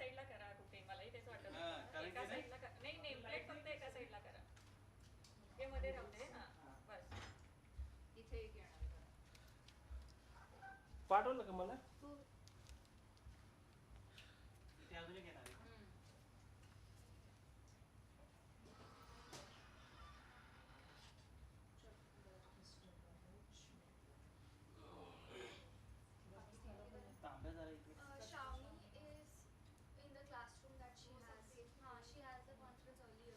साईडला करा कुठे, मलाही तेच वाटत हा, कारण एका की नाही- साईडला नाही, नेम प्लेट फक्त एका साईडला करा, हे मध्ये राहू दे. हा बस इथे एक येणार आहे. पाठवलं का मला? इथे अजून एक येणार आहे. तांब्या जरा इथे. Shravani is in the classroom that she has. She has the conference earlier.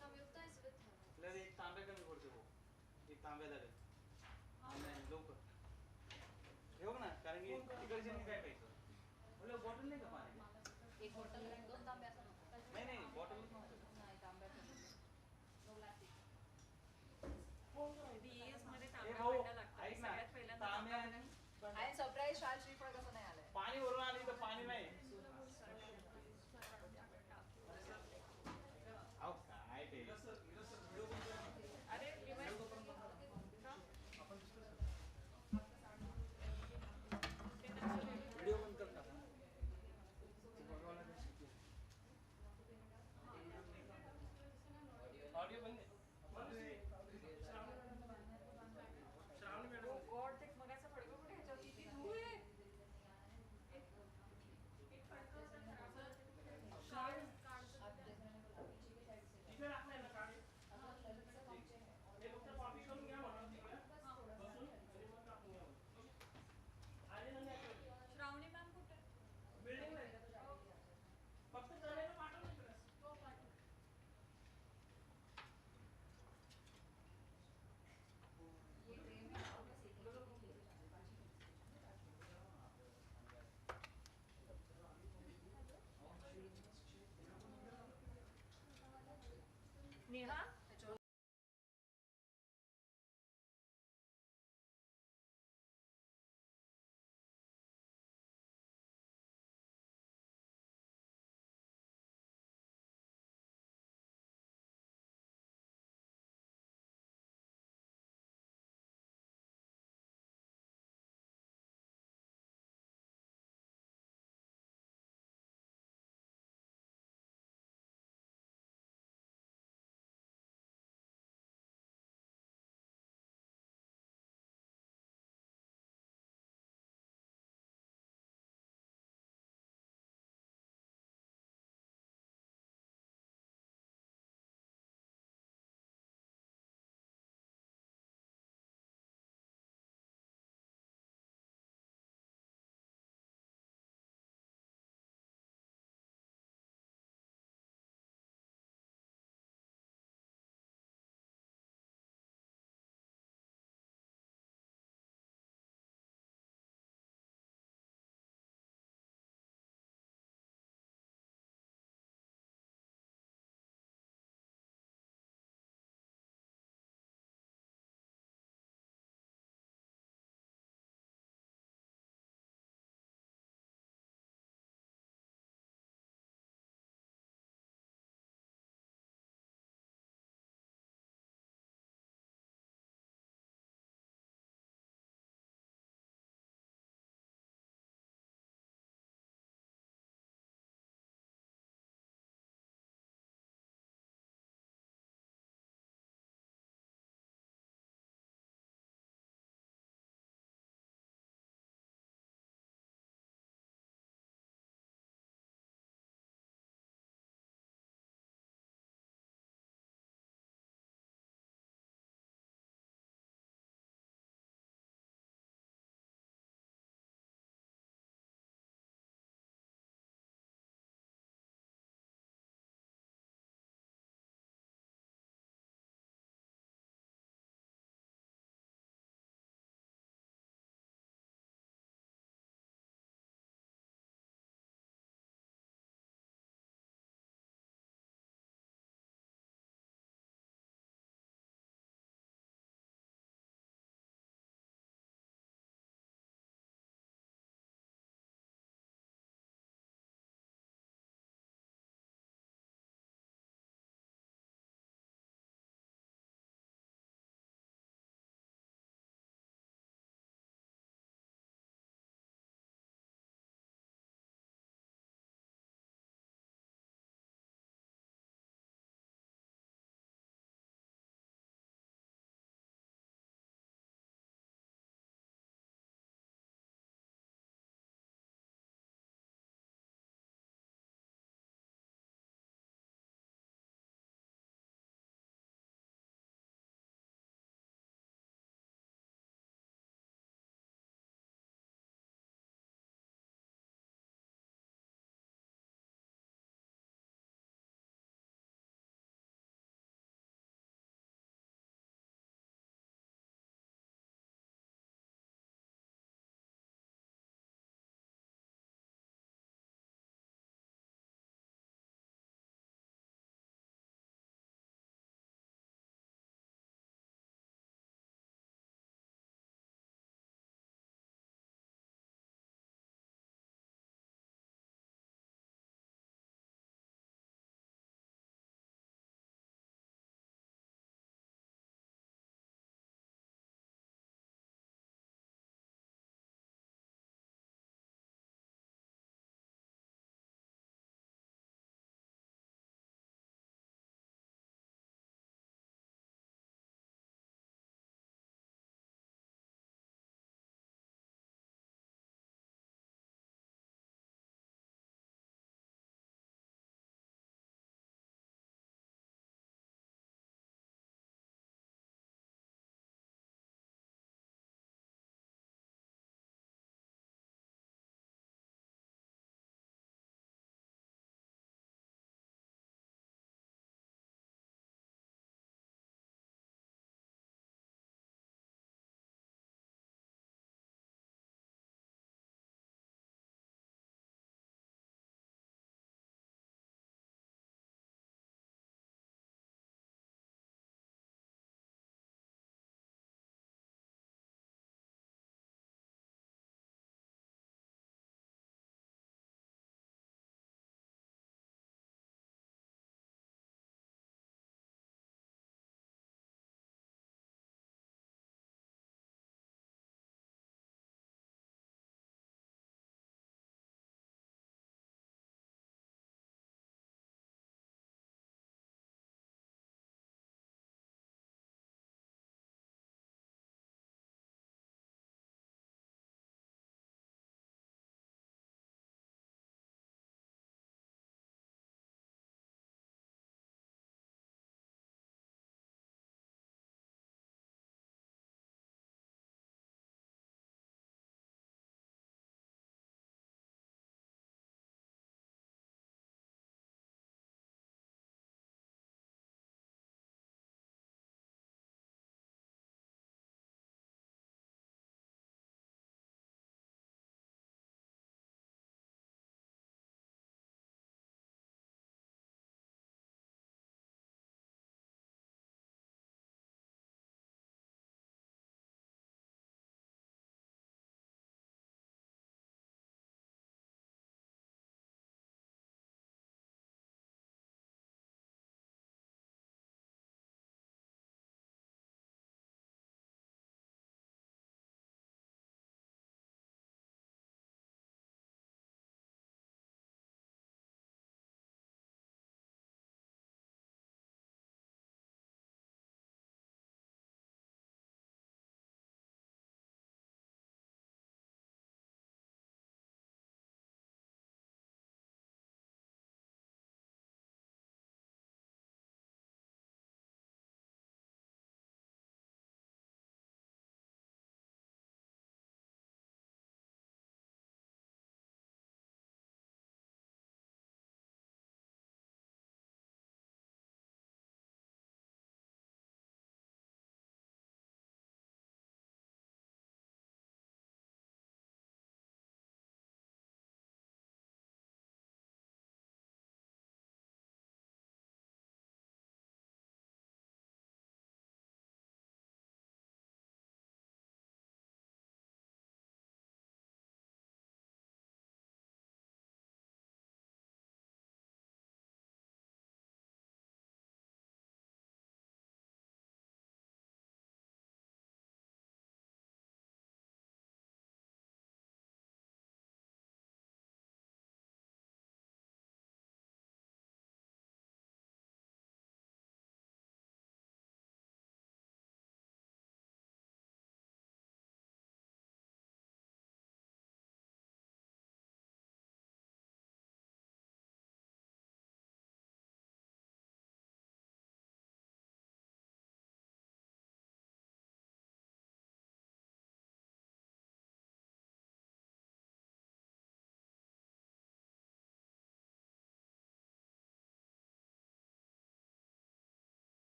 Samyukta is with her. आपल्याला एक तांब्या कमी पडतो हो. एक तांब्या लागेल. नाही लवकर. हे बघ ना, कारण की तिकडचे काय प्यायचं? बोला बॉटल नाही का पाणी? एक बॉटल, 2 तांबे असं नको. नाही बॉटल नाही, तांब्या बीएस मध्ये तांब्या भाऊ, पडला लागतो. ऐक ना, सगळ्यात पहिल्यांदा तांब्या आणि सरप्राईज शाल श्रीफळ कसं नाही आलंय. पाणी भरून आली तर पाणी नाही. अहो काय ते? अरे व्हिडिओ बंद कर टाका. ऑडिओ बंद आहे. श्रावणी मॅडम गॉड ते मगाचा फडकं कुठे ह्याच्यावर किती धूळ आहे.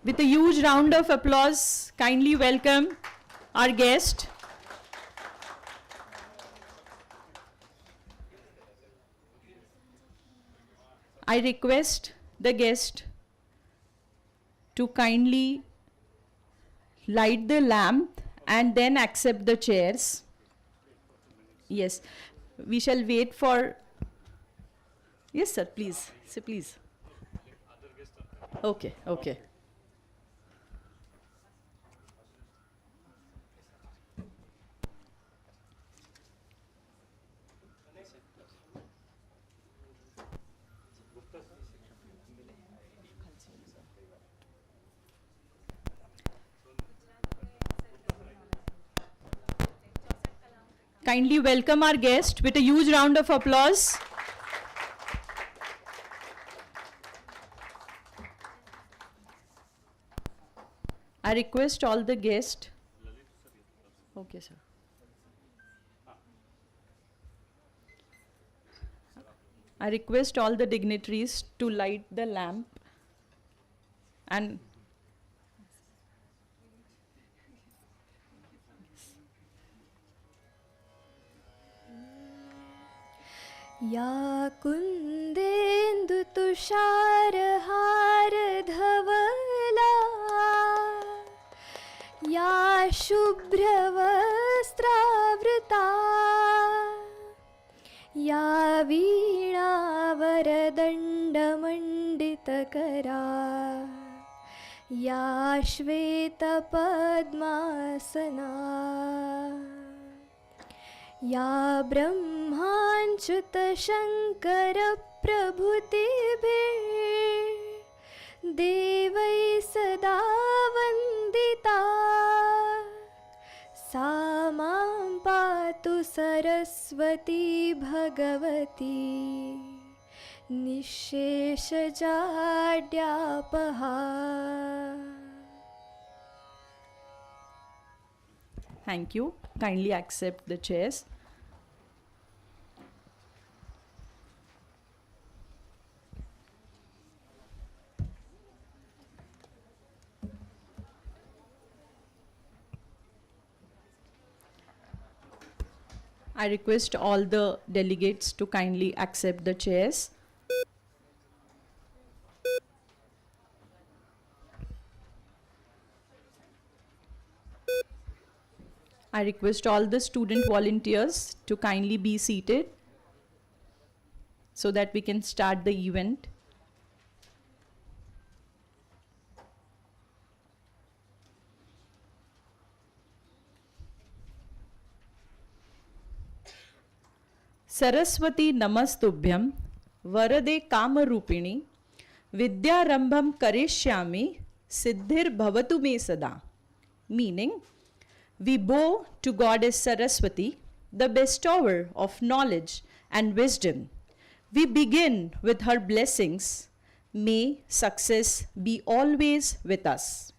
With a huge round of applause, kindly welcome our guest. I request the guest to kindly light the lamp and then accept the chairs. Yes, we shall wait for. Yes, sir, please. Sir, please. Okay, okay. Kindly welcome our guest with a huge round of applause. I request all the guests. Okay, sir. I request all the dignitaries to light the lamp and या कुन्देन्दु तुषारहार धवला या शुभ्रवस्त्रावृता या वीणावरदण्डमण्डितकरा या श्वेतपद्मासना या ब्रह्माच्युतशङ्करप्रभृतिभिः देवैः सदा वन्दिता सा मां पातु Saraswati Bhagwati निःशेषजाड्यापहा. thank you. Kindly accept the chairs. I request all the delegates to kindly accept the chairs. I request all the student volunteers to kindly be seated so that we can start the event. Saraswati Namastubhyam Varade Kamarupini Vidyarambham Karishyami Siddhir Bhavatu Me Sada. Meaning, we bow to Goddess Saraswati, the bestower of knowledge and wisdom. We begin with her blessings. May success be always with us.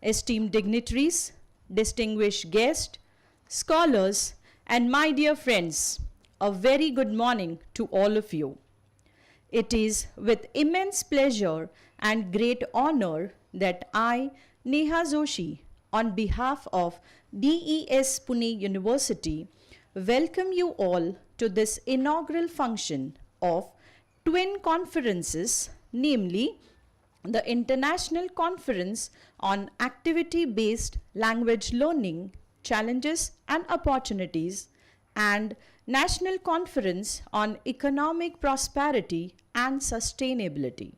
Esteemed dignitaries, distinguished guests, scholars, and my dear friends, a very good morning to all of you. It is with immense pleasure and great honor that I, Neha Joshi, on behalf of DES Pune University, welcome you all to this inaugural function of twin conferences, namely the International Conference on Activity-Based Language Learning, Challenges and Opportunities, and National Conference on Economic Prosperity and Sustainability,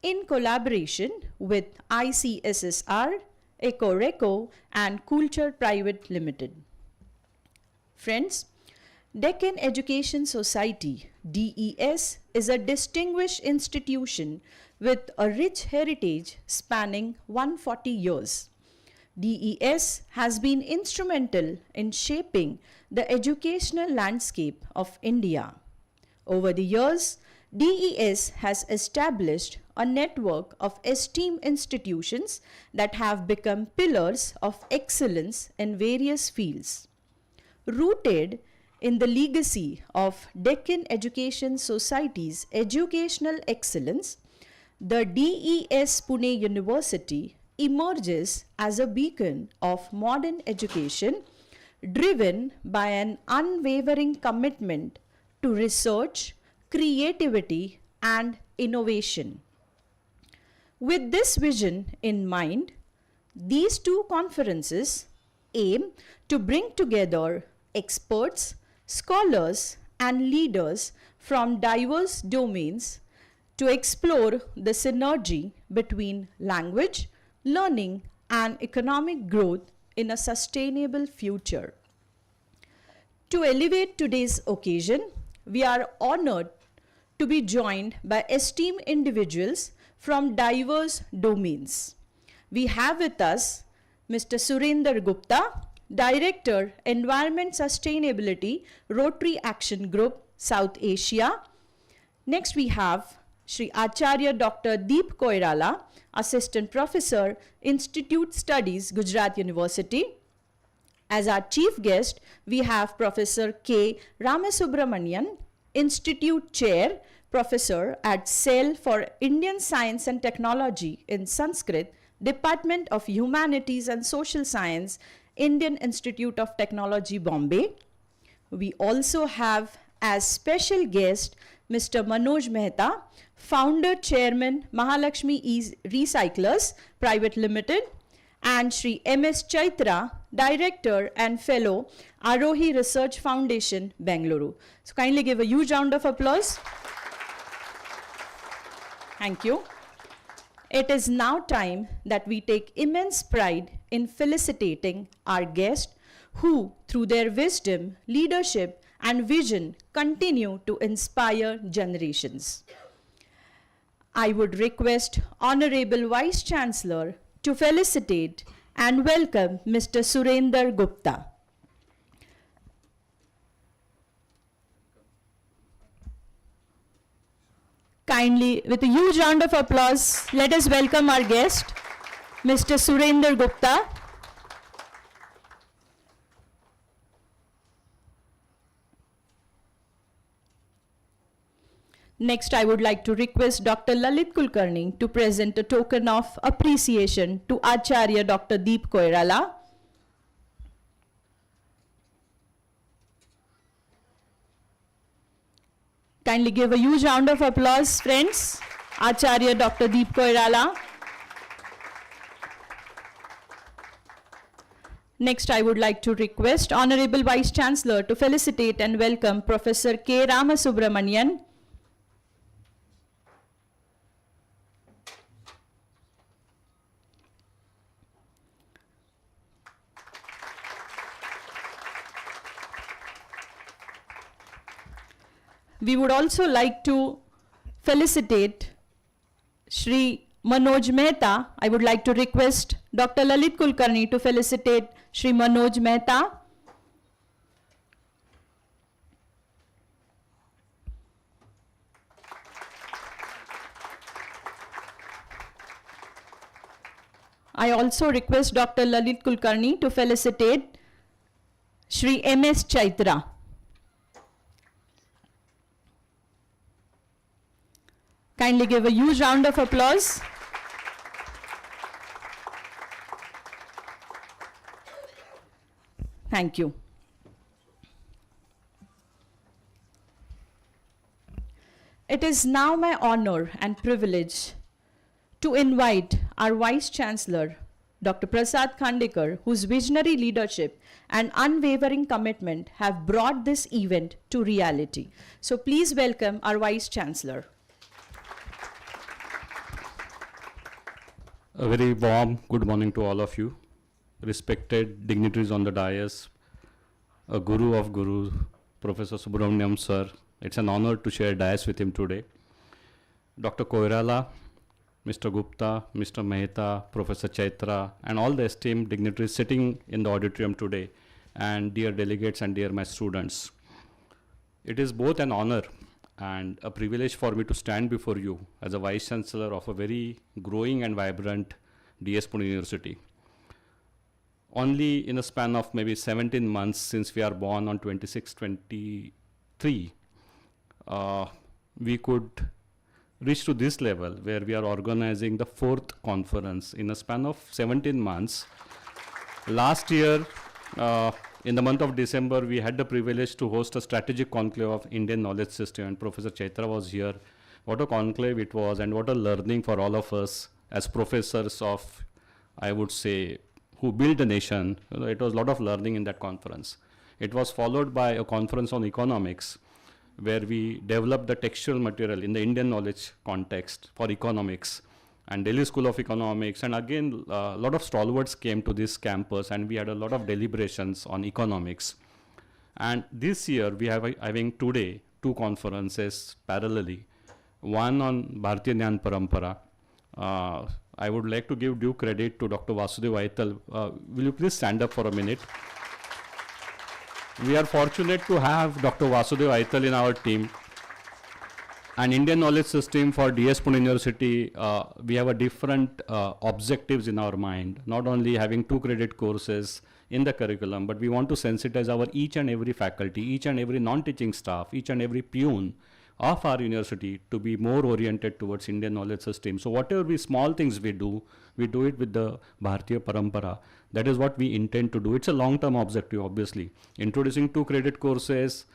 in collaboration with ICSSR, EcoReco, and Culture Private Limited. Friends, Deccan Education Society, DES, is a distinguished institution with a rich heritage spanning 140 years. DES has been instrumental in shaping the educational landscape of India. Over the years, DES has established a network of esteemed institutions that have become pillars of excellence in various fields. Rooted in the legacy of Deccan Education Society's educational excellence, the DES Pune University emerges as a beacon of modern education driven by an unwavering commitment to research, creativity, and innovation. With this vision in mind, these two conferences aim to bring together experts, scholars, and leaders from diverse domains to explore the synergy between language, learning, and economic growth in a sustainable future. To elevate today's occasion, we are honored to be joined by esteemed individuals from diverse domains. We have with us Mr. Surinder Gupta, Director, Environment Sustainability, Rotary Action Group, South Asia. Next we have Shri Acharya Dr. Deep Koirala, Assistant Professor, Institute Studies, Gujarat University. As our chief guest, we have Professor K. Ramasubramanian, Institute Chair, Professor at Cell for Indian Science and Technology in Sanskrit, Department of Humanities and Social Science, Indian Institute of Technology, Bombay. We also have as special guest Mr. Manoj Mehta, Founder Chairman, Mahalakshmi Recyclers Private Limited, and Shri M.S. Chaitra, Director and Fellow, Arohi Research Foundation, Bengaluru. So kindly give a huge round of applause. Thank you. It is now time that we take immense pride in felicitating our guests who, through their wisdom, leadership, and vision, continue to inspire generations. I would request Honorable Vice Chancellor to felicitate and welcome Mr. Surinder Gupta. Kindly, with a huge round of applause, let us welcome our guest, Mr. Surinder Gupta. Next, I would like to request Dr. Lalit Kulkarni to present a token of appreciation to Acharya Dr. Deep Koirala. Kindly give a huge round of applause, friends. Acharya Dr. Deep Koirala. Next, I would like to request Honorable Vice Chancellor to felicitate and welcome Professor K. Ramasubramanian. We would also like to felicitate Shri Manoj Mehta. I would like to request Dr. Lalit Kulkarni to felicitate Shri Manoj Mehta. I also request Dr. Lalit Kulkarni to felicitate Shri M.S. Chaitra. Kindly give a huge round of applause. Thank you. It is now my honor and privilege to invite our Vice Chancellor, Dr. Prasad Khandekar, whose visionary leadership and unwavering commitment have brought this event to reality. So please welcome our Vice Chancellor. A very warm good morning to all of you, respected dignitaries on the dais, a guru of gurus, Professor Subramaniam sir. It's an honor to share dais with him today. Dr. Koirala, Mr. Gupta, Mr. Mehta, Professor Chaitra, and all the esteemed dignitaries sitting in the auditorium today, and dear delegates and dear my students. It is both an honor and a privilege for me to stand before you as a Vice Chancellor of a very growing and vibrant DS Pune University. Only in a span of maybe 17 months since we are born on 26-23, we could reached to this level where we are organizing the 4th conference in a span of 17 months. Last year, in the month of December, we had the privilege to host a strategic conclave of Indian knowledge system, and Professor Chaitra was here. What a conclave it was, and what a learning for all of us as professors of, I would say, who built the nation. It was a lot of learning in that conference. It was followed by a conference on economics, where we developed the textual material in the Indian knowledge context for economics and Delhi School of Economics. And again, a lot of stalwarts came to this campus, and we had a lot of deliberations on economics. And this year, we are having today 2 conferences parallelly. One on Bharatiya Jnana Parampara. I would like to give due credit to Dr. Vasudev Aital. Will you please stand up for a minute? We are fortunate to have Dr. Vasudev Aital in our team. And Indian knowledge system for DS Pune University, we have a different objectives in our mind. Not only having 2 credit courses in the curriculum, but we want to sensitize our each and every faculty, each and every non-teaching staff, each and every peon of our university to be more oriented towards Indian knowledge system. So whatever small things we do it with the Bharatiya Parampara. That is what we intend to do. It's a long-term objective, obviously. Introducing 2 credit courses,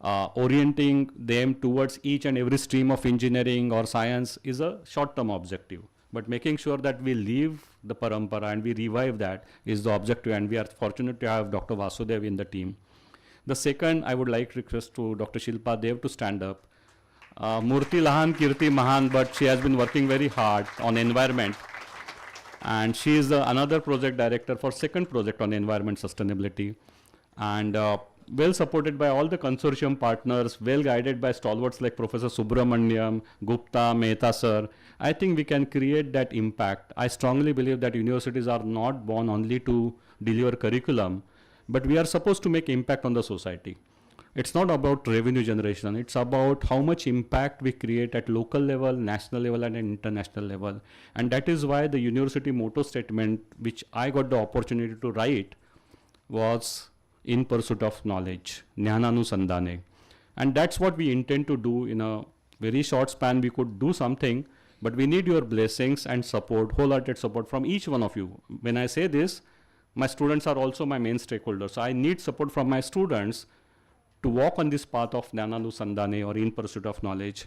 orienting them towards each and every stream of engineering or science is a short-term objective. But making sure that we leave the Parampara and we revive that is the objective, and we are fortunate to have Dr. Vasudev in the team. The second, I would like to request to Dr. Shilpa Dev to stand up. Murti Lahan, Kirti Mahan, but she has been working very hard on environment. And she is another project director for 2nd project on environment sustainability. And well supported by all the consortium partners, well guided by stalwarts like Professor Subramaniam, Gupta, Mehta sir. I think we can create that impact. I strongly believe that universities are not born only to deliver curriculum, but we are supposed to make impact on the society. It's not about revenue generation. It's about how much impact we create at local level, national level, and international level. And that is why the university motto statement, which I got the opportunity to write, was in pursuit of knowledge, Jnananusandhane. And that's what we intend to do. In a very short span, we could do something, but we need your blessings and support, wholehearted support from each one of you. When I say this, my students are also my main stakeholders. So I need support from my students to walk on this path of Jnananusandhane or in pursuit of knowledge.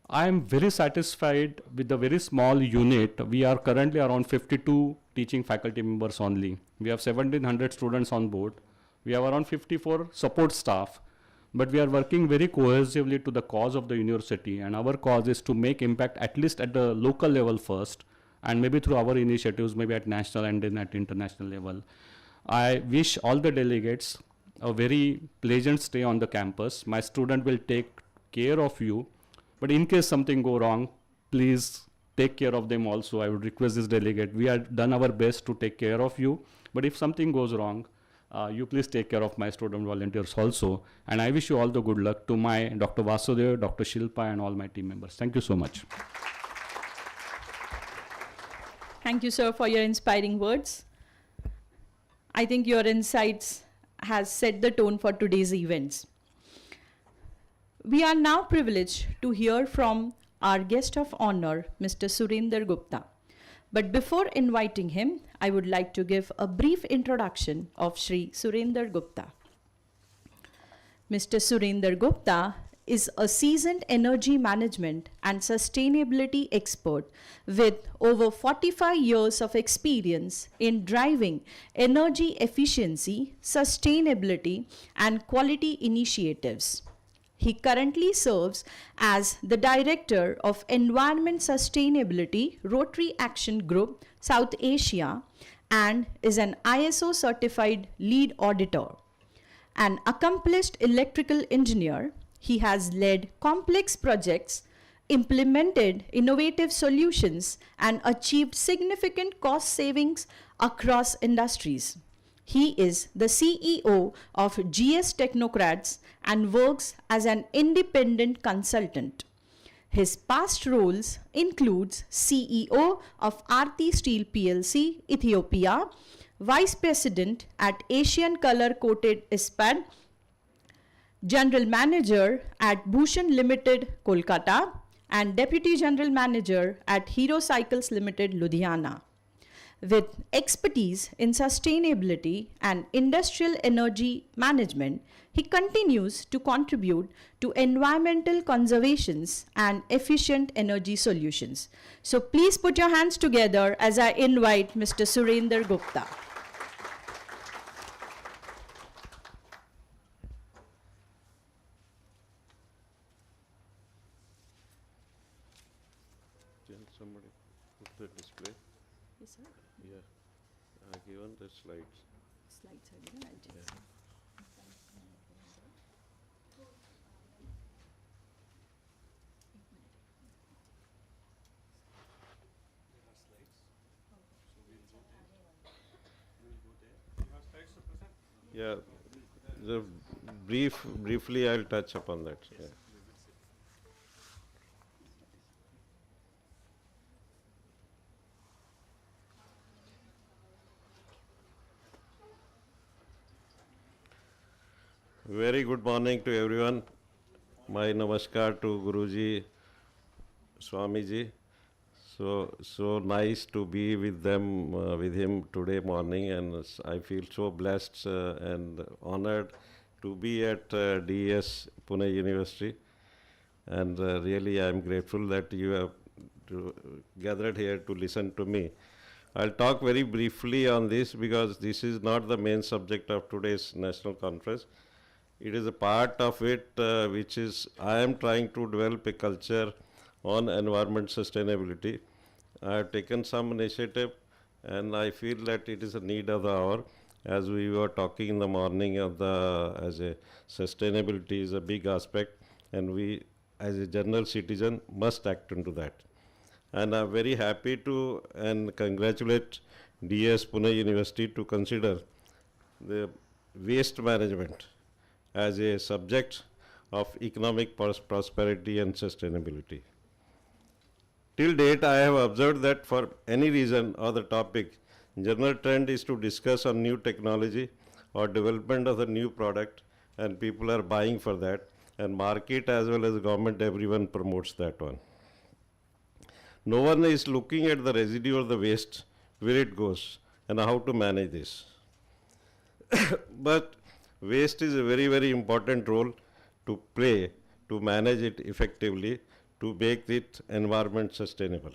I am very satisfied with the very small unit. We are currently around 52 teaching faculty members only. We have 1700 students on board. We have around 54 support staff. But we are working very cohesively to the cause of the university, and our cause is to make impact at least at the local level first, and maybe through our initiatives, maybe at national and then at international level. I wish all the delegates a very pleasant stay on the campus. My student will take care of you, but in case something go wrong, please take care of them also. I would request this delegate. We have done our best to take care of you, but if something goes wrong, you please take care of my student volunteers also. And I wish you all the good luck to my Dr. Vasudev, Dr. Shilpa, and all my team members. Thank you so much. Thank you, sir, for your inspiring words. I think your insights has set the tone for today's events. We are now privileged to hear from our guest of honor, Mr. Surinder Gupta. But before inviting him, I would like to give a brief introduction of Shri Surinder Gupta. Mr. Surinder Gupta is a seasoned energy management and sustainability expert with over 45 years of experience in driving energy efficiency, sustainability, and quality initiatives. He currently serves as the Director of Environment Sustainability Rotary Action Group, South Asia, and is an ISO certified lead auditor. An accomplished electrical engineer, he has led complex projects, implemented innovative solutions, and achieved significant cost savings across industries. He is the CEO of GS Technocrats and works as an independent consultant. His past roles includes CEO of Aarti Steel PLC, Ethiopia, Vice President at Asian Color Coated Ispat, General Manager at Bhushan Limited, Kolkata, and Deputy General Manager at Hero Cycles Limited, Ludhiana. With expertise in sustainability and industrial energy management, he continues to contribute to environmental conservations and efficient energy solutions. So please put your hands together as I invite Mr. Surender Gupta. Can somebody put the display? Yes, sir. Yeah, given the slides. Slides are given. I'll just. Yeah, the briefly I'll touch upon that. Yeah. Very good morning to everyone. My namaskar to Guruji, Swamiji. So nice to be with them, with him today morning, and I feel so blessed and honored to be at DES Pune University. And really, I am grateful that you have gathered here to listen to me. I'll talk very briefly on this because this is not the main subject of today's national conference. It is a part of it which is, I am trying to develop a culture on environment sustainability. I have taken some initiative and I feel that it is a need of the hour. As we were talking in the morning of as a sustainability is a big aspect, and we as a general citizen must act into that. And I'm very happy to and congratulate DS Pune University to consider the waste management as a subject of economic prosperity and sustainability. Till date, I have observed that for any reason or the topic, general trend is to discuss on new technology or development of the new product, and people are buying for that, and market as well as the government, everyone promotes that one. No one is looking at the residue or the waste, where it goes, and how to manage this. But waste is a very, very important role to play to manage it effectively, to make it environment sustainable.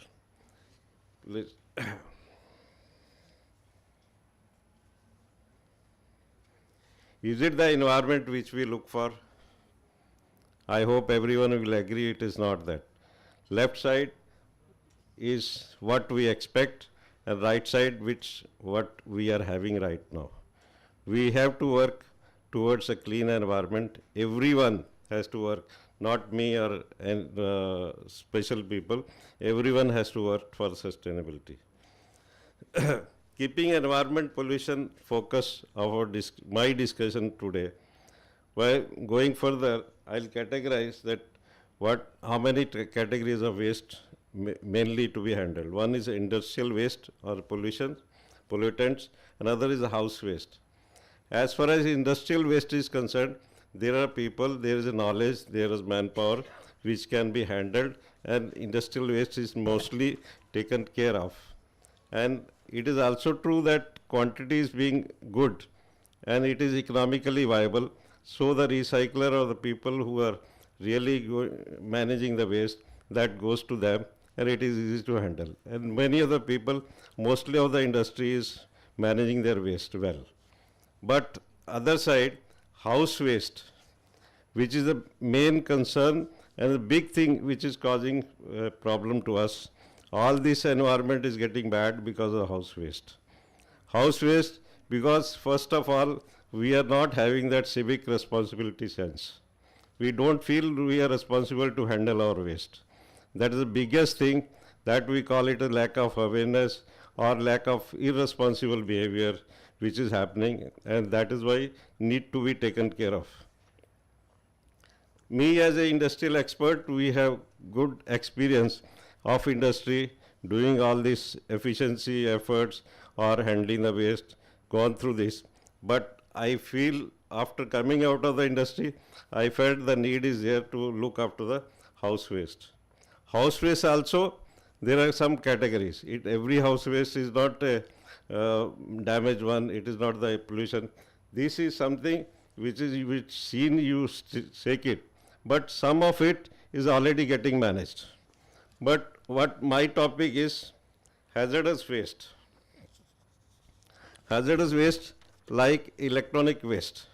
Is it the environment which we look for? I hope everyone will agree it is not that. Left side is what we expect, and right side what we are having right now. We have to work towards a clean environment. Everyone has to work, not me or special people. Everyone has to work for sustainability. Keeping environment pollution focus of my discussion today. While going further, I'll categorize that how many categories of waste mainly to be handled. One is industrial waste or pollutants. Another is house waste. As far as industrial waste is concerned, there are people, there is a knowledge, there is manpower which can be handled, and industrial waste is mostly taken care of. And it is also true that quantity is being good and it is economically viable. So the recycler or the people who are really managing the waste, that goes to them and it is easy to handle. And many of the people, mostly of the industry is managing their waste well. But other side, house waste, which is the main concern and the big thing which is causing a problem to us. All this environment is getting bad because of house waste. House waste because first of all, we are not having that civic responsibility sense. We don't feel we are responsible to handle our waste. That is the biggest thing, that we call it a lack of awareness or lack of irresponsible behavior which is happening, and that is why need to be taken care of. Me as an industrial expert, we have good experience of industry doing all these efficiency efforts or handling the waste, gone through this. But I feel after coming out of the industry, I felt the need is there to look after the house waste. House waste also, there are some categories. Every house waste is not a damaged one, it is not the pollution. This is something which seen you take it, but some of it is already getting managed. But what my topic is hazardous waste. Hazardous waste like electronic waste.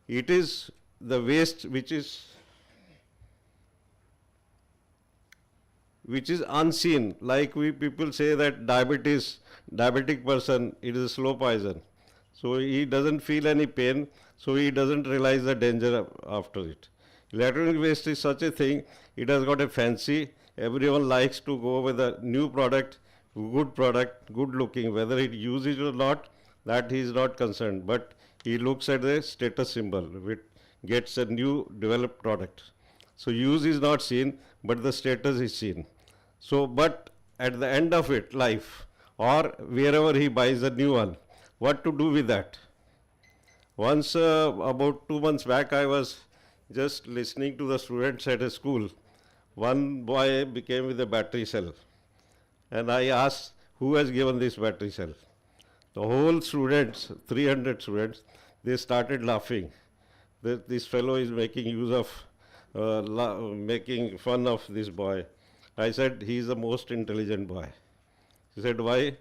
It is the waste which is unseen. Like we people say that diabetic person, it is a slow poison. So he doesn't feel any pain, so he doesn't realize the danger after it. Electronic waste is such a thing, it has got a fancy, everyone likes to go with a new product, good looking, whether it uses it or not, that he is not concerned, but he looks at the status symbol, which gets a new developed product. So use is not seen, but the status is seen. So, but at the end of it, life, or wherever he buys a new one, what to do with that? Once, about 2 months back, I was just listening to the students at a school. One boy became with a battery cell. And I asked, who has given this battery cell? The whole students, 300 students, they started laughing. This fellow is making use of, making fun of this boy. I said, he is the most intelligent boy. He said, why?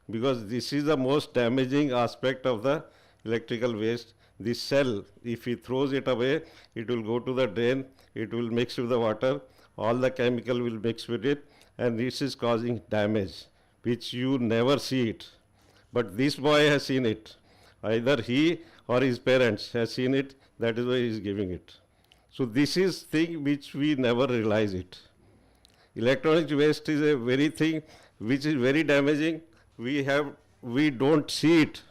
Because this is the most damaging aspect of the electrical waste. This cell, if he throws it away, it will go to the drain, it will mix with the water, all the chemical will mix with it, and this is causing damage, which you never see it. But this boy has seen it. Either he or his parents has seen it, that is why he is giving it. So this is thing which we never realize it. Electronic waste is a very thing which is very damaging. We don't see it.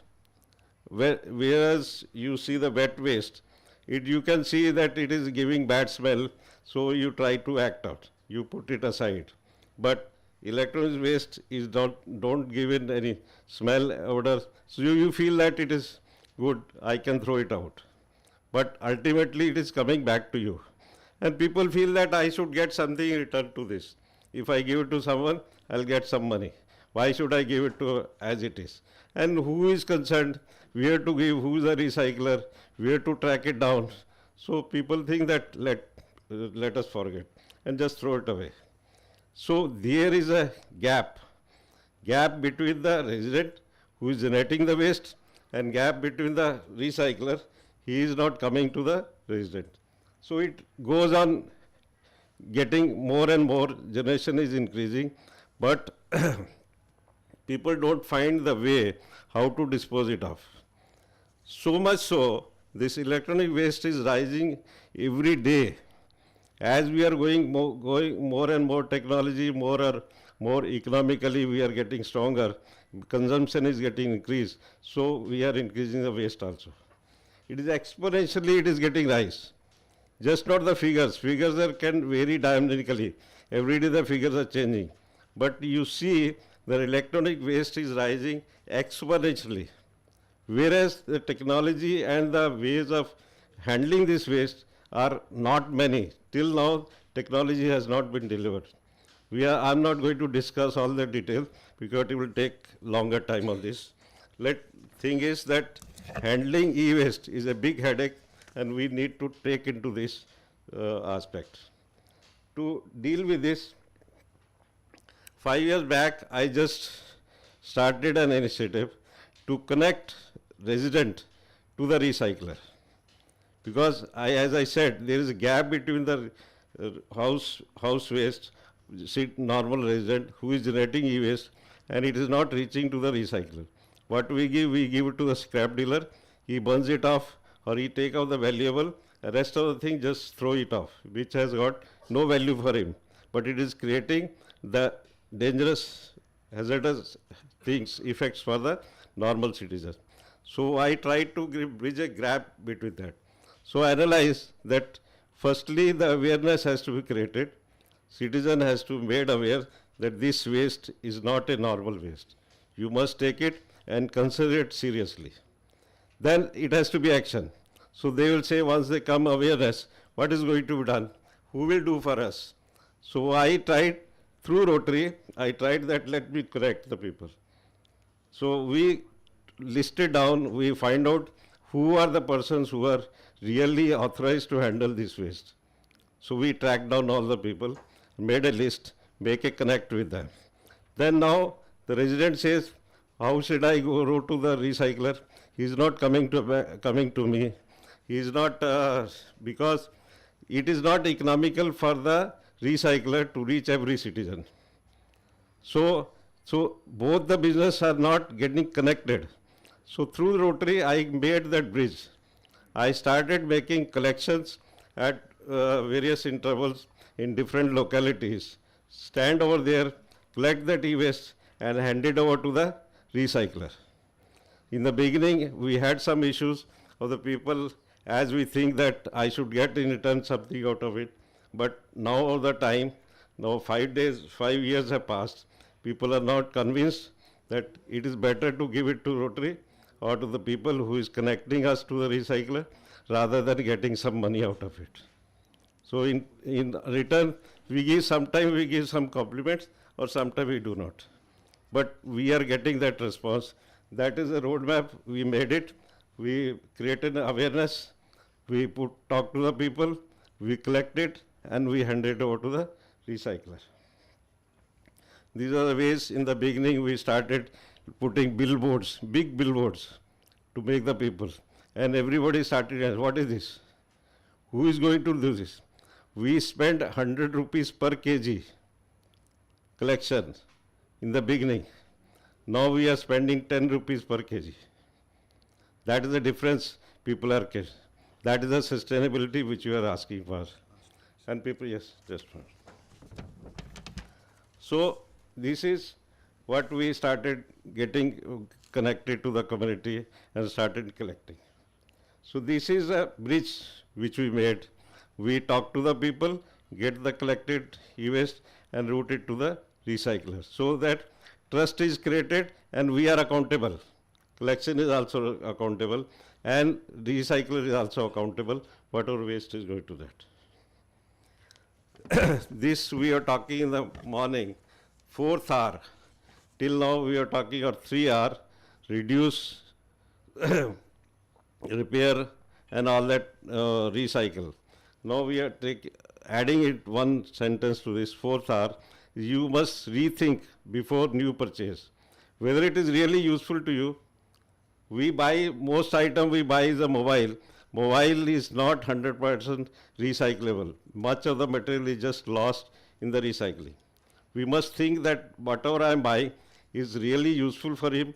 Whereas you see the wet waste, you can see that it is giving bad smell, so you try to act out. You put it aside. But electronic waste is don't give it any smell, odor. So you feel that it is good, I can throw it out. But ultimately it is coming back to you. And people feel that I should get something in return to this. If I give it to someone, I'll get some money. Why should I give it to as it is? And who is concerned? Where to give? Who is a recycler? Where to track it down? So people think that let us forget and just throw it away. So there is a gap between the resident who is generating the waste and gap between the recycler. He is not coming to the resident. So it goes on getting more and more, generation is increasing, but people don't find the way how to dispose it off. So much so, this electronic waste is rising every day. As we are going more and more technology, more economically we are getting stronger, consumption is getting increased, so we are increasing the waste also. It is exponentially, it is getting rise. Just not the figures. Figures can vary dynamically. Every day the figures are changing. But you see the electronic waste is rising exponentially. Whereas the technology and the ways of handling this waste are not many. Till now, technology has not been delivered. I'm not going to discuss all the details because it will take longer time on this. Thing is that handling e-waste is a big headache, and we need to take into this aspect. To deal with this, 5 years back, I just started an initiative to connect resident to the recycler. Because as I said, there is a gap between the house waste, normal resident who is generating e-waste, and it is not reaching to the recycler. What we give it to the scrap dealer, he burns it off, or he take out the valuable, the rest of the thing just throw it off, which has got no value for him. But it is creating the dangerous, hazardous effects for the normal citizens. So I tried to bridge a gap between that. So I analyzed that firstly the awareness has to be created. Citizen has to be made aware that this waste is not a normal waste. You must take it and consider it seriously. Then it has to be action. So they will say once they come awareness, what is going to be done? Who will do for us? So I tried through Rotary, I tried that let me correct the people. So we listed down, we find out who are the persons who are really authorized to handle this waste. So we tracked down all the people, made a list, make a connect with them. Then now the resident says, how should I go to the recycler? He's not coming to me. He's not, because it is not economical for the recycler to reach every citizen. So both the business are not getting connected. So through Rotary, I made that bridge. I started making collections at various intervals in different localities, stand over there, collect the e-waste and hand it over to the recycler. In the beginning, we had some issues of the people as we think that I should get in return something out of it. But now all the time, now 5 years have passed, people are not convinced that it is better to give it to Rotary or to the people who is connecting us to the recycler rather than getting some money out of it. So in return, sometimes we give some compliments or sometimes we do not. But we are getting that response. That is a roadmap, we made it. We created awareness, we talk to the people, we collect it and we hand it over to the recycler. These are the ways in the beginning we started putting billboards, big billboards to make the people. And everybody started asking, what is this? Who is going to do this? We spent 100 rupees per kg collection in the beginning. Now we are spending 10 rupees per kg. That is the difference people are getting. That is the sustainability which you are asking for. And people, yes, just one. So this is what we started getting connected to the community and started collecting. So this is a bridge which we made. We talk to the people, get the collected e-waste and route it to the recyclers so that trust is created and we are accountable. Collection is also accountable and recycler is also accountable, whatever waste is going to that. This we are talking in the morning, 4th hour. Till now we are talking of 3 hour, reduce, repair and all that recycle. Now we are adding it one sentence to this 4th hour. You must rethink before new purchase. Whether it is really useful to you. We buy, most item we buy is a mobile. Mobile is not 100% recyclable. Much of the material is just lost in the recycling. We must think that whatever I am buying is really useful for him.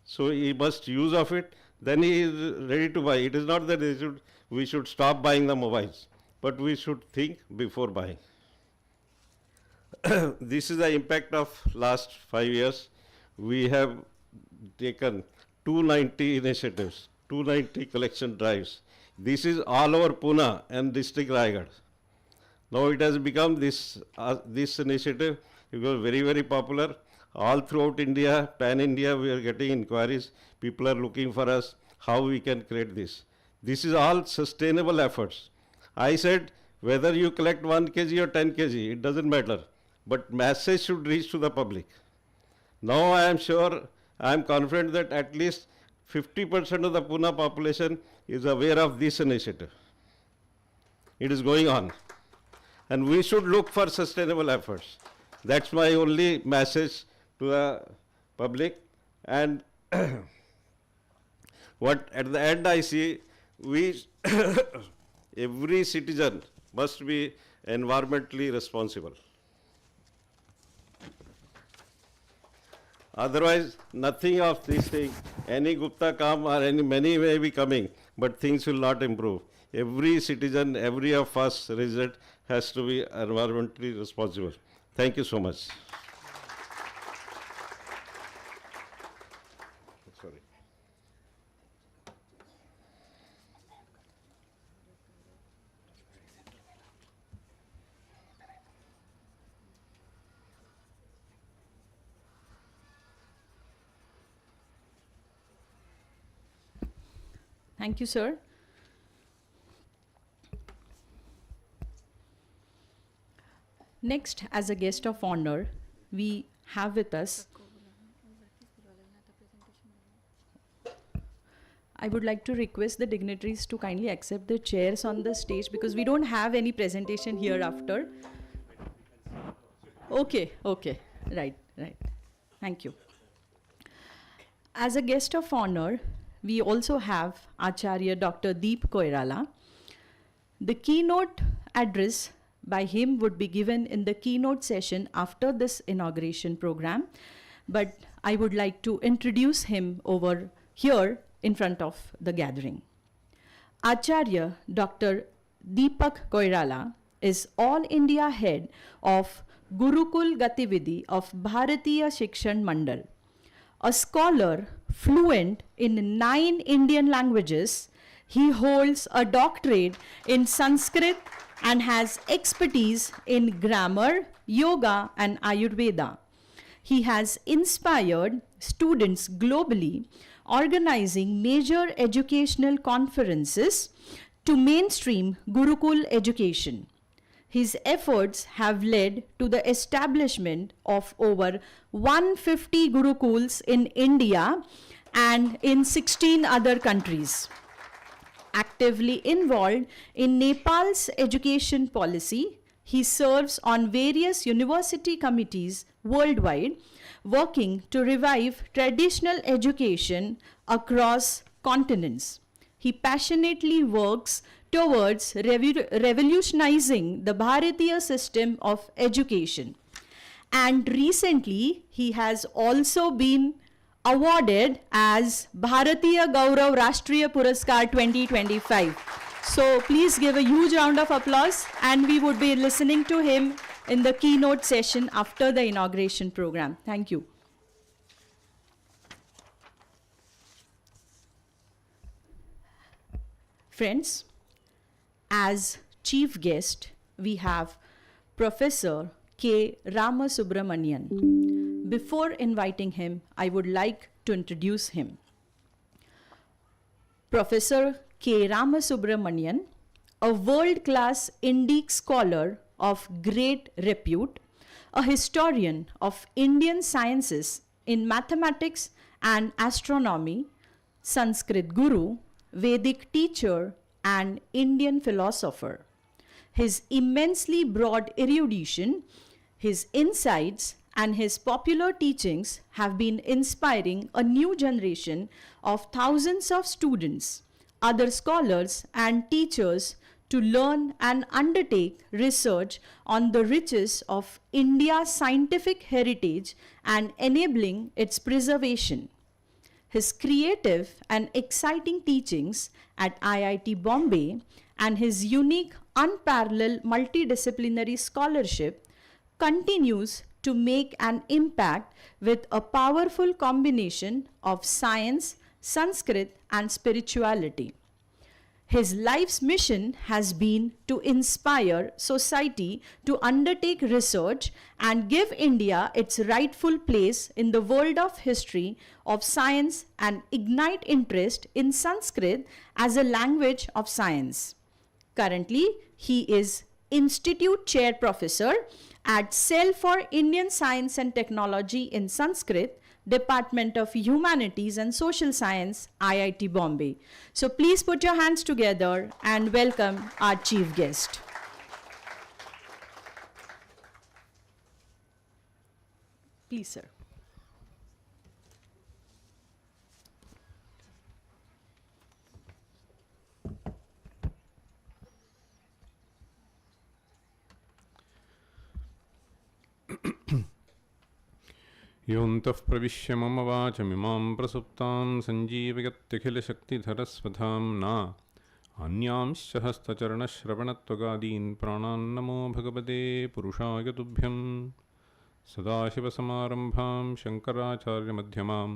So he must use of it, then he is ready to buy. It is not that we should stop buying the mobiles, but we should think before buying. This is the impact of last 5 years. We have taken 290 initiatives, 290 collection drives. This is all over Pune and district Raigad. Now it has become this initiative, it was very, very popular. All throughout India, pan-India, we are getting inquiries. People are looking for us, how we can create this. This is all sustainable efforts. I said, whether you collect 1 kg or 10 kg, it doesn't matter. But message should reach to the public. Now I am sure, I am confident that at least 50% of the Pune population is aware of this initiative. It is going on. And we should look for sustainable efforts. That's my only message to the public. And what at the end I see, every citizen must be environmentally responsible. Otherwise, nothing of this thing, any Gupta come or many may be coming, but things will not improve. Every citizen, every of us resident has to be environmentally responsible. Thank you so much. Sorry. Thank you, sir. Next, as a guest of honor, we have with us. I would like to request the dignitaries to kindly accept the chairs on the stage because we don't have any presentation here after. Okay, okay, right. Thank you. As a guest of honor, we also have Acharya Dr. Deep Koirala. The keynote address by him would be given in the keynote session after this inauguration program, but I would like to introduce him over here in front of the gathering. Acharya Dr. Deepak Koirala is All India Head of Gurukul Gatividhi of Bharatiya Shikshan Mandal. A scholar fluent in 9 Indian languages, he holds a doctorate in Sanskrit and has expertise in grammar, yoga, and Ayurveda. He has inspired students globally, organizing major educational conferences to mainstream Gurukul education. His efforts have led to the establishment of over 150 Gurukuls in India and in 16 other countries. Actively involved in Nepal's education policy, he serves on various university committees worldwide, working to revive traditional education across continents. He passionately works towards revolutionizing the Bharatiya system of education. And recently, he has also been awarded as Bharatiya Gaurav Rashtriya Puraskar 2025. So please give a huge round of applause, and we would be listening to him in the keynote session after the inauguration program. Thank you. Friends, as chief guest, we have Professor K. Ramasubramanian. Before inviting him, I would like to introduce him. Professor K. Ramasubramanian, a world-class Indic scholar of great repute, a historian of Indian sciences in mathematics and astronomy, Sanskrit guru, Vedic teacher, and Indian philosopher. His immensely broad erudition, his insights, and his popular teachings have been inspiring a new generation of thousands of students, other scholars, and teachers to learn and undertake research on the riches of India's scientific heritage and enabling its preservation. His creative and exciting teachings at IIT Bombay and his unique, unparalleled multidisciplinary scholarship continues to make an impact with a powerful combination of science, Sanskrit, and spirituality. His life's mission has been to inspire society to undertake research and give India its rightful place in the world of history of science and ignite interest in Sanskrit as a language of science. Currently, he is Institute Chair Professor at Cell for Indian Science and Technology in Sanskrit, Department of Humanities and Social Science, IIT Bombay. So please put your hands together and welcome our chief guest. Please, sir. योऽन्तः प्रविश्य मम वाचमिमां प्रसुप्तां सञ्जीवयत्यखिलशक्तिधरस्वधाम्ना अन्यांश्च हस्तचरणश्रवणत्वगादीन् प्राणान् नमो भगवते पुरुषाय तुभ्यं सदाशिवसमारम्भां शङ्कराचार्यमध्यमाम्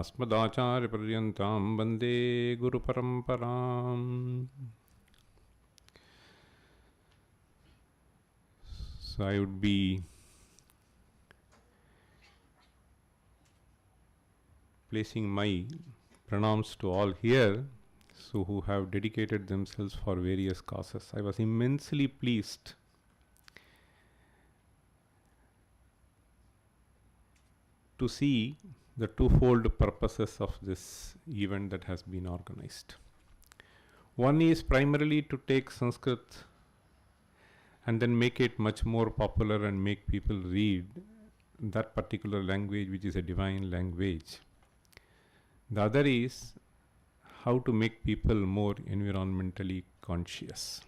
अस्मदाचार्यपर्यन्तां वन्दे गुरुपरम्पराम्. So I would be placing my pranams to all here, so who have dedicated themselves for various causes. I was immensely pleased to see the twofold purposes of this event that has been organized. One is primarily to take Sanskrit and then make it much more popular and make people read that particular language, which is a divine language. The other is how to make people more environmentally conscious.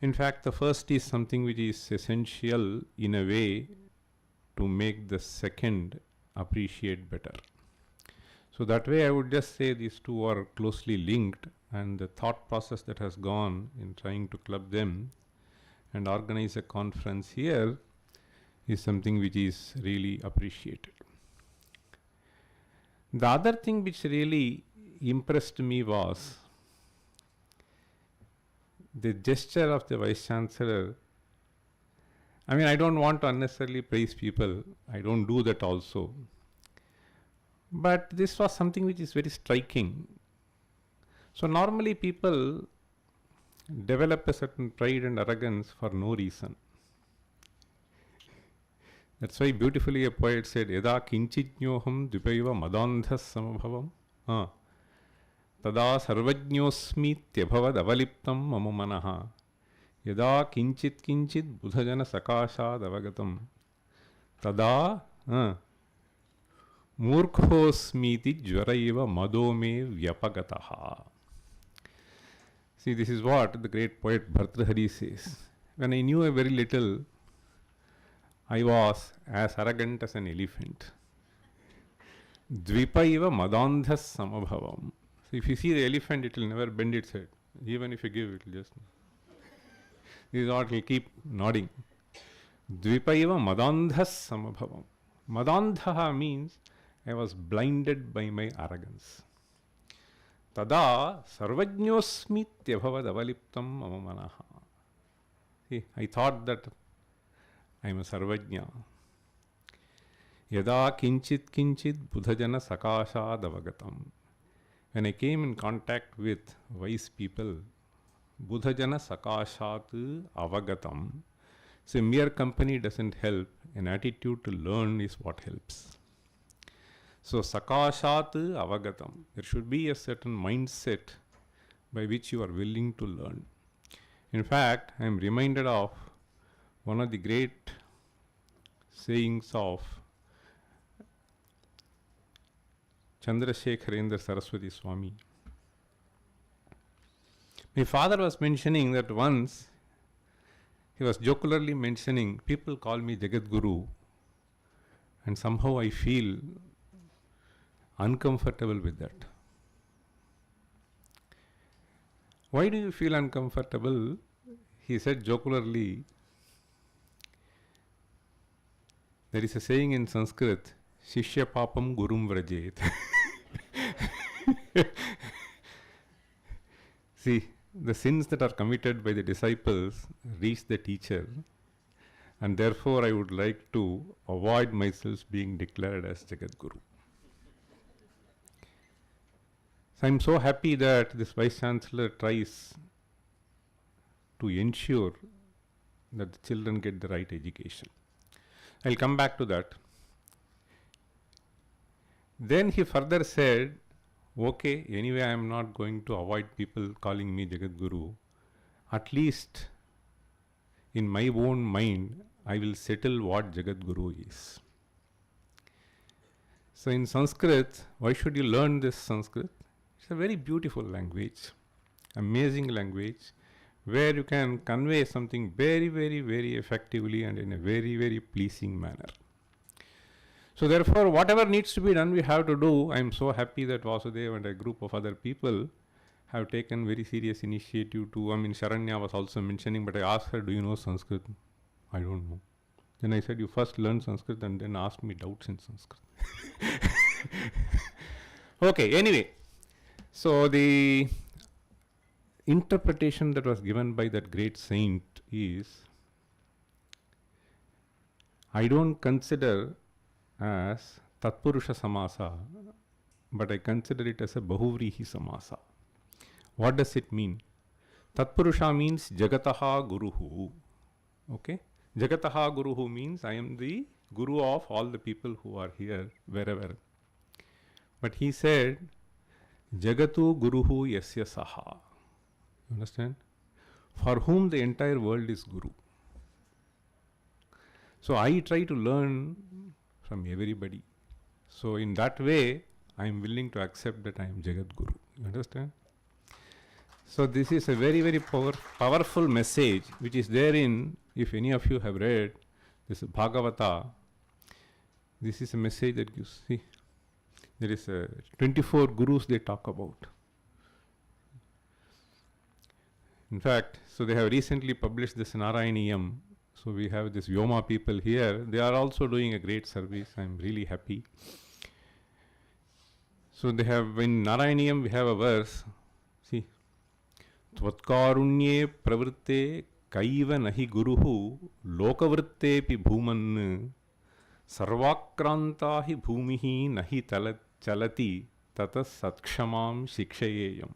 In fact, the first is something which is essential in a way to make the second appreciate better. So that way I would just say these two are closely linked, and the thought process that has gone in trying to club them and organize a conference here is something which is really appreciated. The other thing which really impressed me was the gesture of the Vice Chancellor. I mean, I don't want to unnecessarily praise people, I don't do that also. But this was something which is very striking. So normally people develop a certain pride and arrogance for no reason. That's why beautifully a poet said, Yada kinchitnyoham dvipaiva madandhas samabhavam tada sarvajñosmi tyabhavad avaliptam mama manaha yada kinchit buddhajana sakashad avagatam tada murkhosmiti jvaraiva madome vyapagataha. See, this is what the great poet Bhartrhari says. When I knew a very little, I was as arrogant as an elephant. Dvipaiva madandhas samabhavam. So if you see the elephant, it will never bend its head. Even if you give, it will just... This is what will keep nodding. Dvipaiva madandhas samabhavam. Madandha means I was blinded by my arrogance. Tada sarvajñosmi tyabhavad avaliptam mama manaha. See, I thought that I am a sarvajña. Yada kinchit buddhajana sakashad avagatam. When I came in contact with wise people, buddhajana sakashat avagatam. So mere company doesn't help, an attitude to learn is what helps. So sakashat avagatam. There should be a certain mindset by which you are willing to learn. In fact, I am reminded of one of the great sayings of Chandrasekharendra Saraswati Swami. My father was mentioning that once he was jocularly mentioning, people call me Jagat Guru, and somehow I feel uncomfortable with that. Why do you feel uncomfortable? He said jocularly, there is a saying in Sanskrit, Shishya papam gurum vrajet. See, the sins that are committed by the disciples reach the teacher, and therefore I would like to avoid myself being declared as Jagat Guru. So I am so happy that this Vice Chancellor tries to ensure that the children get the right education. I will come back to that. Then he further said, okay, anyway I am not going to avoid people calling me Jagat Guru. At least in my own mind, I will settle what Jagat Guru is. So in Sanskrit, why should you learn this Sanskrit? It's a very beautiful language, amazing language, where you can convey something very, very, very effectively and in a very, very pleasing manner. So therefore, whatever needs to be done, we have to do. I am so happy that Vasudev and a group of other people have taken very serious initiative to, Sharanya was also mentioning, but I asked her, do you know Sanskrit? I don't know. Then I said, you first learn Sanskrit and then ask me doubts in Sanskrit. Okay, anyway. So the interpretation that was given by that great saint is, I don't consider as Tatpurusha Samasa, but I consider it as a Bahuvrihi Samasa. What does it mean? Tatpurusha means Jagataha Guruhu. Okay? Jagataha Guruhu means I am the Guru of all the people who are here, wherever. But he said, Jagatu Guruhu Yasya Saha. Understand? For whom the entire world is Guru. So I try to learn from everybody. So in that way, I am willing to accept that I am Jagat Guru. You understand? So this is a very, very powerful message which is therein, if any of you have read this Bhagavata, this is a message that gives, see, there is 24 gurus they talk about. In fact, so they have recently published this Narayaniyam. So we have this Vyoma people here. They are also doing a great service. I am really happy. So they have, in Narayaniyam we have a verse. See, Tvatkarunye pravritte kaiva nahi guruhu lokavrittepi bhuman sarvakranta hi bhumihi nahi chalati tatas satshamam shikshayeyam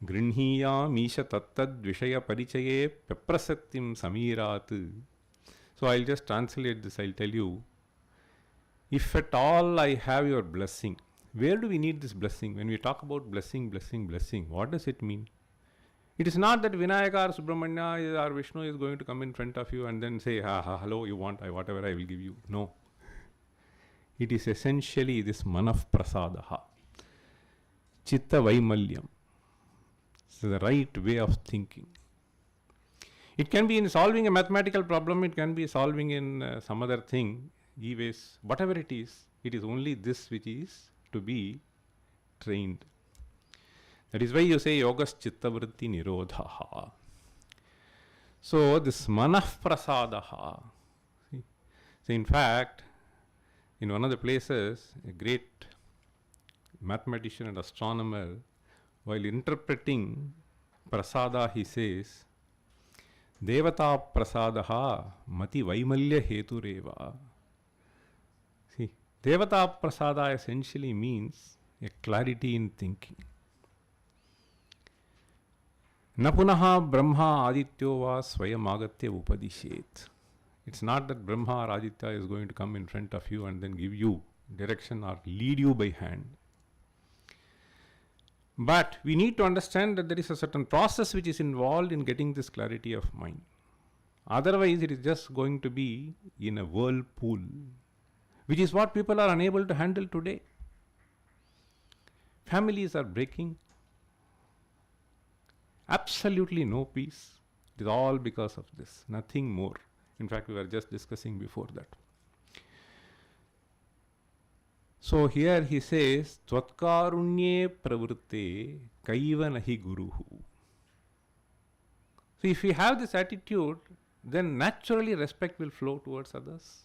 grinhiyam isha tattad vishaya parichaye peprasattim samirat. So I'll just translate this, I'll tell you. If at all I have your blessing, where do we need this blessing? When we talk about blessing, what does it mean? It is not that Vinayaka or Subramanya or Vishnu is going to come in front of you and then say, hello, you want, whatever I will give you. No. It is essentially this Manaf Prasadaha. Chitta Vaimalyam. So the right way of thinking. It can be in solving a mathematical problem, it can be solving in some other thing, e-ways, whatever it is only this which is to be trained. That is why you say yogas chitta vritti nirodhaha. So this manah prasadaha. So in fact, in one of the places, a great mathematician and astronomer, while interpreting prasada, he says, Devata prasadaha mati vaimalya hetureva. See, Devata prasada essentially means a clarity in thinking. Napunaha Brahma Adityo va swayam agatya upadishet. It's not that Brahma or Aditya is going to come in front of you and then give you direction or lead you by hand. But we need to understand that there is a certain process which is involved in getting this clarity of mind. Otherwise, it is just going to be in a whirlpool, which is what people are unable to handle today. Families are breaking. Absolutely no peace. It is all because of this, nothing more. In fact, we were just discussing before that. So here he says, Tvatkarunye pravritte kaiva nahi guruhu. So if we have this attitude, then naturally respect will flow towards others.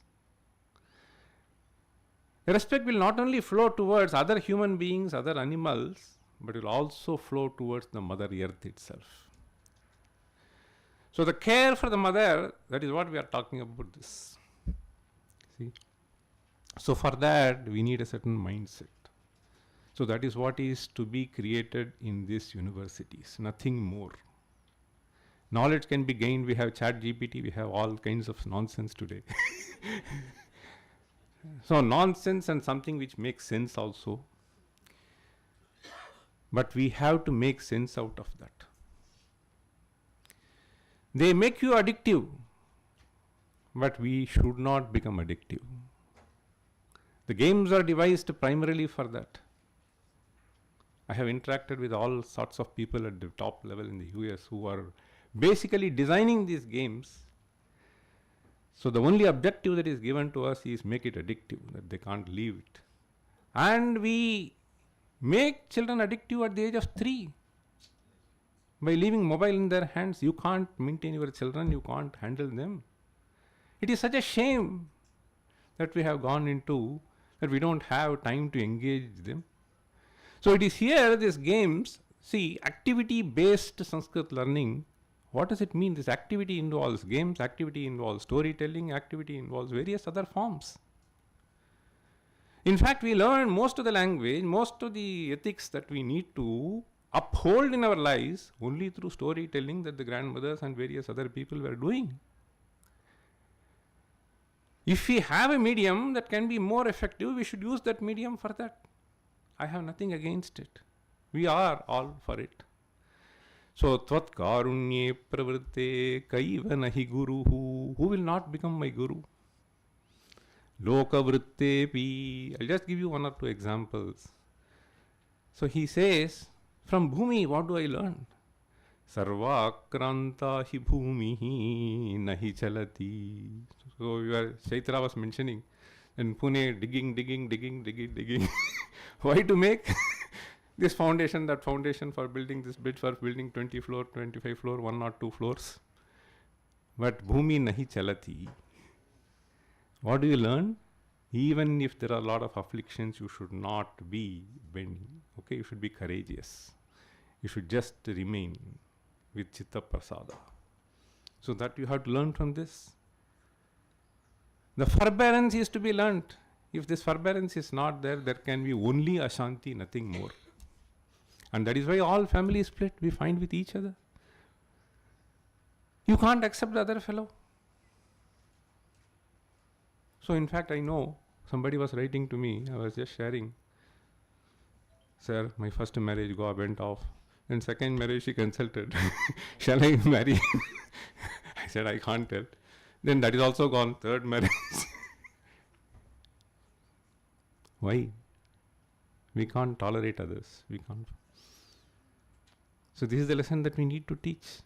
Respect will not only flow towards other human beings, other animals, but it will also flow towards the Mother Earth itself. So the care for the mother, that is what we are talking about this. See? So for that, we need a certain mindset. So that is what is to be created in these universities, nothing more. Knowledge can be gained. We have Chat GPT, we have all kinds of nonsense today. So nonsense and something which makes sense also. But we have to make sense out of that. They make you addictive, but we should not become addictive. The games are devised primarily for that. I have interacted with all sorts of people at the top level in the US who are basically designing these games. So the only objective that is given to us is make it addictive, that they can't leave it. And we make children addictive at the age of 3. By leaving mobile in their hands, you can't maintain your children, you can't handle them. It is such a shame that we have gone into, that we don't have time to engage them. So it is here, these games, see, activity-based Sanskrit learning, what does it mean? This activity involves games, activity involves storytelling, activity involves various other forms. In fact, we learn most of the language, most of the ethics that we need to uphold in our lives only through storytelling that the grandmothers and various other people were doing. If we have a medium that can be more effective, we should use that medium for that. I have nothing against it. We are all for it. So, tvat karunye pravritte kaiva nahi guruhu. Who will not become my guru? Loka vrittepi. I'll just give you one or two examples. So he says, from Bhumi, what do I learn? Sarvakranta hi bhumi nahi chalati. So Chaitra was mentioning, in Pune, digging. Why to make this foundation, that foundation for building this bridge, for building 20 floor, 25 floor, 1 or 2 floors. But bhumi nahi chalati. What do you learn? Even if there are a lot of afflictions, you should not be bending. Okay, you should be courageous. You should just remain with chitta prasada. So that you have to learn from this. The forbearance is to be learnt. If this forbearance is not there, there can be only Ashanti, nothing more. And that is why all families split, we find with each other. You can't accept the other fellow. So in fact, I know somebody was writing to me, I was just sharing. Sir, my first marriage went off. And second marriage she consulted. Shall I marry? I said, I can't tell. Then that is also gone. Third marriage. Why? We can't tolerate others. We can't. So this is the lesson that we need to teach.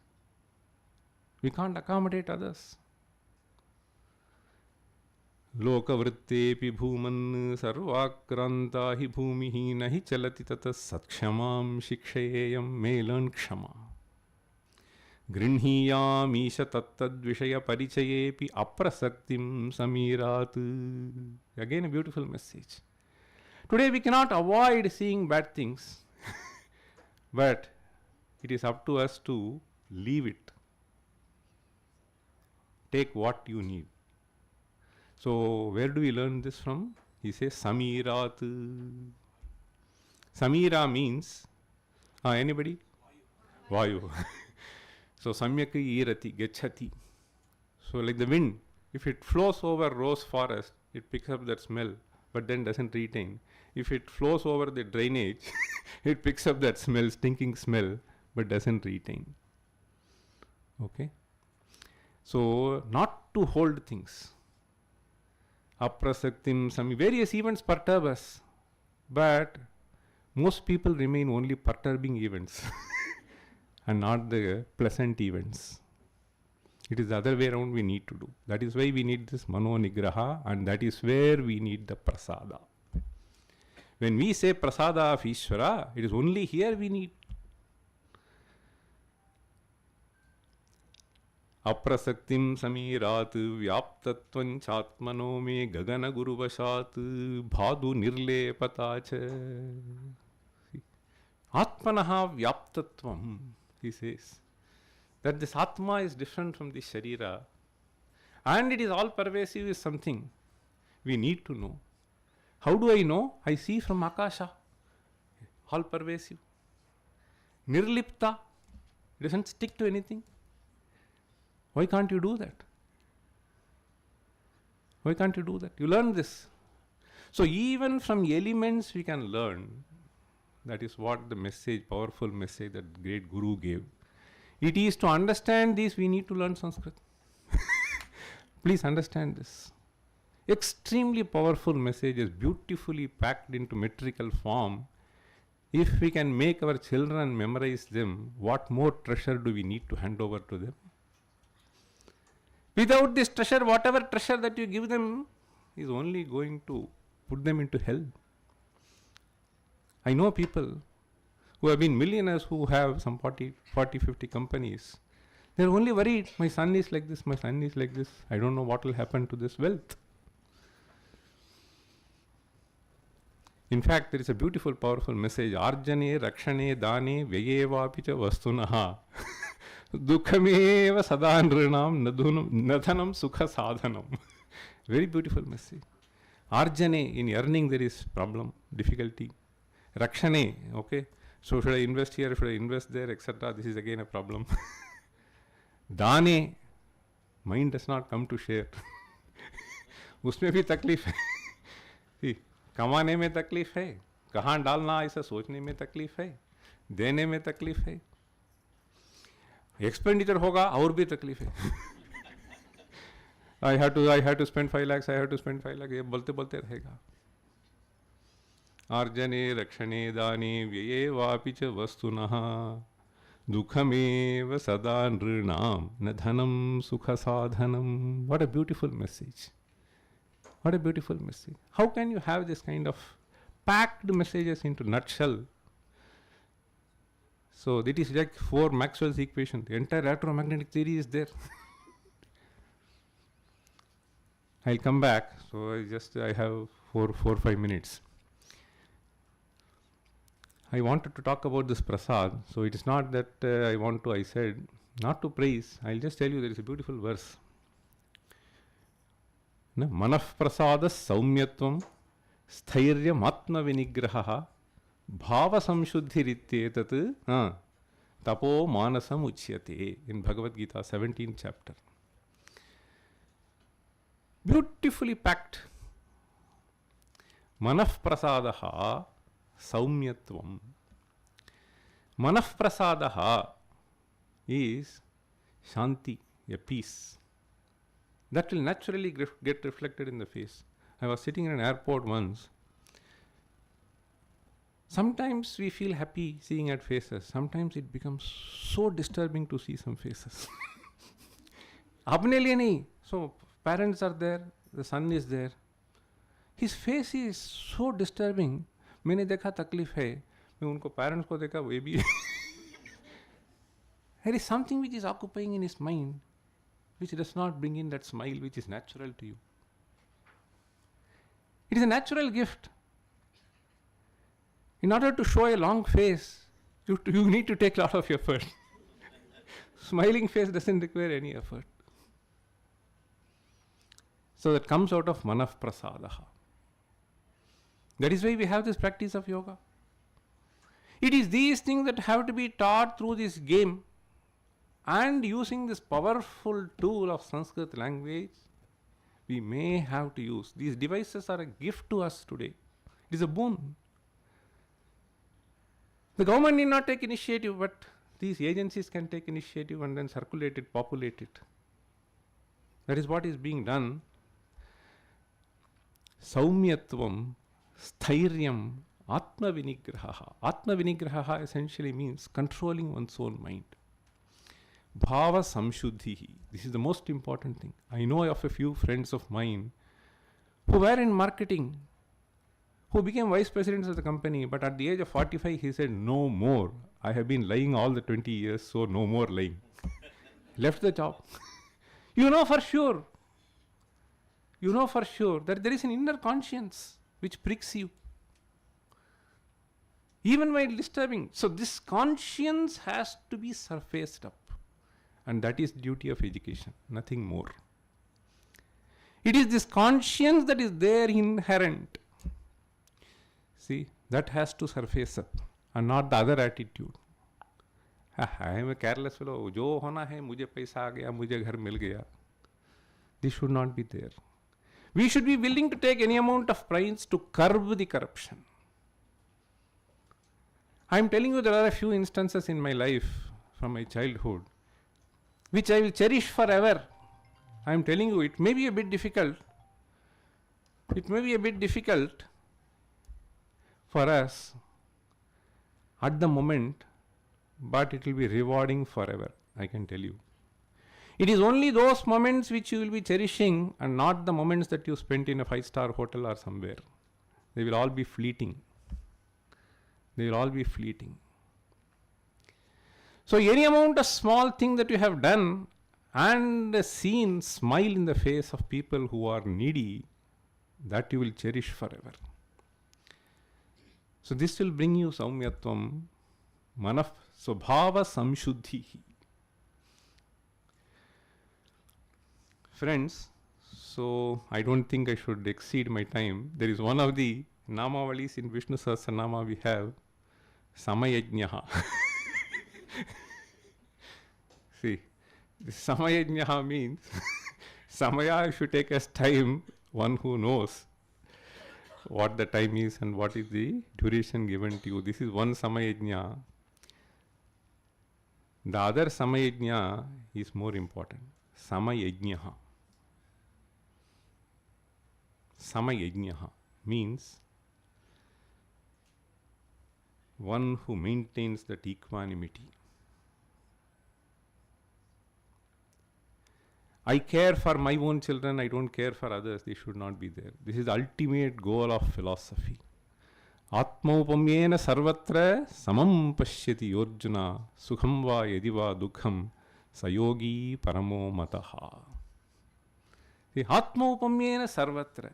We can't accommodate others. Lokavrittepi bhuman sarvakranta hi bhumihi nahi chalati tata satshamam shikshayam me learn kshama. Grinhiyam isha tattad vishaya parichayepi aprasaktim samirat. Again a beautiful message. Today we cannot avoid seeing bad things. But it is up to us to leave it. Take what you need. So, where do we learn this from? He says Samirat. Samira means, anybody? Vayu. So, Samyaki irati, gechati. So, like the wind, if it flows over rose forest, it picks up that smell, but then doesn't retain. If it flows over the drainage, it picks up that smell, stinking smell, but doesn't retain. Okay? So, not to hold things. Aprasaktim, some various events perturb us, but most people remain only perturbing events and not the pleasant events. It is the other way around we need to do. That is why we need this mano nigraha, and that is where we need the prasada. When we say prasada of Ishvara, it is only here we need. Aprasaktim samirat vyaptatvan chatmano me gagana guruvashat bhadu nirlepatacha. Atmanaha vyaptatvam, he says. That this Atma is different from the Sharira. And it is all pervasive is something we need to know. How do I know? I see from Akasha. All pervasive. Nirlipta. It doesn't stick to anything. Why can't you do that? Why can't you do that? You learn this. So even from elements we can learn. That is what the message, powerful message that great Guru gave. It is to understand this, we need to learn Sanskrit. Please understand this. Extremely powerful messages, beautifully packed into metrical form. If we can make our children memorize them, what more treasure do we need to hand over to them? Without this treasure, whatever treasure that you give them is only going to put them into hell. I know people who have been millionaires who have some 40, 50 companies. They are only worried, my son is like this, my son is like this. I don't know what will happen to this wealth. In fact, there is a beautiful, powerful message. Arjane, Rakshane, Dane, Vyevapicha Vastunaha. Dukhameva Sadanranam Nathanam Sukha Sadhanam. Very beautiful message. Arjane, in earning there is problem, difficulty. Rakshane, okay. So should I invest here, should I invest there, etc. This is again a problem. Dane, mind does not come to share. उसमें भी तकलीफ है. See, कमाने में तकलीफ है, कहाँ डालना ऐसा सोचने में तकलीफ है, देने में तकलीफ है, एक्सपेंडिचर होगा और भी तकलीफ है. I have to spend 5 lakhs, I have to spend 5 lakhs, ये बोलते बोलते रहेगा. अर्जने रक्षणे दाने व्यये वापि च वस्तुनः दुःखमेव सदा नृणां न धनं सुखसाधनं. What a beautiful message. What a beautiful message. How can you have this kind of packed messages into nutshell? So that is like 4 Maxwell's equation. The entire electromagnetic theory is there. I'll come back. So I have 4-5 minutes. I wanted to talk about this prasad. So it is not that I said not to praise. I'll just tell you there is a beautiful verse. Manah prasadas saumyatvam स्थैर्यम आत्म विनिग्रहः भाव संशुद्धिरित्येतत् तपो मानसम उच्यते. In Bhagavad Gita 17th chapter. Beautifully packed. Manah prasadaha saumyatvam. Manah prasadaha is shanti, a peace. That will naturally get reflected in the face. I was sitting in an airport once. Sometimes we feel happy seeing at faces. Sometimes it becomes so disturbing to see some faces. Apne liye nahi. So parents are there, the son is there. His face is so disturbing. मैंने देखा तकलीफ है. मैं उनको parents को देखा वे भी. There is something which is occupying in his mind, which does not bring in that smile which is natural to you. It is a natural gift. In order to show a long face, you need to take a lot of effort. Smiling face doesn't require any effort. So that comes out of manah prasadaha. That is why we have this practice of yoga. It is these things that have to be taught through this game, and using this powerful tool of Sanskrit language, we may have to use. These devices are a gift to us today. It is a boon. The government need not take initiative, but these agencies can take initiative and then circulate it, populate it. That is what is being done. Saumyatvam, sthairyam, atma vinigraha. Atma vinigraha essentially means controlling one's own mind. Bhava samshuddhi. This is the most important thing. I know of a few friends of mine who were in marketing, who became vice presidents of the company, but at the age of 45 he said, no more. I have been lying all the 20 years, so no more lying. Left the job. You know for sure that there is an inner conscience which pricks you, even while disturbing. So this conscience has to be surfaced up. And that is duty of education, nothing more. It is this conscience that is there inherent. See, that has to surface up and not the other attitude. I am a careless fellow. Jo hona hai, mujhe paisa aa gaya, mujhe ghar mil gaya. This should not be there. We should be willing to take any amount of price to curb the corruption. I am telling you, there are a few instances in my life from my childhood which I will cherish forever. I am telling you, it may be a bit difficult. It may be a bit difficult for us at the moment, but it will be rewarding forever, I can tell you. It is only those moments which you will be cherishing and not the moments that you spent in a 5-star hotel or somewhere. They will all be fleeting. They will all be fleeting. So any amount of small thing that you have done and seen smile in the face of people who are needy, that you will cherish forever. So this will bring you saumyatvam, manah, so bhava samshuddhi. Friends, so I don't think I should exceed my time. There is one of the namavalis in Vishnu Sahasranama we have, samayajnaha. See, this samayajnaha means samaya, if you take as time, one who knows what the time is and what is the duration given to you. This is one Samayajna. The other Samayajna is more important. Samayajnaha. Samayajnaha means one who maintains that equanimity. I care for my own children, I don't care for others, they should not be there. This is the ultimate goal of philosophy. Atmaupamyena sarvatra samam pashyati yorjuna sukham va yadiva dukham sayogi paramo mataha. See, Atmaupamyena sarvatra.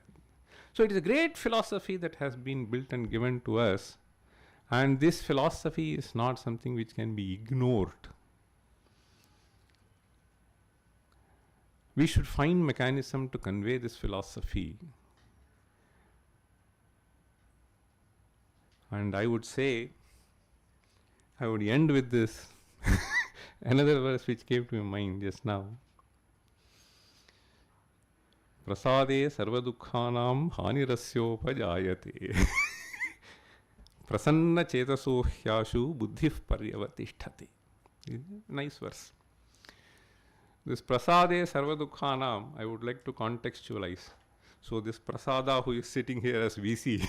So it is a great philosophy that has been built and given to us, and this philosophy is not something which can be ignored. We should find mechanism to convey this philosophy. And I would say, I would end with this another verse which came to my mind just now. Prasade sarvadukhanam hanirasyopajayate prasanna chetaso hyashu buddhif paryavatishthati. Nice verse. This prasade sarvadukhanam, I would like to contextualize. So this prasada who is sitting here as VC,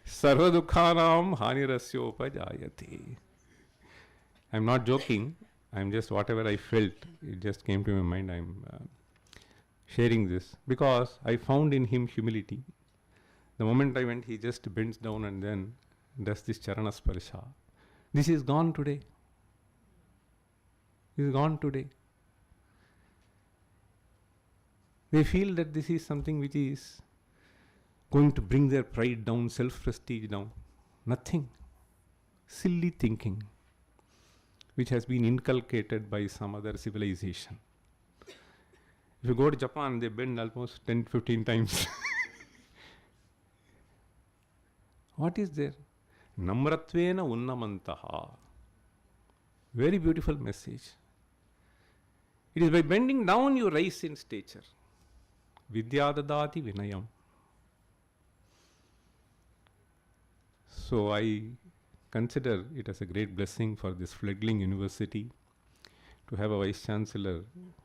sarvadukhanam hanirasyopajayate. I'm not joking. I'm just whatever I felt, it just came to my mind. I'm sharing this because I found in him humility. The moment I went, he just bends down and then does this charana sparsha. This is gone today. Is gone today. They feel that this is something which is going to bring their pride down, self-prestige down. Nothing. Silly thinking, which has been inculcated by some other civilization. If you go to Japan, they bend almost 10-15 times. What is there? Namratvena unnamantaha. Very beautiful message. It is by bending down you rise in stature. Vidyadadati vinayam. So I consider it as a great blessing for this fledgling university to have a vice chancellor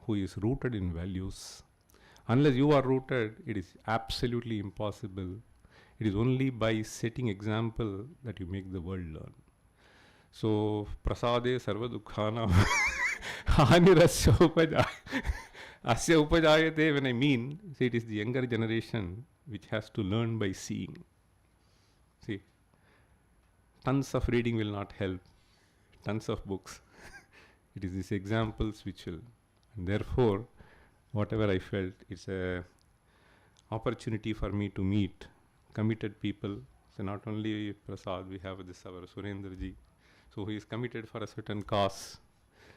who is rooted in values. Unless you are rooted, it is absolutely impossible. It is only by setting example that you make the world learn. So, prasade sarva dukkhana hanirasya asya upajayate, when I mean, see, it is the younger generation which has to learn by seeing. See, tons of reading will not help, tons of books. It is these examples which will, and therefore, whatever I felt, it's a opportunity for me to meet committed people. So not only Prasad, we have this our Surendraji, so he is committed for a certain cause.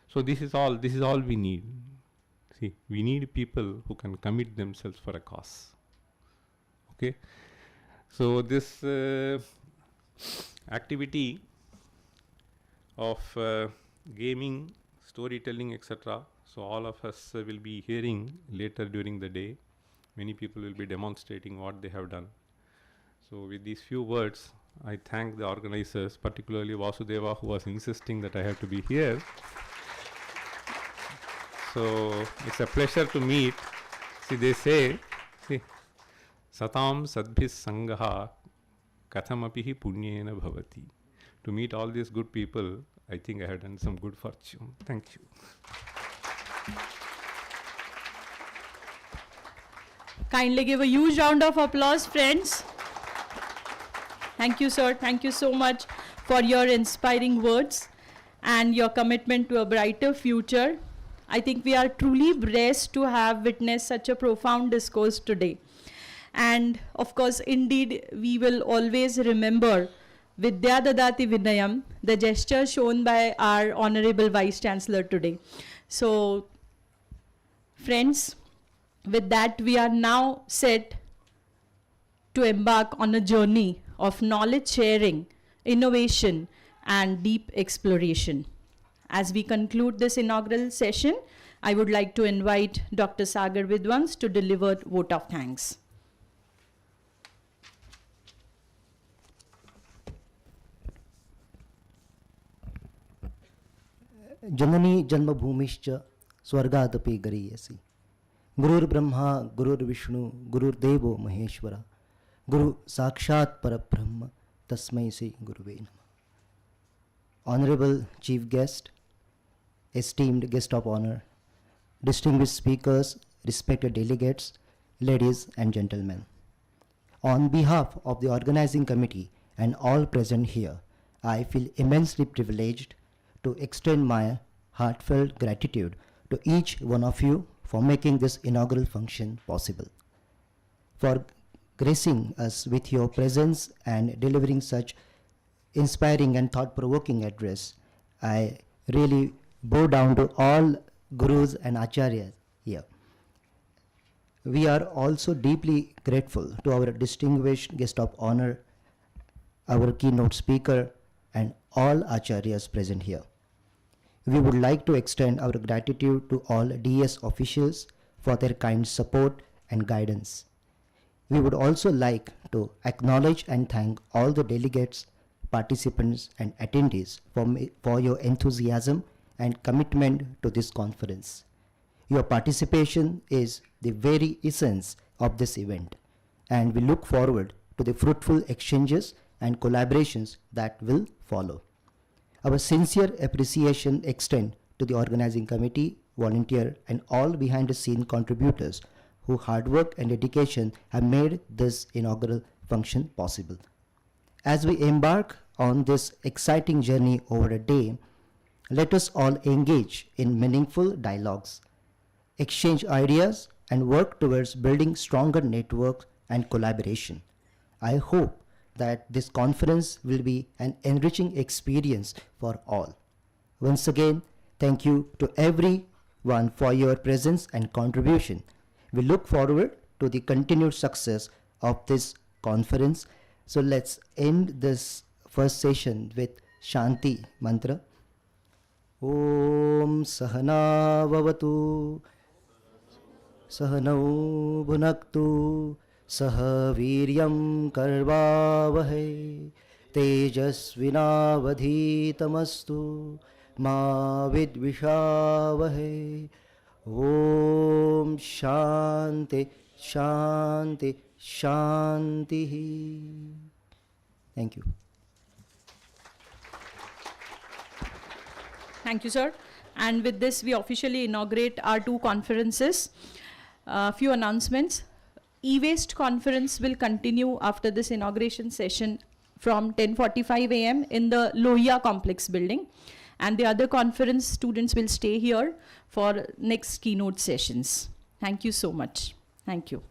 So this is all we need. See, we need people who can commit themselves for a cause. Okay, so this activity of gaming, storytelling, etc. So all of us will be hearing later during the day. Many people will be demonstrating what they have done. So with these few words, I thank the organizers, particularly Vasudeva, who was insisting that I have to be here. So it's a pleasure to meet. See, they say, see, Satam Sadbhis Sangaha Kathamapihi Punyena Bhavati. To meet all these good people, I think I have done some good fortune. Thank you. Kindly give a huge round of applause, friends. Thank you, sir. Thank you so much for your inspiring words and your commitment to a brighter future. I think we are truly blessed to have witnessed such a profound discourse today. And of course, indeed, we will always remember Vidya Dadati Vinayam, the gesture shown by our Honorable Vice Chancellor today. So, friends, with that, we are now set to embark on a journey of knowledge sharing, innovation, and deep exploration. As we conclude this inaugural session, I would like to invite Dr. Sagar Vidwans to deliver vote of thanks. जननी जन्मभूमिश्च स्वर्गादपि गरीयसी गुरुर्ब्रह्मा गुरुर्विष्णु गुरुर्देवो महेश्वरा गुरु साक्षात् परब्रह्म तस्मै श्री गुरुवे नमः. Honorable Chief Guest, esteemed guest of honor, distinguished speakers, respected delegates, ladies and gentlemen. On behalf of the organizing committee and all present here, I feel immensely privileged to extend my heartfelt gratitude to each one of you for making this inaugural function possible, for gracing us with your presence and delivering such inspiring and thought-provoking address. I really bow down to all gurus and acharyas here. We are also deeply grateful to our distinguished guest of honor, our keynote speaker, and all acharyas present here. We would like to extend our gratitude to all DS officials for their kind support and guidance. We would also like to acknowledge and thank all the delegates, participants, and attendees for your enthusiasm and commitment to this conference. Your participation is the very essence of this event, and we look forward to the fruitful exchanges and collaborations that will follow. Our sincere appreciation extend to the organizing committee, volunteer, and all behind-the-scene contributors whose hard work and dedication have made this inaugural function possible. As we embark on this exciting journey over a day, let us all engage in meaningful dialogues, exchange ideas, and work towards building stronger networks and collaboration. I hope that this conference will be an enriching experience for all. Once again, thank you to everyone for your presence and contribution. We look forward to the continued success of this conference. So let's end this first session with Shanti mantra. Om Sahana Vavatu Sahanau Bhunaktu Sah Viryam Karvavahe Tejasvinavadhitamastu Ma Vidvishavahe. Om Shanti Shanti Shanti. Thank you. Thank you, sir. And with this, we officially inaugurate our two conferences. Few announcements. E-Waste conference will continue after this inauguration session from 10:45 a.m. in the Lohia complex building. And the other conference students will stay here for next keynote sessions. Thank you so much. Thank you.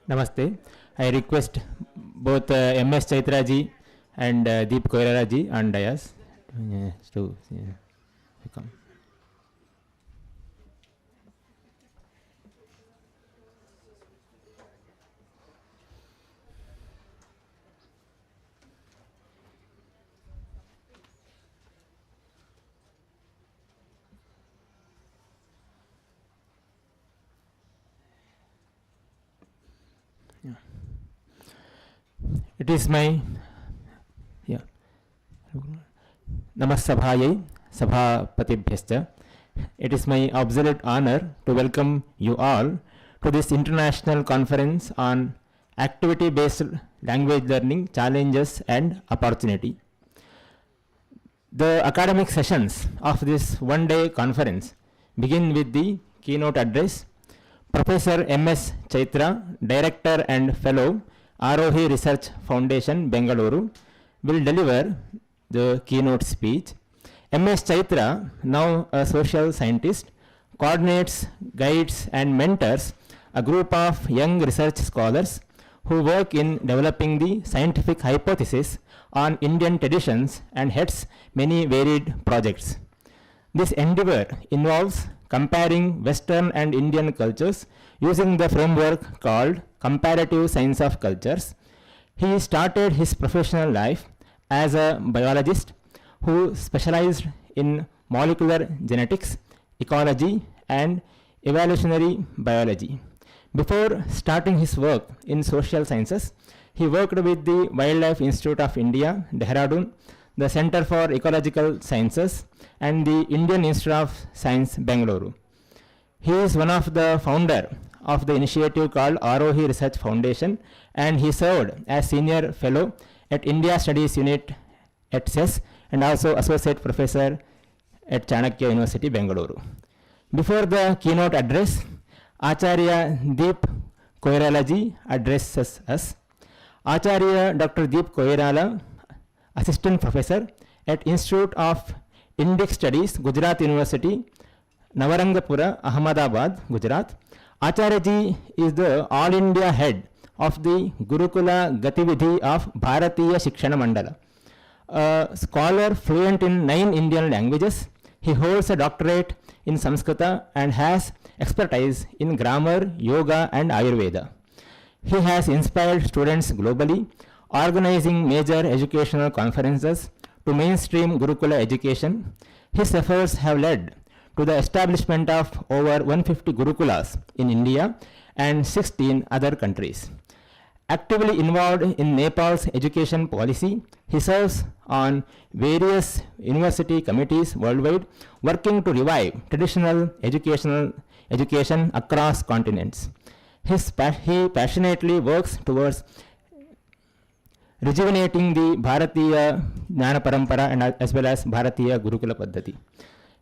Namaste. I request both MS Chaitra ji and Deep Koirala ji on dais to come. It is my Namasabhayai Sabhapatibhyascha. It is my absolute honor to welcome you all to this international conference on activity-based language learning challenges and opportunity. The academic sessions of this one-day conference begin with the keynote address. Professor MS Chaitra, Director and Fellow, Arohi Research Foundation, Bengaluru, will deliver the keynote speech. MS Chaitra, now a social scientist, coordinates, guides and mentors a group of young research scholars who work in developing the scientific hypothesis on Indian traditions and heads many varied projects. This endeavor involves comparing Western and Indian cultures using the framework called Comparative Science of Cultures. He started his professional life as a biologist who specialized in molecular genetics, ecology, and evolutionary biology. Before starting his work in social sciences, he worked with the Wildlife Institute of India, Dehradun, the Center for Ecological Sciences, and the Indian Institute of Science, Bengaluru. He is one of the founder of the initiative called Arohi Research Foundation, and he served as senior fellow at India Studies Unit at CES and also associate professor at Chanakya University, Bengaluru. Before the keynote address, Acharya Deep Koirala ji addresses us. Acharya Dr. Deep Koirala, assistant professor at Institute of Indic Studies, Gujarat University, Navarangapura, Ahmedabad, Gujarat. Acharya ji is the All India head of the Gurukula Gatividhi of Bharatiya Shikshana Mandala. A scholar fluent in 9 Indian languages, he holds a doctorate in Sanskrita and has expertise in grammar, yoga and Ayurveda. He has inspired students globally, organizing major educational conferences to mainstream Gurukula education. His efforts have led to the establishment of over 150 Gurukulas in India and 16 other countries. Actively involved in Nepal's education policy, he serves on various university committees worldwide, working to revive traditional education across continents. He passionately works towards rejuvenating the Bharatiya Jnana Parampara and as well as Bharatiya Gurukula Paddhati.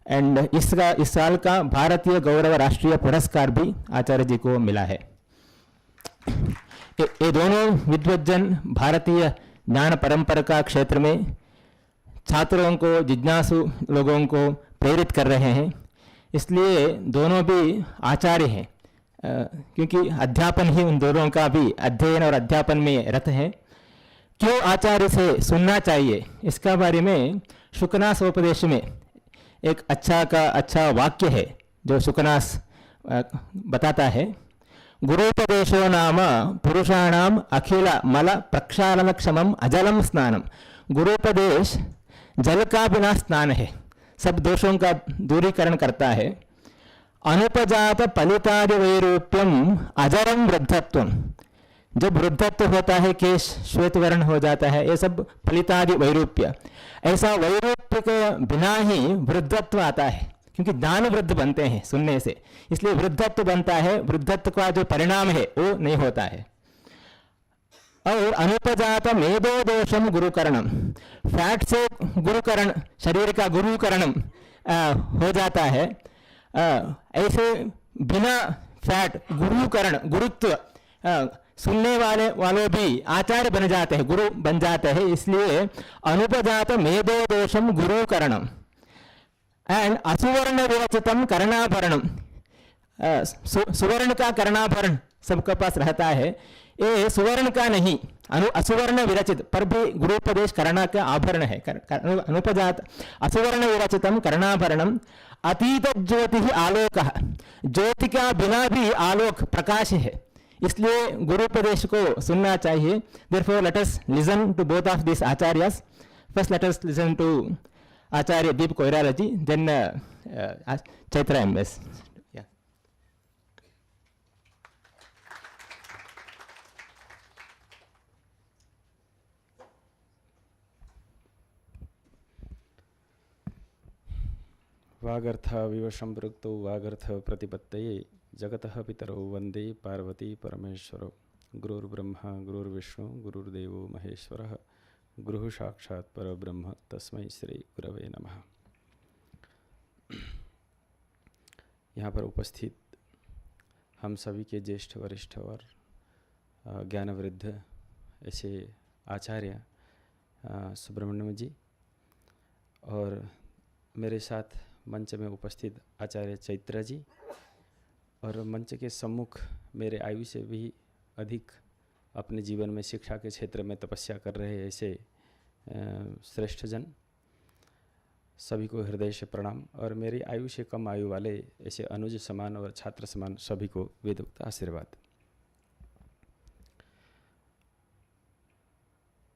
And इस साल का भारतीय गौरव राष्ट्रीय पुरस्कार भी आचार्य जी को मिला है. ये दोनों विद्वज्जन भारतीय ज्ञान परंपरा का क्षेत्र में छात्रों को, जिज्ञासु लोगों को प्रेरित कर रहे हैं. इसलिए दोनों भी आचार्य हैं, क्योंकि अध्यापन ही उन दोनों का भी अध्ययन और अध्यापन में रत है. क्यों आचार्य से सुनना चाहिए, इसका बारे में शुकनास उपदेश में एक अच्छा वाक्य है जो शुकनास बताता है. गुरुपदेशो नाम पुरुषाणाम अखिल मल प्रक्षालन क्षमम अजलम स्नानम. गुरुपदेश जल का बिना स्नान है, सब दोषों का दूरीकरण करता है. अनुपजात फलितादि वैरूप्यम अजरम वृद्धत्वम. जब वृद्धत्व होता है, केश श्वेत वर्ण हो जाता है, ये सब फलितादि वैरूप्य. ऐसा वैरूप्य के बिना ही वृद्धत्व आता है, क्योंकि ज्ञान वृद्ध बनते हैं सुनने से, इसलिए वृद्धत्व बनता है. वृद्धत्व का जो परिणाम है वो नहीं होता है. और अनुपजात मेदो दोषम गुरुकरणम. फैट से गुरुकरण, शरीर का गुरुकरण हो जाता है. ऐसे बिना फैट गुरुकरण, गुरुत्व, सुनने वालों भी आचार्य बन जाते हैं, गुरु बन जाते हैं. इसलिए अनुपजात मेदो दोषम गुरुकरणम एंड असुवर्ण विरचितम कर्णाभरणम. सुवर्ण का कर्णाभरण सबके पास रहता है, ये सुवर्ण का नहीं, असुवर्ण विरचित पर भी गुरुपदेश करना का आभरण है। अनुपजात असुवर्ण विरचितम कर्णाभरणम अतीत ज्योति आलोक, ज्योति का बिना भी आलोक प्रकाश है, इसलिए गुरुपदेश को सुनना चाहिए। Therefore, let us listen to both of these acharyas. First, let us listen to Acharya Deep Koirala ji, then Chaitra MS. Yeah. वागर्थ विवशं प्रयुक्तो वागर्थ प्रतिपत्तये जगतः पितरौ वन्दे पार्वती परमेश्वरौ। गुरुर्ब्रह्मा गुरुर्विष्णु गुरुर्देवो महेश्वरः, गुरुः साक्षात् परब्रह्म तस्मै श्री गुरवे नमः। यहाँ पर उपस्थित हम सभी के ज्येष्ठ वरिष्ठ और ज्ञानवृद्ध ऐसे आचार्य सुब्रमण्यम जी, और मेरे साथ मंच में उपस्थित आचार्य चैत्रा जी, और मंच के सम्मुख मेरे आयु से भी अधिक अपने जीवन में शिक्षा के क्षेत्र में तपस्या कर रहे ऐसे श्रेष्ठ जन, सभी को हृदय से प्रणाम। और मेरी आयु से कम आयु वाले ऐसे अनुज समान और छात्र समान सभी को वेदोक्त आशीर्वाद।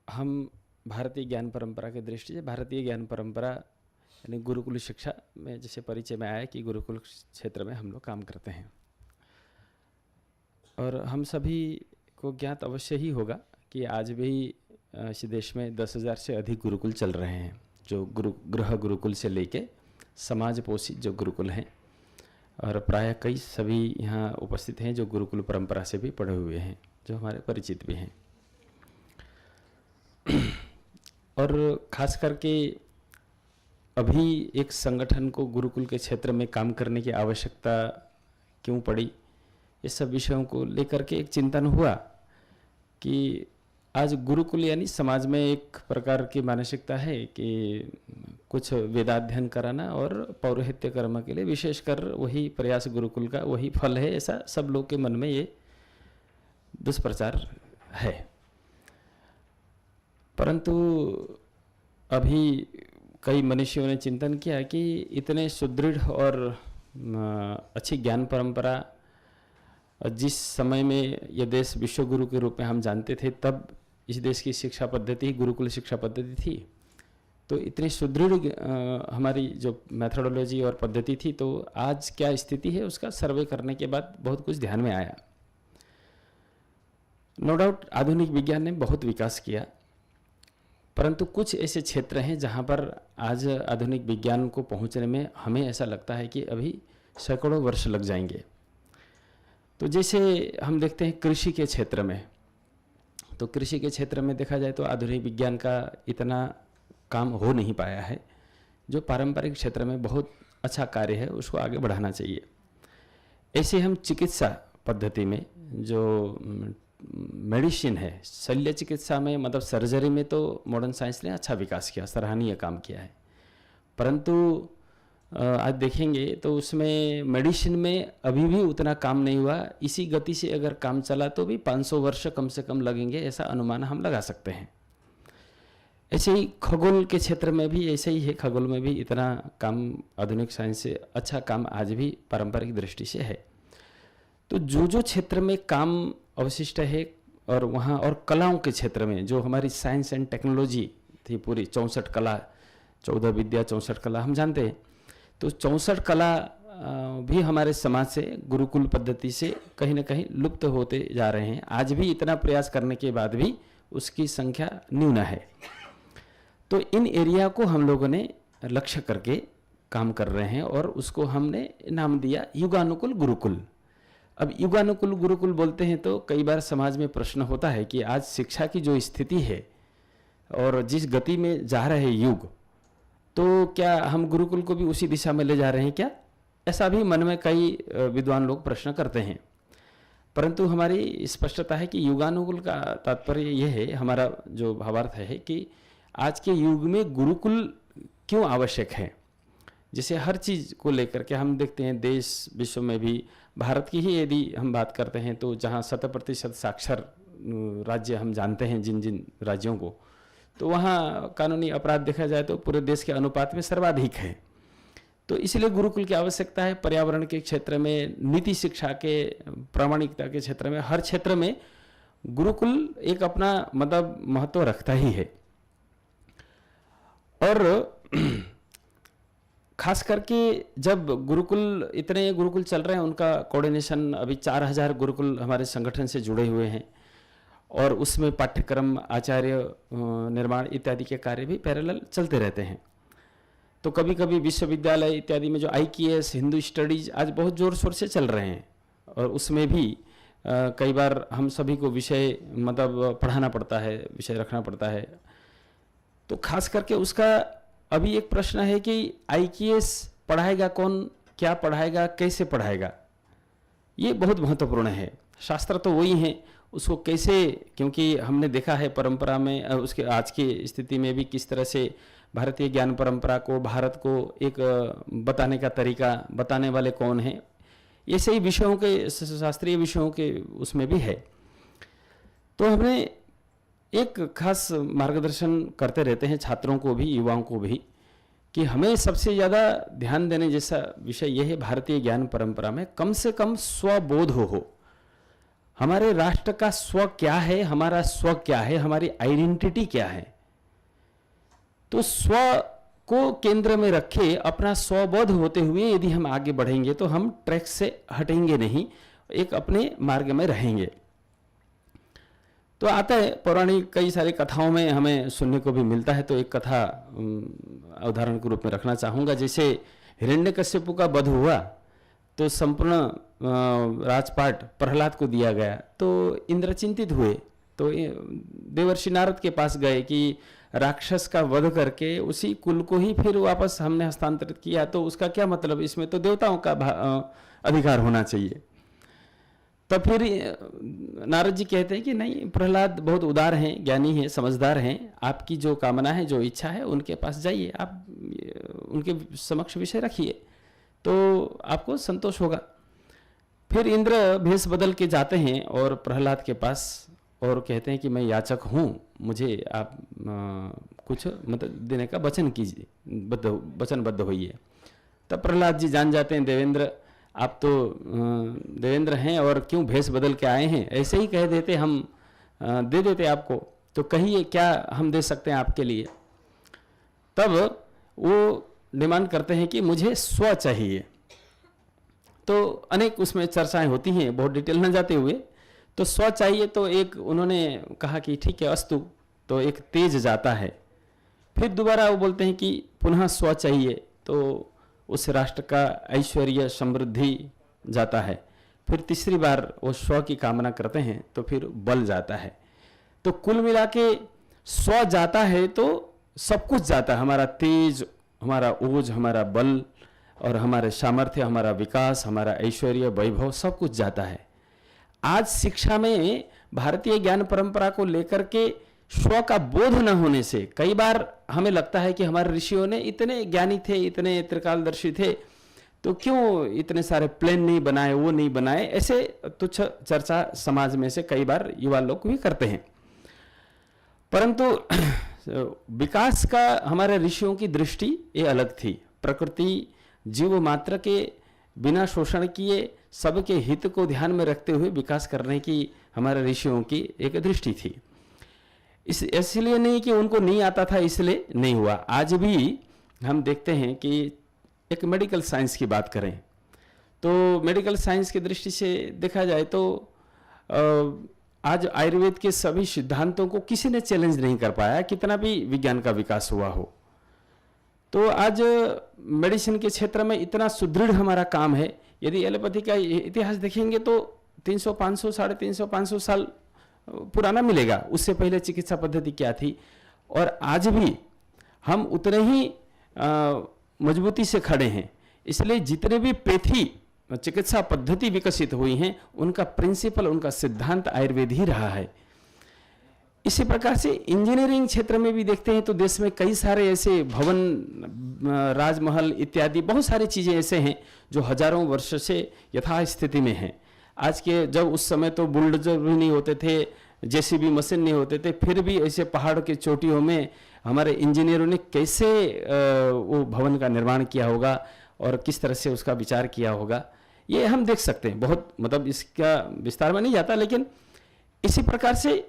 हम भारतीय ज्ञान परंपरा के दृष्टि से, भारतीय ज्ञान परंपरा यानी गुरुकुल शिक्षा में जैसे परिचय में आया कि गुरुकुल क्षेत्र में हम लोग काम करते हैं, और हम सभी को ज्ञात अवश्य ही होगा कि आज भी इस देश में 10,000 से अधिक गुरुकुल चल रहे हैं, जो गृह गुरुकुल से लेके समाज पोषित जो गुरुकुल हैं, और प्रायः कई सभी यहाँ उपस्थित हैं जो गुरुकुल परंपरा से भी पढ़े हुए हैं, जो हमारे परिचित भी हैं। और खास करके अभी एक संगठन को गुरुकुल के क्षेत्र में काम करने की आवश्यकता क्यों पड़ी, ये सब विषयों को लेकर के एक चिंतन हुआ कि आज गुरुकुल यानी समाज में एक प्रकार की मानसिकता है कि कुछ वेदाध्ययन कराना और पौरोहित्य कर्म के लिए विशेषकर वही प्रयास गुरुकुल का वही फल है, ऐसा सब लोग के मन में ये दुष्प्रचार है। परंतु अभी कई मनुष्यों ने चिंतन किया कि इतने सुदृढ़ और अच्छी ज्ञान परंपरा जिस समय में यह देश विश्वगुरु के रूप में हम जानते थे, तब इस देश की शिक्षा पद्धति गुरुकुल शिक्षा पद्धति थी। तो इतनी सुदृढ़ हमारी जो मेथोडोलॉजी और पद्धति थी, तो आज क्या स्थिति है उसका सर्वे करने के बाद बहुत कुछ ध्यान में आया। नो डाउट आधुनिक विज्ञान ने बहुत विकास किया, परंतु कुछ ऐसे क्षेत्र हैं जहाँ पर आज आधुनिक विज्ञान को पहुँचने में हमें ऐसा लगता है कि अभी सैकड़ों वर्ष लग जाएंगे। तो जैसे हम देखते हैं कृषि के क्षेत्र में, तो कृषि के क्षेत्र में देखा जाए तो आधुनिक विज्ञान का इतना काम हो नहीं पाया है, जो पारंपरिक क्षेत्र में बहुत अच्छा कार्य है उसको आगे बढ़ाना चाहिए। ऐसे हम चिकित्सा पद्धति में जो मेडिसिन है, शल्य चिकित्सा में मतलब सर्जरी में तो मॉडर्न साइंस ने अच्छा विकास किया, सराहनीय काम किया है, परंतु आज देखेंगे तो उसमें मेडिसिन में अभी भी उतना काम नहीं हुआ। इसी गति से अगर काम चला तो भी 500 वर्ष कम से कम लगेंगे, ऐसा अनुमान हम लगा सकते हैं। ऐसे ही खगोल के क्षेत्र में भी ऐसे ही है, खगोल में भी इतना काम आधुनिक साइंस से अच्छा काम आज भी पारंपरिक दृष्टि से है। तो जो क्षेत्र में काम अवशिष्ट है और वहाँ और कलाओं के क्षेत्र में जो हमारी साइंस एंड टेक्नोलॉजी थी पूरी 64 कला, 14 विद्या 64 कला हम जानते हैं, तो 64 कला भी हमारे समाज से गुरुकुल पद्धति से कहीं ना कहीं लुप्त होते जा रहे हैं। आज भी इतना प्रयास करने के बाद भी उसकी संख्या न्यून है। तो इन एरिया को हम लोगों ने लक्ष्य करके काम कर रहे हैं और उसको हमने नाम दिया युगानुकूल गुरुकुल। अब युगानुकूल गुरुकुल बोलते हैं तो कई बार समाज में प्रश्न होता है कि आज शिक्षा की जो स्थिति है और जिस गति में जा रहे युग, तो क्या हम गुरुकुल को भी उसी दिशा में ले जा रहे हैं क्या? ऐसा भी मन में कई विद्वान लोग प्रश्न करते हैं। परंतु हमारी स्पष्टता है कि युगानुकूल का तात्पर्य यह है, हमारा जो भावार्थ है कि आज के युग में गुरुकुल क्यों आवश्यक है। जैसे हर चीज़ को लेकर के हम देखते हैं देश विश्व में भी, भारत की ही यदि हम बात करते हैं तो जहाँ 100% साक्षर राज्य हम जानते हैं जिन जिन राज्यों को, तो वहाँ कानूनी अपराध देखा जाए तो पूरे देश के अनुपात में सर्वाधिक है। तो इसलिए गुरुकुल की आवश्यकता है। पर्यावरण के क्षेत्र में, नीति शिक्षा के, प्रामाणिकता के क्षेत्र में, हर क्षेत्र में गुरुकुल एक अपना मतलब महत्व रखता ही है। और खास करके जब गुरुकुल, इतने गुरुकुल चल रहे हैं, उनका कोऑर्डिनेशन अभी 4000 गुरुकुल हमारे संगठन से जुड़े हुए हैं और उसमें पाठ्यक्रम, आचार्य निर्माण इत्यादि के कार्य भी पैरेलल चलते रहते हैं। तो कभी कभी विश्वविद्यालय इत्यादि में जो IKS, हिंदू स्टडीज आज बहुत जोर शोर से चल रहे हैं और उसमें भी कई बार हम सभी को विषय मतलब पढ़ाना पड़ता है, विषय रखना पड़ता है। तो खास करके उसका अभी एक प्रश्न है कि IKS पढ़ाएगा कौन, क्या पढ़ाएगा, कैसे पढ़ाएगा, ये बहुत महत्वपूर्ण है। शास्त्र तो वही है, उसको कैसे, क्योंकि हमने देखा है परंपरा में, उसके आज की स्थिति में भी किस तरह से भारतीय ज्ञान परंपरा को, भारत को एक बताने का तरीका, बताने वाले कौन हैं, ये सही विषयों के, शास्त्रीय विषयों के उसमें भी है। तो हमने एक खास मार्गदर्शन करते रहते हैं छात्रों को भी, युवाओं को भी, कि हमें सबसे ज़्यादा ध्यान देने जैसा विषय यह है, भारतीय ज्ञान परंपरा में कम से कम स्वबोध हो। हमारे राष्ट्र का स्व क्या है, हमारा स्व क्या है, हमारी आइडेंटिटी क्या है। तो स्व को केंद्र में रखे अपना स्वबोध होते हुए यदि हम आगे बढ़ेंगे तो हम ट्रैक से हटेंगे नहीं, एक अपने मार्ग में रहेंगे। तो आता है पौराणिक कई सारी कथाओं में हमें सुनने को भी मिलता है। तो एक कथा उदाहरण के रूप में रखना चाहूँगा। जैसे हिरण्यकश्यप का वध हुआ तो संपूर्ण राजपाट प्रहलाद को दिया गया, तो इंद्र चिंतित हुए, तो देवर्षि नारद के पास गए कि राक्षस का वध करके उसी कुल को ही फिर वापस हमने हस्तांतरित किया, तो उसका क्या मतलब, इसमें तो देवताओं का अधिकार होना चाहिए। तब फिर नारद जी कहते हैं कि नहीं, प्रहलाद बहुत उदार हैं, ज्ञानी हैं, समझदार हैं, आपकी जो कामना है, जो इच्छा है, उनके पास जाइए, आप उनके समक्ष विषय रखिए तो आपको संतोष होगा। फिर इंद्र भेष बदल के जाते हैं और प्रहलाद के पास और कहते हैं कि मैं याचक हूँ, मुझे आप कुछ मतलब देने का वचन कीजिए, वचनबद्ध होइए। तब प्रहलाद जी जान जाते हैं, देवेंद्र आप तो देवेंद्र हैं और क्यों भेष बदल के आए हैं, ऐसे ही कह देते, हम दे देते आपको, तो कहिए क्या हम दे सकते हैं आपके लिए। तब वो डिमांड करते हैं कि मुझे स्व चाहिए। तो अनेक उसमें चर्चाएं होती हैं, बहुत डिटेल न जाते हुए। तो स्व चाहिए, तो एक उन्होंने कहा कि ठीक है अस्तु, तो एक तेज जाता है। फिर दोबारा वो बोलते हैं कि पुनः स्व चाहिए, तो उस राष्ट्र का ऐश्वर्य समृद्धि जाता है। फिर तीसरी बार वो स्व की कामना करते हैं तो फिर बल जाता है। तो कुल मिला के स्व जाता है तो सब कुछ जाता है, हमारा तेज, हमारा ओज, हमारा बल और हमारे सामर्थ्य, हमारा विकास, हमारा ऐश्वर्य, वैभव, सब कुछ जाता है। आज शिक्षा में भारतीय ज्ञान परंपरा को लेकर के स्व का बोध न होने से कई बार हमें लगता है कि हमारे ऋषियों ने इतने ज्ञानी थे, इतने त्रिकालदर्शी थे, तो क्यों इतने सारे प्लान नहीं बनाए, वो नहीं बनाए, ऐसे तुच्छ चर्चा समाज में से कई बार युवा लोग भी करते हैं। परंतु विकास का हमारे ऋषियों की दृष्टि ये अलग थी। प्रकृति जीव मात्र के बिना शोषण किए सबके हित को ध्यान में रखते हुए विकास करने की हमारे ऋषियों की एक दृष्टि थी। इसलिए नहीं कि उनको नहीं आता था इसलिए नहीं हुआ। आज भी हम देखते हैं कि एक मेडिकल साइंस की बात करें तो मेडिकल साइंस की दृष्टि से देखा जाए तो आज आयुर्वेद के सभी सिद्धांतों को किसी ने चैलेंज नहीं कर पाया, कितना भी विज्ञान का विकास हुआ हो। तो आज मेडिसिन के क्षेत्र में इतना सुदृढ़ हमारा काम है। यदि एलोपैथी का इतिहास देखेंगे तो 300, 500, 350, 500 साल पुराना मिलेगा। उससे पहले चिकित्सा पद्धति क्या थी, और आज भी हम उतने ही मजबूती से खड़े हैं। इसलिए जितने भी पैथी चिकित्सा पद्धति विकसित हुई हैं उनका प्रिंसिपल, उनका सिद्धांत आयुर्वेद ही रहा है। इसी प्रकार से इंजीनियरिंग क्षेत्र में भी देखते हैं तो देश में कई सारे ऐसे भवन, राजमहल इत्यादि बहुत सारी चीज़ें ऐसे हैं जो हजारों वर्ष से यथास्थिति में हैं। आज के, जब उस समय तो बुलडोजर भी नहीं होते थे, जेसीबी मशीन नहीं होते थे, फिर भी ऐसे पहाड़ के चोटियों में हमारे इंजीनियरों ने कैसे वो भवन का निर्माण किया होगा और किस तरह से उसका विचार किया होगा, ये हम देख सकते हैं। बहुत मतलब इसका विस्तार में नहीं जाता, लेकिन इसी प्रकार से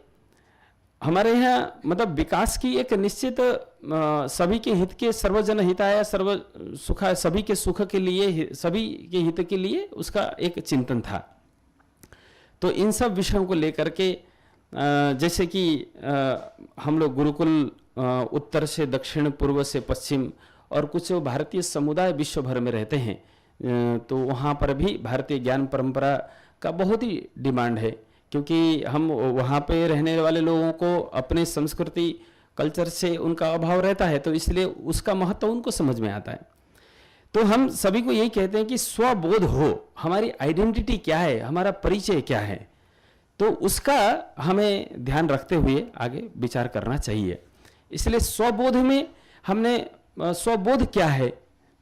हमारे यहाँ मतलब विकास की एक निश्चित सभी के हित के, सर्वजन हिताय सर्व सुखाय, सभी के सुख के लिए, सभी के हित के लिए उसका एक चिंतन था। तो इन सब विषयों को लेकर के जैसे कि हम लोग गुरुकुल उत्तर से दक्षिण, पूर्व से पश्चिम, और कुछ भारतीय समुदाय विश्व भर में रहते हैं, तो वहाँ पर भी भारतीय ज्ञान परंपरा का बहुत ही डिमांड है, क्योंकि हम वहाँ पे रहने वाले लोगों को अपने संस्कृति कल्चर से उनका अभाव रहता है, तो इसलिए उसका महत्व उनको समझ में आता है। तो हम सभी को यही कहते हैं कि स्वबोध हो, हमारी आइडेंटिटी क्या है, हमारा परिचय क्या है, तो उसका हमें ध्यान रखते हुए आगे विचार करना चाहिए। इसलिए स्वबोध में हमने स्वबोध क्या है,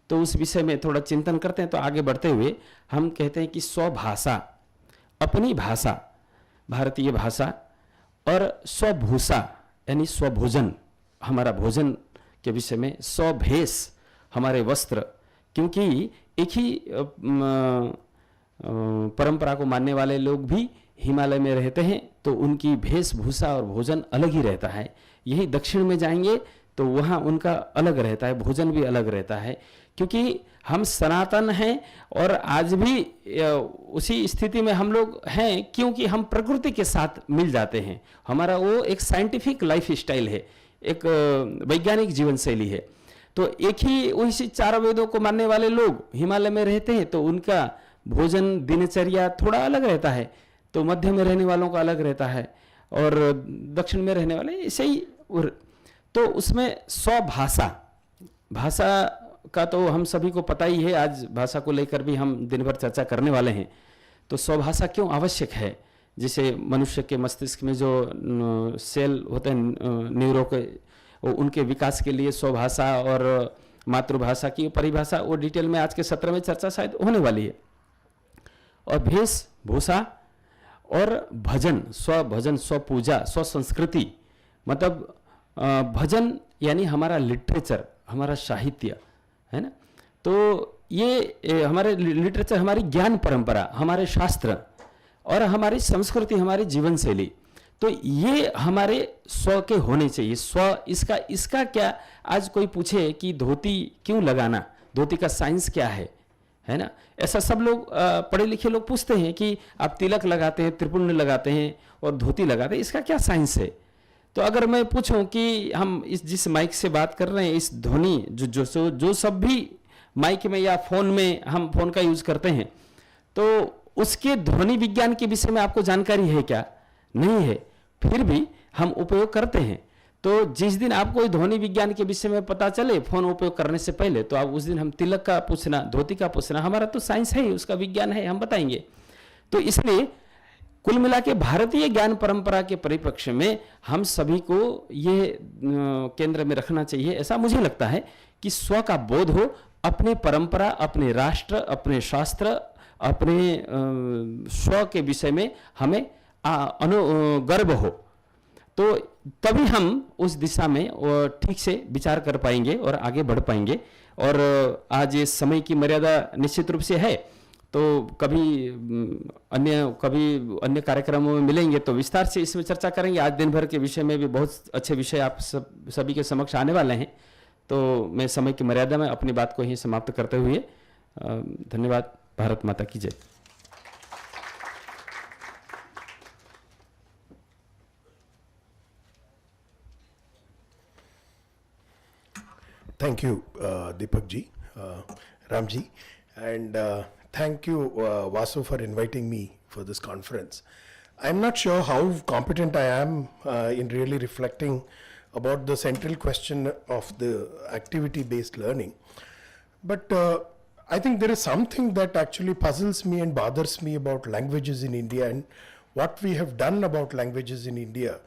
तो उस विषय में थोड़ा चिंतन करते हैं। तो आगे बढ़ते हुए हम कहते हैं कि स्वभाषा, अपनी भाषा, भारतीय भाषा, और स्वभूषा यानी स्वभोजन, हमारा भोजन के विषय में, स्वभेष, हमारे वस्त्र, क्योंकि एक ही परंपरा को मानने वाले लोग भी हिमालय में रहते हैं, तो उनकी वेशभूषा और भोजन अलग ही रहता है। यही दक्षिण में जाएंगे तो वहाँ उनका अलग रहता है, भोजन भी अलग रहता है, क्योंकि हम सनातन हैं और आज भी उसी स्थिति में हम लोग हैं, क्योंकि हम प्रकृति के साथ मिल जाते हैं। हमारा वो एक साइंटिफिक लाइफ स्टाइल है, एक वैज्ञानिक जीवन शैली है। तो एक ही वही चार वेदों को मानने वाले लोग हिमालय में रहते हैं, तो उनका भोजन दिनचर्या थोड़ा अलग रहता है, तो मध्य में रहने वालों का अलग रहता है, और दक्षिण में रहने वाले ऐसे ही। तो उसमें स्वभाषा, भाषा का तो हम सभी को पता ही है, आज भाषा को लेकर भी हम दिन भर चर्चा करने वाले हैं। तो स्वभाषा क्यों आवश्यक है? जैसे मनुष्य के मस्तिष्क में जो सेल होते हैं न्यूरो के, उनके विकास के लिए स्वभाषा और मातृभाषा की परिभाषा, वो डिटेल में आज के सत्र में चर्चा शायद होने वाली है। और वेशभूषा और भजन, स्वभजन, स्वपूजा, स्वसंस्कृति, मतलब भजन यानी हमारा लिटरेचर, हमारा साहित्य है ना। तो ये हमारे लिटरेचर, हमारी ज्ञान परंपरा, हमारे शास्त्र और हमारी संस्कृति, हमारी जीवन शैली, तो ये हमारे स्व के होने चाहिए। स्व, इसका क्या, आज कोई पूछे कि धोती क्यों लगाना, धोती का साइंस क्या है ना, ऐसा सब लोग पढ़े लिखे लोग पूछते हैं कि आप तिलक लगाते हैं, त्रिपुंड लगाते हैं और धोती लगाते हैं, इसका क्या साइंस है? तो अगर मैं पूछूं कि हम इस जिस माइक से बात कर रहे हैं, इस ध्वनि जो सब भी माइक में या फोन में, हम फोन का यूज करते हैं, तो उसके ध्वनि विज्ञान के विषय में आपको जानकारी है क्या? नहीं है, फिर भी हम उपयोग करते हैं। तो जिस दिन आपको ध्वनि विज्ञान के विषय में पता चले फोन उपयोग करने से पहले, तो आप उस दिन हम तिलक का पूछना, धोती का पूछना, हमारा तो साइंस है ही, उसका विज्ञान है, हम बताएंगे। तो इसलिए कुल मिला के भारतीय ज्ञान परंपरा के परिप्रेक्ष्य में हम सभी को ये केंद्र में रखना चाहिए, ऐसा मुझे लगता है कि स्व का बोध हो, अपने परंपरा, अपने राष्ट्र, अपने शास्त्र, अपने स्व के विषय में हमें गर्व हो, तो तभी हम उस दिशा में ठीक से विचार कर पाएंगे और आगे बढ़ पाएंगे। और आज ये समय की मर्यादा निश्चित रूप से है, तो कभी अन्य कार्यक्रमों में मिलेंगे तो विस्तार से इसमें चर्चा करेंगे। आज दिन भर के विषय में भी बहुत अच्छे विषय आप सभी के समक्ष आने वाले हैं, तो मैं समय की मर्यादा में अपनी बात को यहीं समाप्त करते हुए धन्यवाद। भारत माता की जय। Thank you, Deepak ji, Ram ji, and thank you, Vasu, for inviting me for this conference. I'm not sure how competent I am in really reflecting about the central question of the activity-based learning, but I think there is something that actually puzzles me and bothers me about languages in India and what we have done about languages in India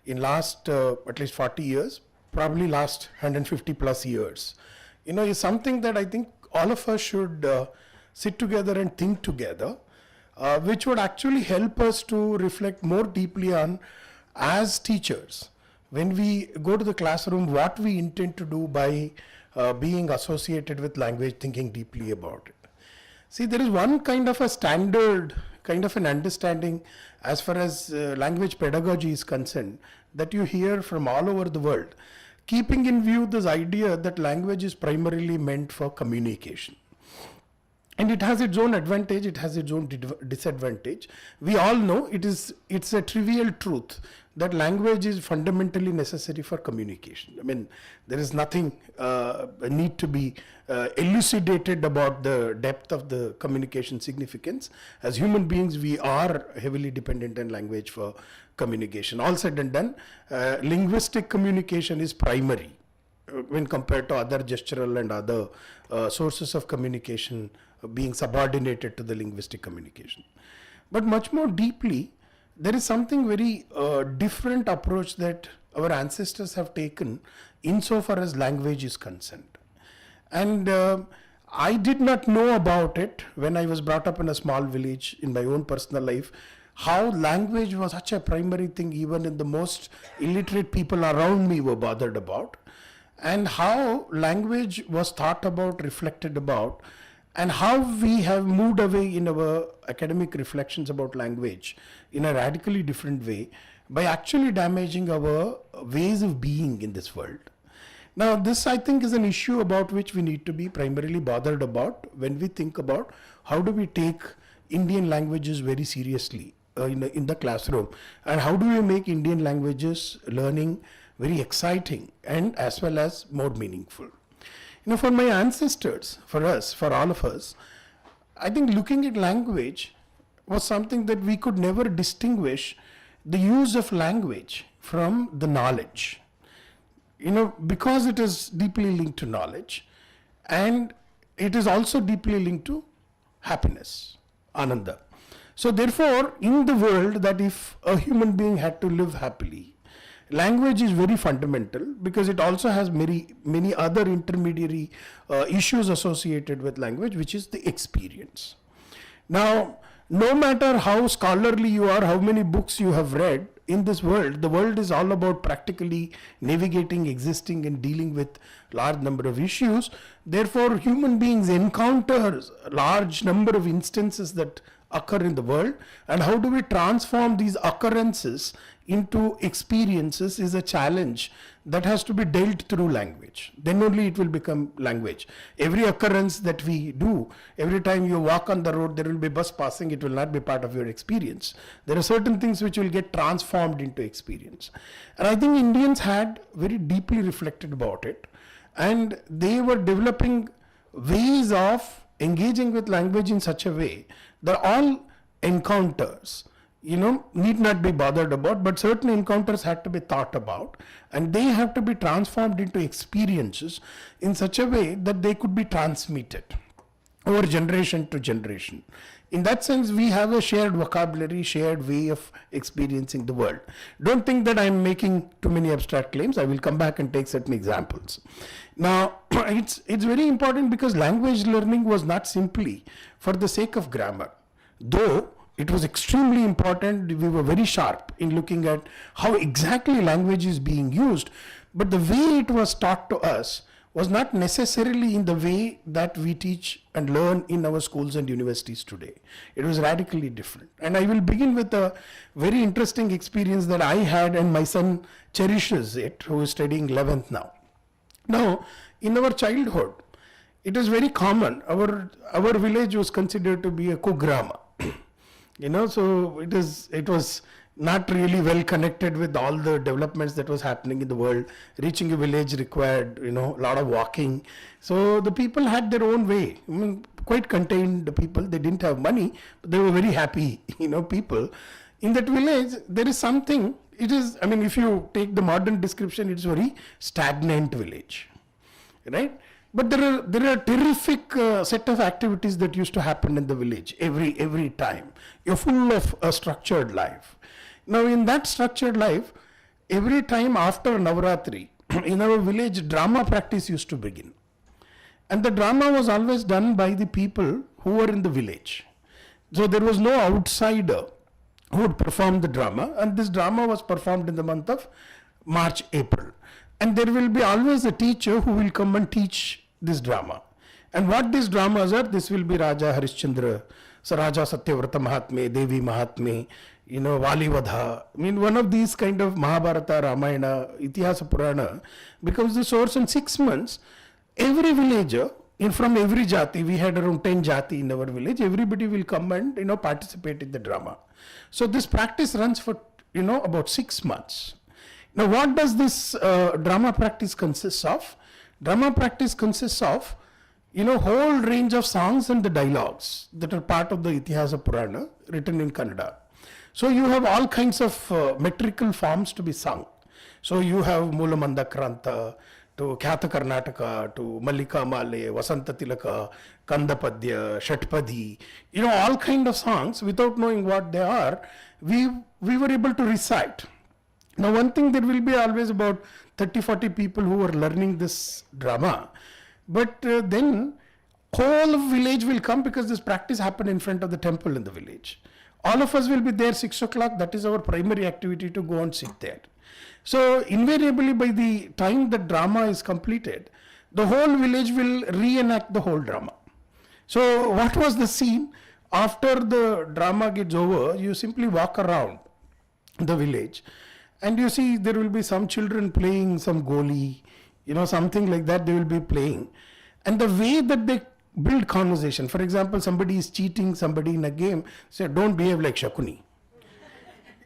in last at least 40 years, probably last 150 plus years, is something that I think all of us should sit together and think together, which would actually help us to reflect more deeply on, as teachers, when we go to the classroom, what we intend to do by being associated with language, thinking deeply about it. See, there is one kind of a standard, kind of an understanding as far as language pedagogy is concerned that you hear from all over the world, keeping in view this idea that language is primarily meant for communication. And it has its own advantage, it has its own disadvantage. We all know it's a trivial truth that language is fundamentally necessary for communication. I mean, there is nothing need to be elucidated about the depth of the communication significance. As human beings, we are heavily dependent on language for communication. All said and done, linguistic communication is primary when compared to other gestural and other sources of communication being subordinated to the linguistic communication. But much more deeply, there is something very different approach that our ancestors have taken insofar as language is concerned. And I did not know about it when I was brought up in a small village in my own personal life, how language was such a primary thing even in the most illiterate people around me were bothered about, and how language was thought about, reflected about, and how we have moved away in our academic reflections about language in a radically different way by actually damaging our ways of being in this world. Now, this I think is an issue about which we need to be primarily bothered about when we think about how do we take Indian languages very seriously in the classroom, and how do we make Indian languages learning very exciting and as well as more meaningful. For my ancestors, for us, for all of us, I think looking at language was something that we could never distinguish the use of language from the knowledge. Because it is deeply linked to knowledge, and it is also deeply linked to happiness, ananda. So therefore, in the world, that if a human being had to live happily, language is very fundamental, because it also has many other intermediary issues associated with language, which is the experience. Now, no matter how scholarly you are, how many books you have read in this world, the world is all about practically navigating, existing, and dealing with large number of issues. Therefore, human beings encounter a large number of instances that occur in the world, and how do we transform these occurrences into experiences is a challenge that has to be dealt through language. Then only it will become language. Every occurrence that we do, every time you walk on the road, there will be bus passing, it will not be part of your experience. There are certain things which will get transformed into experience. And I think Indians had very deeply reflected about it, and they were developing ways of engaging with language in such a way that all encounters, need not be bothered about, but certain encounters had to be thought about, and they have to be transformed into experiences in such a way that they could be transmitted over generation to generation. In that sense, we have a shared vocabulary, shared way of experiencing the world. Don't think that I'm making too many abstract claims. I will come back and take certain examples. Now, it's very important, because language learning was not simply for the sake of grammar, though it was extremely important. We were very sharp in looking at how exactly language is being used, but the way it was taught to us was not necessarily in the way that we teach and learn in our schools and universities today. It was radically different. And I will begin with a very interesting experience that I had, and my son cherishes it, who is studying 11th now. Now, in our childhood, it is very common. Our village was considered to be a kugrama. So it was not really well connected with all the developments that was happening in the world. Reaching a village required, a lot of walking. So the people had their own way. Quite contained people. They didn't have money, but they were very happy, people. In that village, there is something. If you take the modern description, it's a very stagnant village, right? But there are terrific set of activities that used to happen in the village every time. You're full of a structured life. Now, in that structured life, every time after Navaratri, in our village, drama practice used to begin. And the drama was always done by the people who were in the village. So there was no outsider who would perform the drama, and this drama was performed in the month of March, April. And there will be always a teacher who will come and teach this drama. And what these dramas are, this will be Raja Harishchandra, so Raja Satyavrata Mahatme, Devi Mahatme, Vali Vadha. I mean, one of these kind of Mahabharata, Ramayana, Itihasa Purana becomes the source. In 6 months, every villager, from every jati, we had around 10 jati in our village, everybody will come and, participate in the drama. So this practice runs for, about 6 months. Now, what does this drama practice consist of? Drama practice consists of, whole range of songs and the dialogues that are part of the Itihasa Purana written in Kannada. So you have all kinds of metrical forms to be sung. So you have Moolamanda Kranta, to Khyata Karnataka, to Mallika Male, Vasanta Tilaka, Kandapadya, Shatpadi, all kind of songs. Without knowing what they are, we were able to recite. Now, one thing, there will be always about 30-40 people who are learning this drama, but then whole village will come, because this practice happened in front of the temple in the village. All of us will be there 6 o'clock. That is our primary activity, to go and sit there. So invariably, by the time the drama is completed, the whole village will reenact the whole drama. So what was the scene? After the drama gets over, you simply walk around the village and you see there will be some children playing some goli, something like that they will be playing. And the way that they build conversation, for example, somebody is cheating somebody in a game, say, don't behave like Shakuni.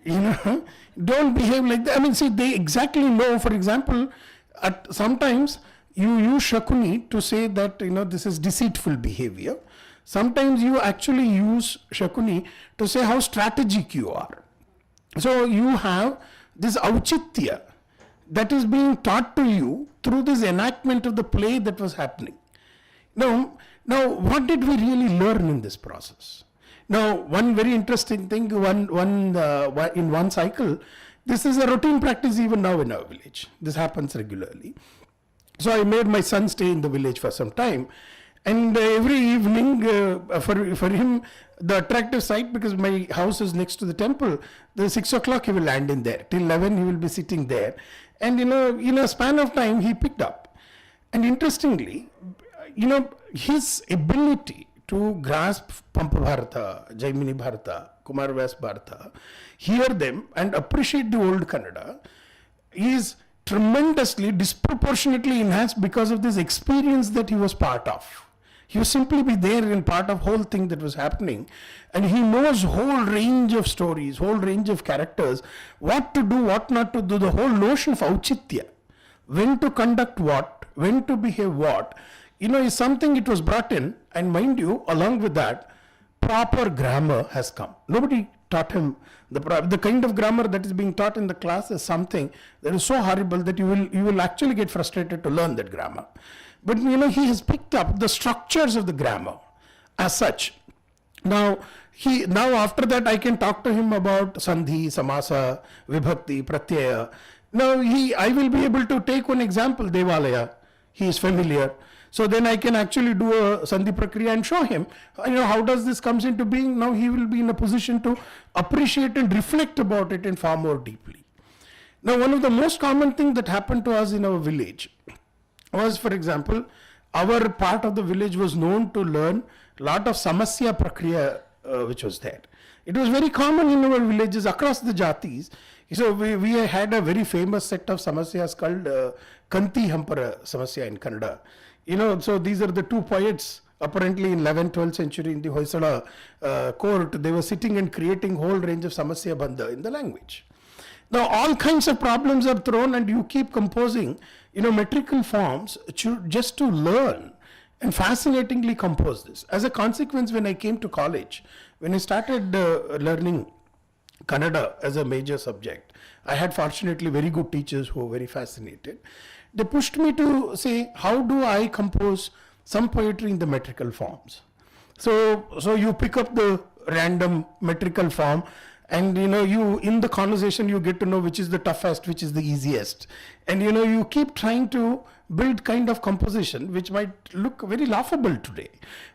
Don't behave like that. I mean, see, they exactly know. For example, sometimes you use Shakuni to say that, this is deceitful behavior. Sometimes you actually use Shakuni to say how strategic you are. So you have this auchitya that is being taught to you through this enactment of the play that was happening. Now, what did we really learn in this process? Now, one very interesting thing, in one cycle, this is a routine practice even now in our village. This happens regularly. So I made my son stay in the village for some time. And every evening, for him, the attractive site, because my house is next to the temple, the 6 o'clock he will land in there. Till 11 he will be sitting there. And in a span of time, he picked up. And interestingly, his ability to grasp Pampa Bharata, Jaimini Bharata, Kumarvyas Bharata, hear them and appreciate the old Kannada is tremendously, disproportionately enhanced because of this experience that he was part of. He will simply be there in part of whole thing that was happening, and he knows whole range of stories, whole range of characters, what to do, what not to do, the whole notion of auchitya, when to conduct what, when to behave what, is something it was brought in. And mind you, along with that, proper grammar has come. Nobody taught him the kind of grammar that is being taught in the class is something that is so horrible that you will actually get frustrated to learn that grammar. But he has picked up the structures of the grammar as such. Now after that I can talk to him about Sandhi, Samasa, Vibhakti, Pratyaya. Now I will be able to take one example, Devalaya. He is familiar. So then I can actually do a Sandhi Prakriya and show him, how does this comes into being. Now he will be in a position to appreciate and reflect about it and far more deeply. Now, one of the most common thing that happened to us in our village was, for example, our part of the village was known to learn a lot of Samasya Prakriya which was there. It was very common in our villages across the jatis. So we had a very famous set of Samasyas called Kanti Hampara Samasya in Kannada. So these are the two poets apparently in 11th, 12th century in the Hoysala court. They were sitting and creating whole range of Samasya Bandha in the language. Now all kinds of problems are thrown and you keep composing, metrical forms just to learn and fascinatingly compose this. As a consequence, when I came to college, when I started learning Kannada as a major subject, I had fortunately very good teachers who were very fascinated. They pushed me to say, how do I compose some poetry in the metrical forms? So you pick up the random metrical form And you in the conversation you get to know which is the toughest, which is the easiest, and you keep trying to build kind of composition which might look very laughable today,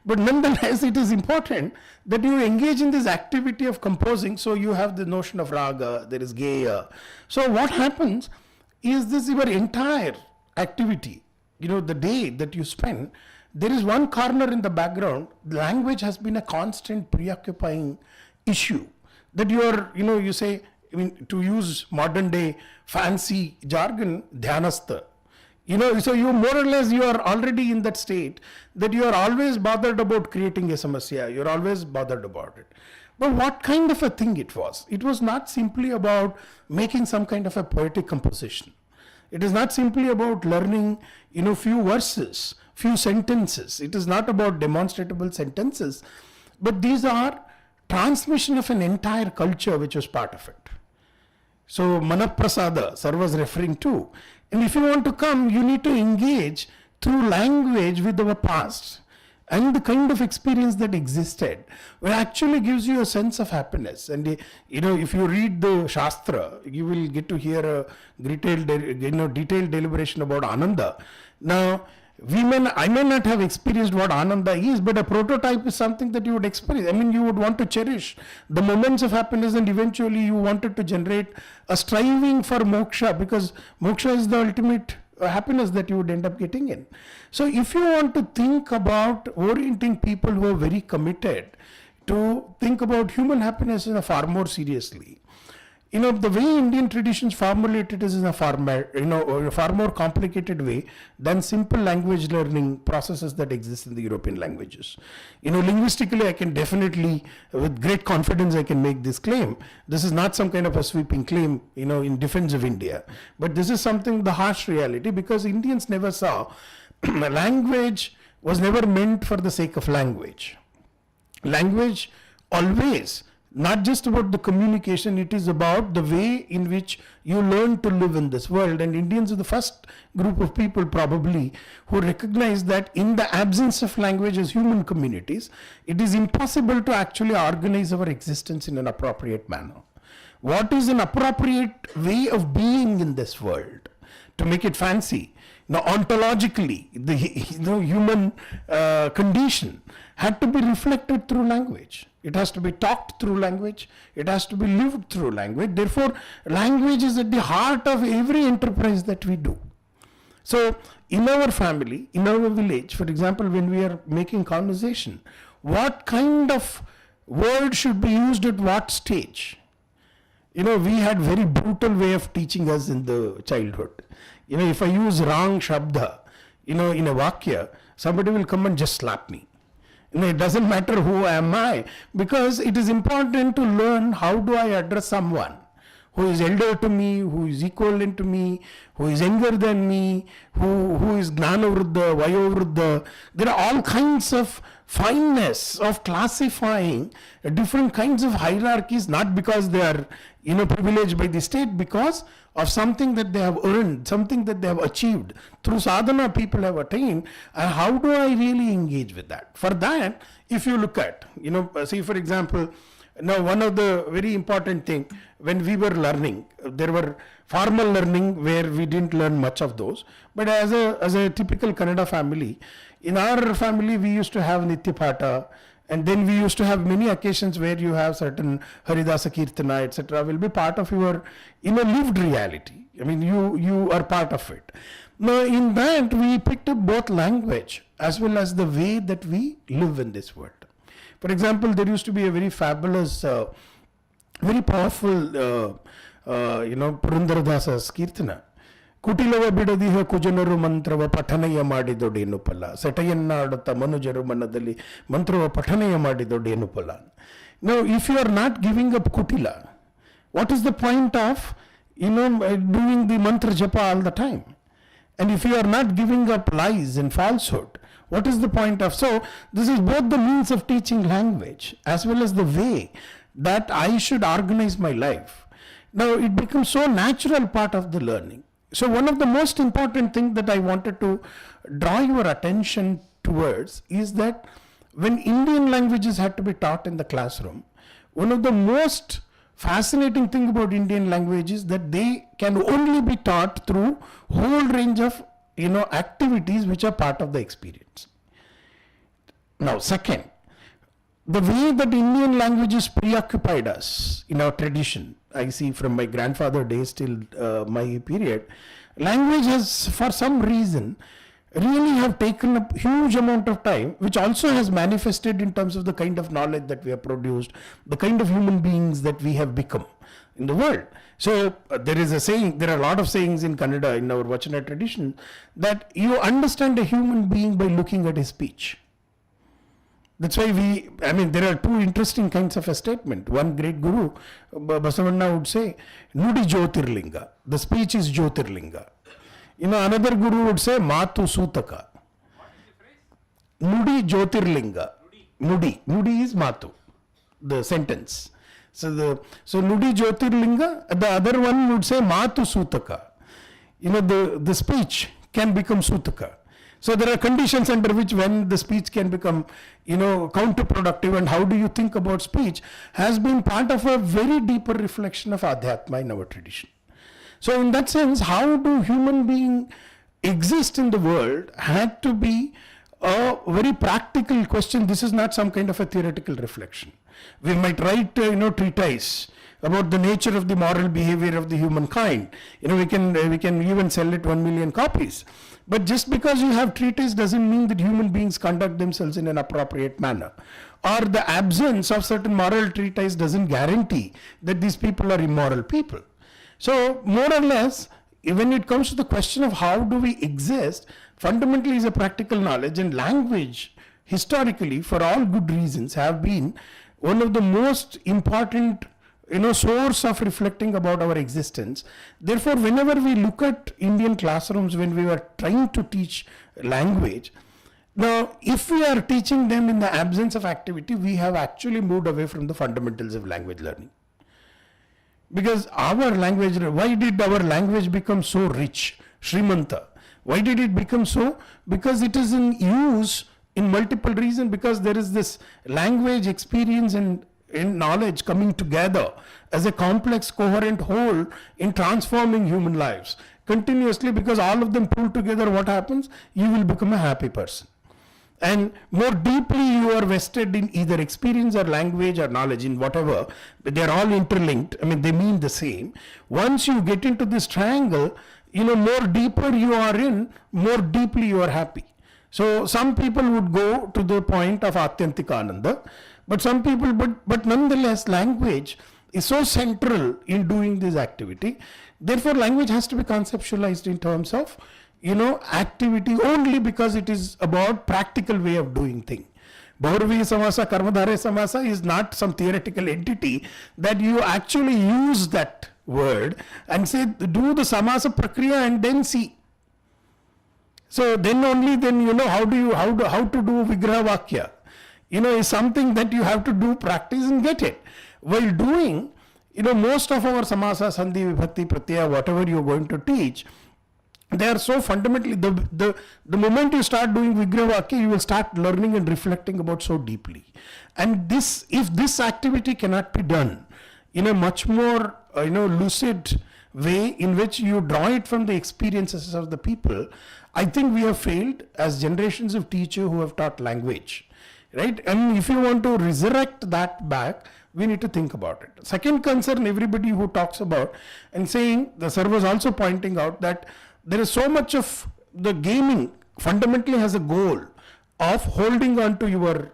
but nonetheless it is important that you engage in this activity of composing. So you have the notion of raga, there is gaya. So what happens is this, your entire activity, the day that you spend, there is one corner in the background. Language has been a constant preoccupying issue that you say, to use modern day fancy jargon, dhyanastha. So you more or less, you are already in that state that you are always bothered about creating a samasya. You're always bothered about it. But what kind of a thing it was? It was not simply about making some kind of a poetic composition. It is not simply about learning, few verses, few sentences. It is not about demonstrable sentences, but these are transmission of an entire culture which was part of it. So Manaprasada, sir was referring to. And if you want to come, you need to engage through language with our past and the kind of experience that existed, which actually gives you a sense of happiness. And if you read the Shastra, you will get to hear a detailed deliberation about Ananda. Now, I may not have experienced what Ananda is, but a prototype is something that you would experience. You would want to cherish the moments of happiness, and eventually you wanted to generate a striving for moksha, because moksha is the ultimate happiness that you would end up getting in. So if you want to think about orienting people who are very committed to think about human happiness in a far more seriously, the way Indian traditions formulate it is in a far more complicated way than simple language learning processes that exist in the European languages. Linguistically, I can definitely, with great confidence, I can make this claim. This is not some kind of a sweeping claim, in defense of India, but this is something, the harsh reality, because Indians never saw language was never meant for the sake of language. Language always, not just about the communication, it is about the way in which you learn to live in this world. And Indians are the first group of people probably who recognize that in the absence of language as human communities, it is impossible to actually organize our existence in an appropriate manner. What is an appropriate way of being in this world? To make it fancy, ontologically, the human condition had to be reflected through language. It has to be talked through language. It has to be lived through language. Therefore, language is at the heart of every enterprise that we do. So, in our family, in our village, for example, when we are making conversation, what kind of word should be used at what stage? We had very brutal way of teaching us in the childhood. If I use wrong shabda, in a vakya, somebody will come and just slap me. It doesn't matter who am I, because it is important to learn how do I address someone who is elder to me, who is equivalent to me, who is younger than me, who is Gnana Vruddha, Vayo Vruddha. There are all kinds of fineness of classifying different kinds of hierarchies, not because they are privileged by the state, because of something that they have earned, something that they have achieved. Through sadhana people have attained, and how do I really engage with that? For that, if you look at, see for example, now one of the very important thing, when we were learning, there were formal learning where we didn't learn much of those, but as a typical Kannada family, in our family we used to have Nityapata, and then we used to have many occasions where you have certain Haridasa Kirtana, etc. will be part of your lived reality. You are part of it. Now in that we picked up both language as well as the way that we live in this world. For example, there used to be a very fabulous, very powerful, Purandaradasa's Kirtana. ಕುಟಿಲವ ಬಿಡದಿಹ ಕುಜನರು ಮಂತ್ರವ ಪಠನೆಯ ಮಾಡಿದೊಡೇನು ಫಲ, ಸೆಟೆಯನ್ನಾಡುತ್ತ ಮನುಜರು ಮನದಲ್ಲಿ ಮಂತ್ರವ ಪಠನೆಯ ಮಾಡಿದೊಡೇನು ಫಲ. Now, if you are not giving up kutila, what is the point of doing the mantra japa all the time? And if you are not giving up lies and falsehood, what is the point of? So this is both the means of teaching language as well as the way that I should organize my life. Now it becomes so natural part of the learning. So one of the most important things that I wanted to draw your attention towards is that when Indian languages had to be taught in the classroom, one of the most fascinating thing about Indian language is that they can only be taught through whole range of activities which are part of the experience. Now, second, the way that Indian languages preoccupied us in our tradition, I see from my grandfather days till my period, language has, for some reason, really have taken a huge amount of time, which also has manifested in terms of the kind of knowledge that we have produced, the kind of human beings that we have become in the world. So there is a saying, there are a lot of sayings in Kannada, in our Vachana tradition, that you understand a human being by looking at his speech. That's why there are two interesting kinds of a statement. One great guru, Basavanna, would say, Nudi Jyotirlinga, the speech is Jyotirlinga. Another guru would say, Matu Sutaka. Nudi Jyotirlinga. Nudi is Matu, the sentence. So Nudi Jyotirlinga, the other one would say Matu Sutaka. The speech can become Sutaka. So there are conditions under which when the speech can become, counterproductive, and how do you think about speech has been part of a very deeper reflection of Adhyatma in our tradition. So in that sense, how do human beings exist in the world had to be a very practical question. This is not some kind of a theoretical reflection. We might write, treatise about the nature of the moral behavior of the humankind. We can even sell it 1 million copies. But just because you have treatise doesn't mean that human beings conduct themselves in an appropriate manner. Or the absence of certain moral treatise doesn't guarantee that these people are immoral people. So more or less, when it comes to the question of how do we exist, fundamentally is a practical knowledge, and language historically, for all good reasons, have been one of the most important source of reflecting about our existence. Therefore, whenever we look at Indian classrooms, when we were trying to teach language, now if we are teaching them in the absence of activity, we have actually moved away from the fundamentals of language learning. Because our language, why did our language become so rich, Srimanta? Why did it become so? Because it is in use in multiple reasons, because there is this language experience and knowledge coming together as a complex, coherent whole in transforming human lives continuously, because all of them pull together, what happens? You will become a happy person. And more deeply you are vested in either experience or language or knowledge, in whatever, but they are all interlinked. They mean the same. Once you get into this triangle, more deeper you are in, more deeply you are happy. So some people would go to the point of Atyantika Ananda, but some people, but nonetheless language is so central in doing this activity. Therefore language has to be conceptualized in terms of activity only, because it is about practical way of doing thing. Bahurvi Samasa, Karmadhare Samasa is not some theoretical entity that you actually use that word and say do the Samasa Prakriya and then see. So then only then how to do Vigraha Vakya. Is something that you have to do, practice and get it. While doing, most of our Samasa, Sandhi, Vibhakti, Pratyaya, whatever you are going to teach, they are so fundamentally, the moment you start doing Vigraha Vakya, you will start learning and reflecting about so deeply. And if this activity cannot be done in a much more, lucid way in which you draw it from the experiences of the people, I think we have failed as generations of teachers who have taught language, right? And if you want to resurrect that back, we need to think about it. Second concern, everybody who talks about and saying, the sir was also pointing out that there is so much of the gaming fundamentally has a goal of holding on to your,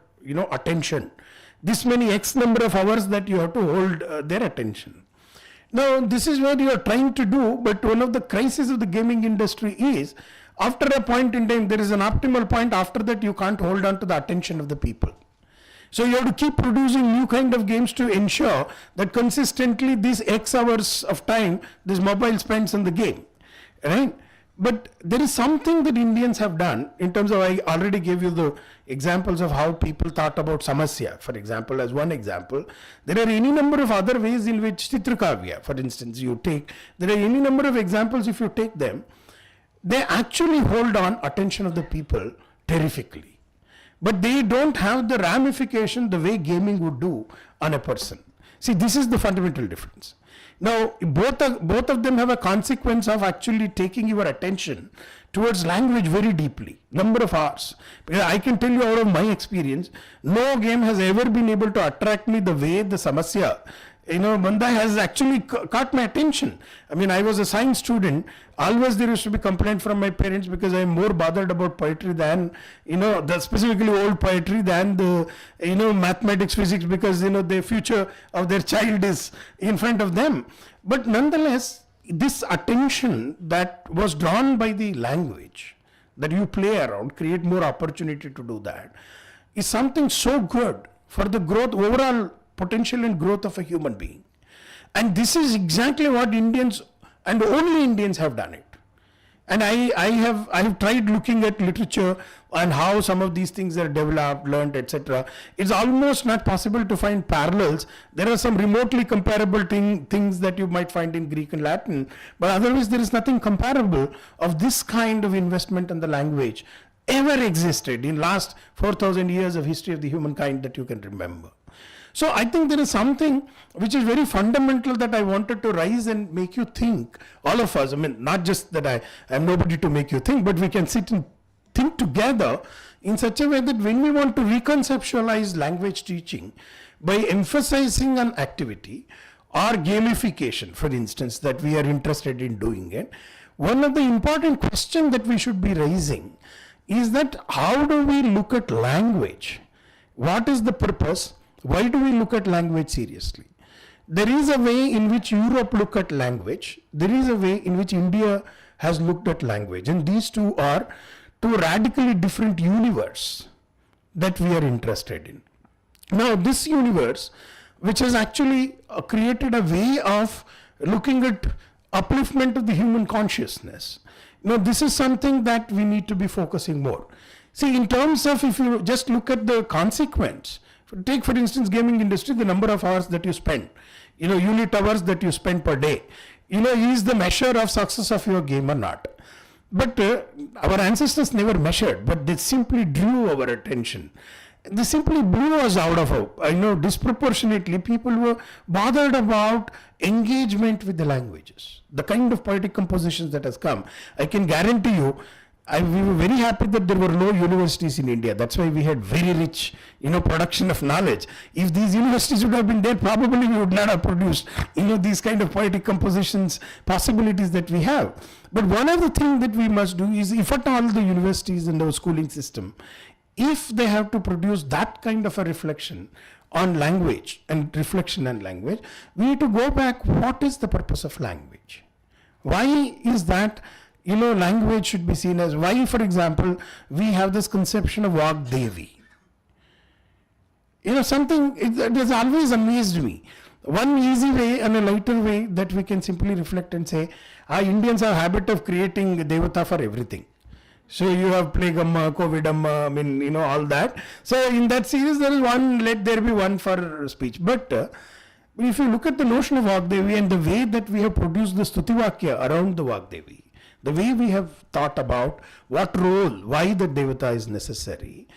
attention. This many X number of hours that you have to hold their attention. Now, this is what you are trying to do, but one of the crises of the gaming industry is, after a point in time, there is an optimal point. After that, you can't hold on to the attention of the people. So you have to keep producing new kind of games to ensure that consistently these X hours of time, this mobile spends on the game, right? But there is something that Indians have done in terms of, I already gave you the examples of how people thought about Samasya, for example, as one example. There are any number of other ways in which Chitrakavya, for instance, you take, there are any number of examples if you take them, they actually hold on attention of the people terrifically. But they don't have the ramification the way gaming would do on a person. See, this is the fundamental difference. Now, both of them have a consequence of actually taking your attention towards language very deeply, number of hours. Because I can tell you out of my experience, no game has ever been able to attract me the way the Samasya, Banda has actually caught my attention. I mean, I was a science student. Always there used to be complaint from my parents because I am more bothered about poetry than, the specifically old poetry than the, mathematics, physics, because, the future of their child is in front of them. But nonetheless, this attention that was drawn by the language that you play around, create more opportunity to do that, is something so good for the growth, overall potential and growth of a human being. And this is exactly what Indians and only Indians have done it. And I have tried looking at literature and how some of these things are developed, learned, etc. It's almost not possible to find parallels. There are some remotely comparable things that you might find in Greek and Latin, but otherwise there is nothing comparable of this kind of investment in the language ever existed in last 4,000 years of history of the humankind that you can remember. So I think there is something which is very fundamental that I wanted to raise and make you think, all of us. I mean, not just that I am nobody to make you think, but we can sit and think together in such a way that when we want to reconceptualize language teaching by emphasizing on activity or gamification, for instance, that we are interested in doing it, one of the important questions that we should be raising is that how do we look at language? What is the purpose? Why do we look at language seriously? There is a way in which Europe look at language. There is a way in which India has looked at language. And these two are two radically different universes that we are interested in. Now, this universe, which has actually created a way of looking at upliftment of the human consciousness. Now, this is something that we need to be focusing more. See, in terms of, if you just look at the consequence, take for instance gaming industry, the number of hours that you spend, unit hours that you spend per day, is the measure of success of your game or not. But our ancestors never measured, but they simply drew our attention. They simply blew us out of disproportionately people were bothered about engagement with the languages, the kind of poetic compositions that has come. I can guarantee you, we were very happy that there were no universities in India. That's why we had very rich, production of knowledge. If these universities would have been there, probably we would not have produced, these kind of poetic compositions, possibilities that we have. But one of the things that we must do is, if at all the universities and our schooling system, if they have to produce that kind of a reflection on language and reflection on language, we need to go back, what is the purpose of language? Why is that? Language should be seen as, why, for example, we have this conception of Vagdevi. Something it has always amazed me. One easy way and a lighter way that we can simply reflect and say, Indians have a habit of creating Devata for everything. So you have Plague Amma, COVID Amma, all that. So in that series, there is one, let there be one for speech. But if you look at the notion of Vagdevi and the way that we have produced the Stutivakya around the Vagdevi, the way we have thought about what role, why the Devata is necessary,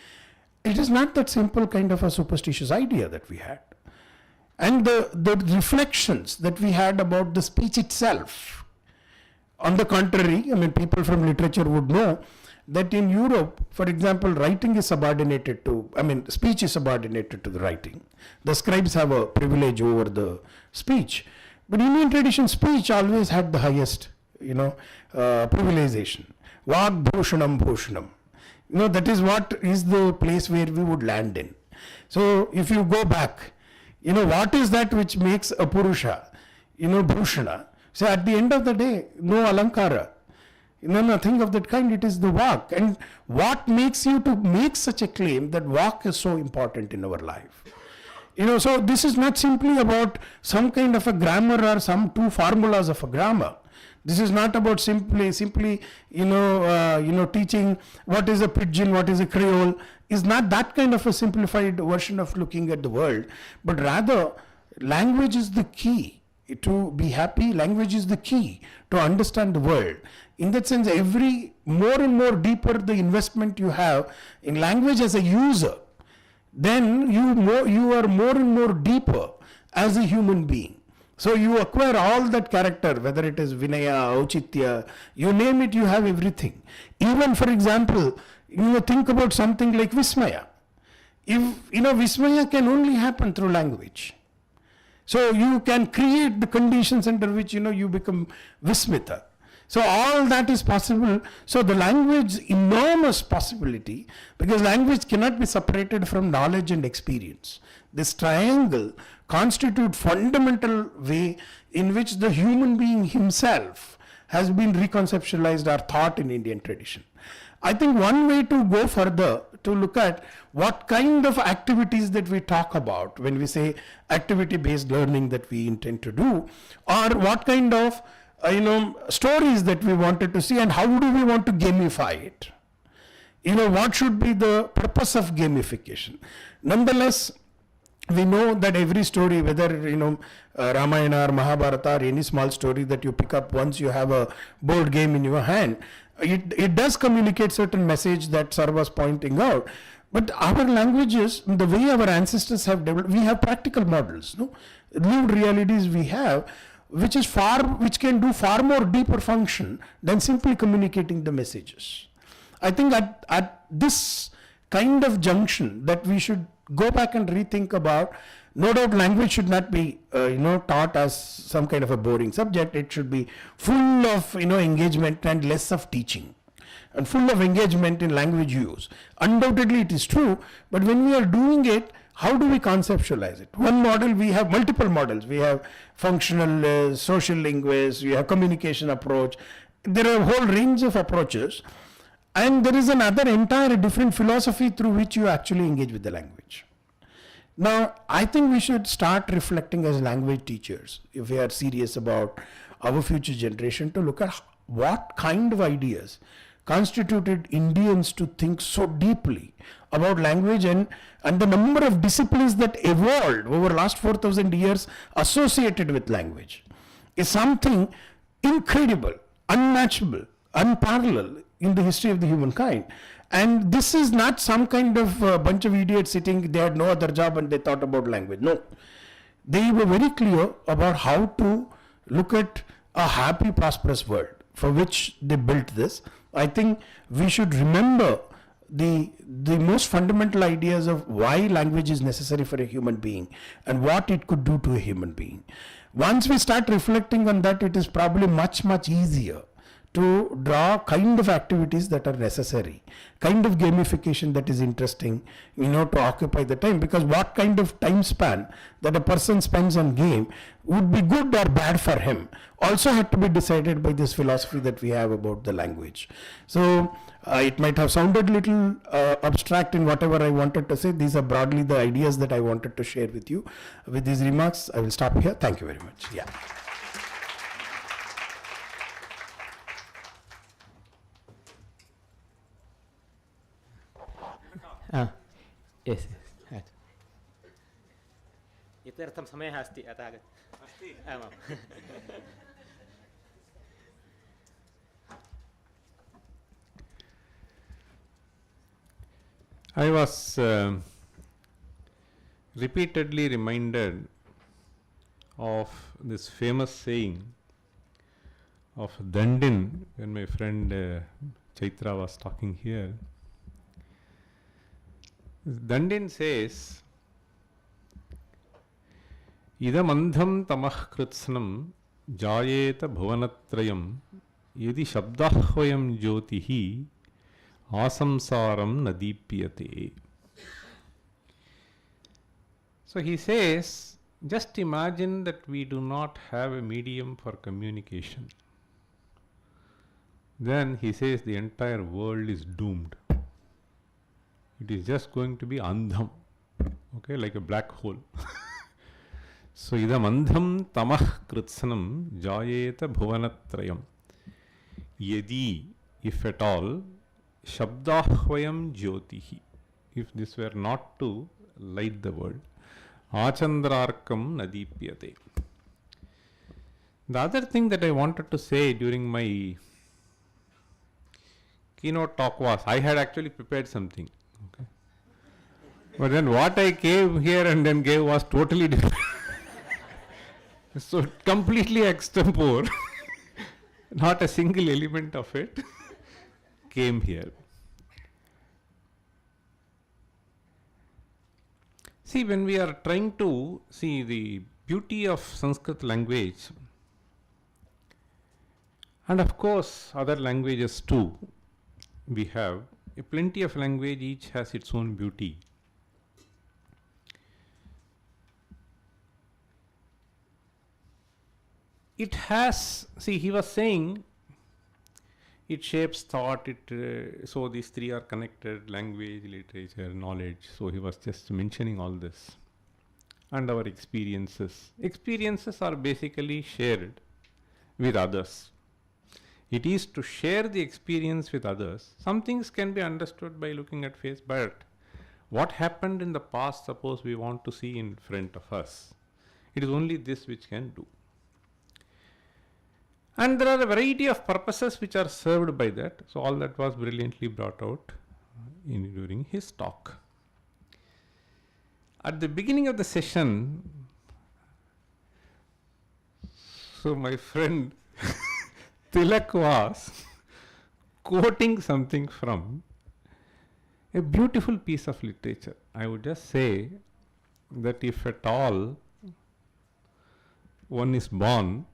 it is not that simple kind of a superstitious idea that we had. And the reflections that we had about the speech itself, on the contrary, people from literature would know that in Europe, for example, writing is subordinated to, speech is subordinated to the writing. The scribes have a privilege over the speech. But in Indian tradition, speech always had the highest privilegization. Vag bhushanam bhushanam. That is what is the place where we would land in. So if you go back, what is that which makes a purusha, bhushana? So at the end of the day, no alankara, nothing of that kind, it is the vak. And what makes you to make such a claim that vak is so important in our life? So this is not simply about some kind of a grammar or some two formulas of a grammar. This is not about simply teaching what is a pidgin, what is a creole. Is not that kind of a simplified version of looking at the world, but rather language is the key to be happy. Language is the key to understand the world. In that sense, more and more deeper the investment you have in language as a user, then you are more and more deeper as a human being. So you acquire all that character, whether it is Vinaya, Auchitya, you name it, you have everything. Even for example, think about something like Vismaya. If, Vismaya can only happen through language. So you can create the conditions under which, you become Vismita. So all that is possible. So the language, enormous possibility, because language cannot be separated from knowledge and experience. This triangle constitute fundamental way in which the human being himself has been reconceptualized or thought in Indian tradition. I think one way to go further to look at what kind of activities that we talk about when we say activity-based learning that we intend to do, or what kind of stories that we wanted to see, and how do we want to gamify it. What should be the purpose of gamification? Nonetheless, we know that every story, whether Ramayana or Mahabharata or any small story that you pick up once you have a board game in your hand, it does communicate certain message that Sar was pointing out. But our languages, the way our ancestors have developed, we have practical models, lived realities we have, which can do far more deeper function than simply communicating the messages. I think at this kind of junction that we should go back and rethink about. No doubt language should not be taught as some kind of a boring subject. It should be full of engagement and less of teaching, and full of engagement in language use. Undoubtedly it is true, but when we are doing it, how do we conceptualize it? One model, we have multiple models. We have functional social linguists, we have communication approach. There are a whole range of approaches, and there is another entire different philosophy through which you actually engage with the language. Now, I think we should start reflecting as language teachers, if we are serious about our future generation, to look at what kind of ideas constituted Indians to think so deeply about language, and the number of disciplines that evolved over the last 4,000 years associated with language is something incredible, unmatchable, unparalleled in the history of the humankind. And this is not some kind of bunch of idiots sitting, they had no other job and they thought about language. No. They were very clear about how to look at a happy, prosperous world for which they built this. I think we should remember the most fundamental ideas of why language is necessary for a human being and what it could do to a human being. Once we start reflecting on that, it is probably much, much easier to draw kind of activities that are necessary, kind of gamification that is interesting, to occupy the time. Because what kind of time span that a person spends on game would be good or bad for him also had to be decided by this philosophy that we have about the language. So it might have sounded a little abstract in whatever I wanted to say. These are broadly the ideas that I wanted to share with you. With these remarks, I will stop here. Thank you very much. Yeah. Yes. इत्यर्थं समयः अस्ति अतः अस्ति आमाम् I was repeatedly reminded of this famous saying of Dandin when my friend Chaitra was talking here. Dandin says, idam andham tamah kritsnam jayeta bhuvanatrayam yadi shabdahvayam jyotihi asamsaram nadipyate. So he says, just imagine that we do not have a medium for communication. Then he says the entire world is doomed. It is just going to be andham, okay, like a black hole. So idam andham tamah kritsnam jayeta bhuvanatrayam yadi, if at all, shabdahvayam jyotihi, if this were not to light the world, achandrarkam nadipyate. The other thing that I wanted to say during my keynote talk was, I had actually prepared something. Okay. But then what I came here and then gave was totally different. So completely extempore, not a single element of it came here. See, when we are trying to see the beauty of Sanskrit language, and of course other languages too, we have plenty of language, each has its own beauty. It has, see, he was saying it shapes thought, so these three are connected: language, literature, knowledge. So he was just mentioning all this. And our experiences. Experiences are basically shared with others. It is to share the experience with others. Some things can be understood by looking at face, but what happened in the past, suppose we want to see in front of us, it is only this which can do. And there are a variety of purposes which are served by that. So all that was brilliantly brought out during his talk. At the beginning of the session, so my friend Tilak was quoting something from a beautiful piece of literature. I would just say that if at all one is born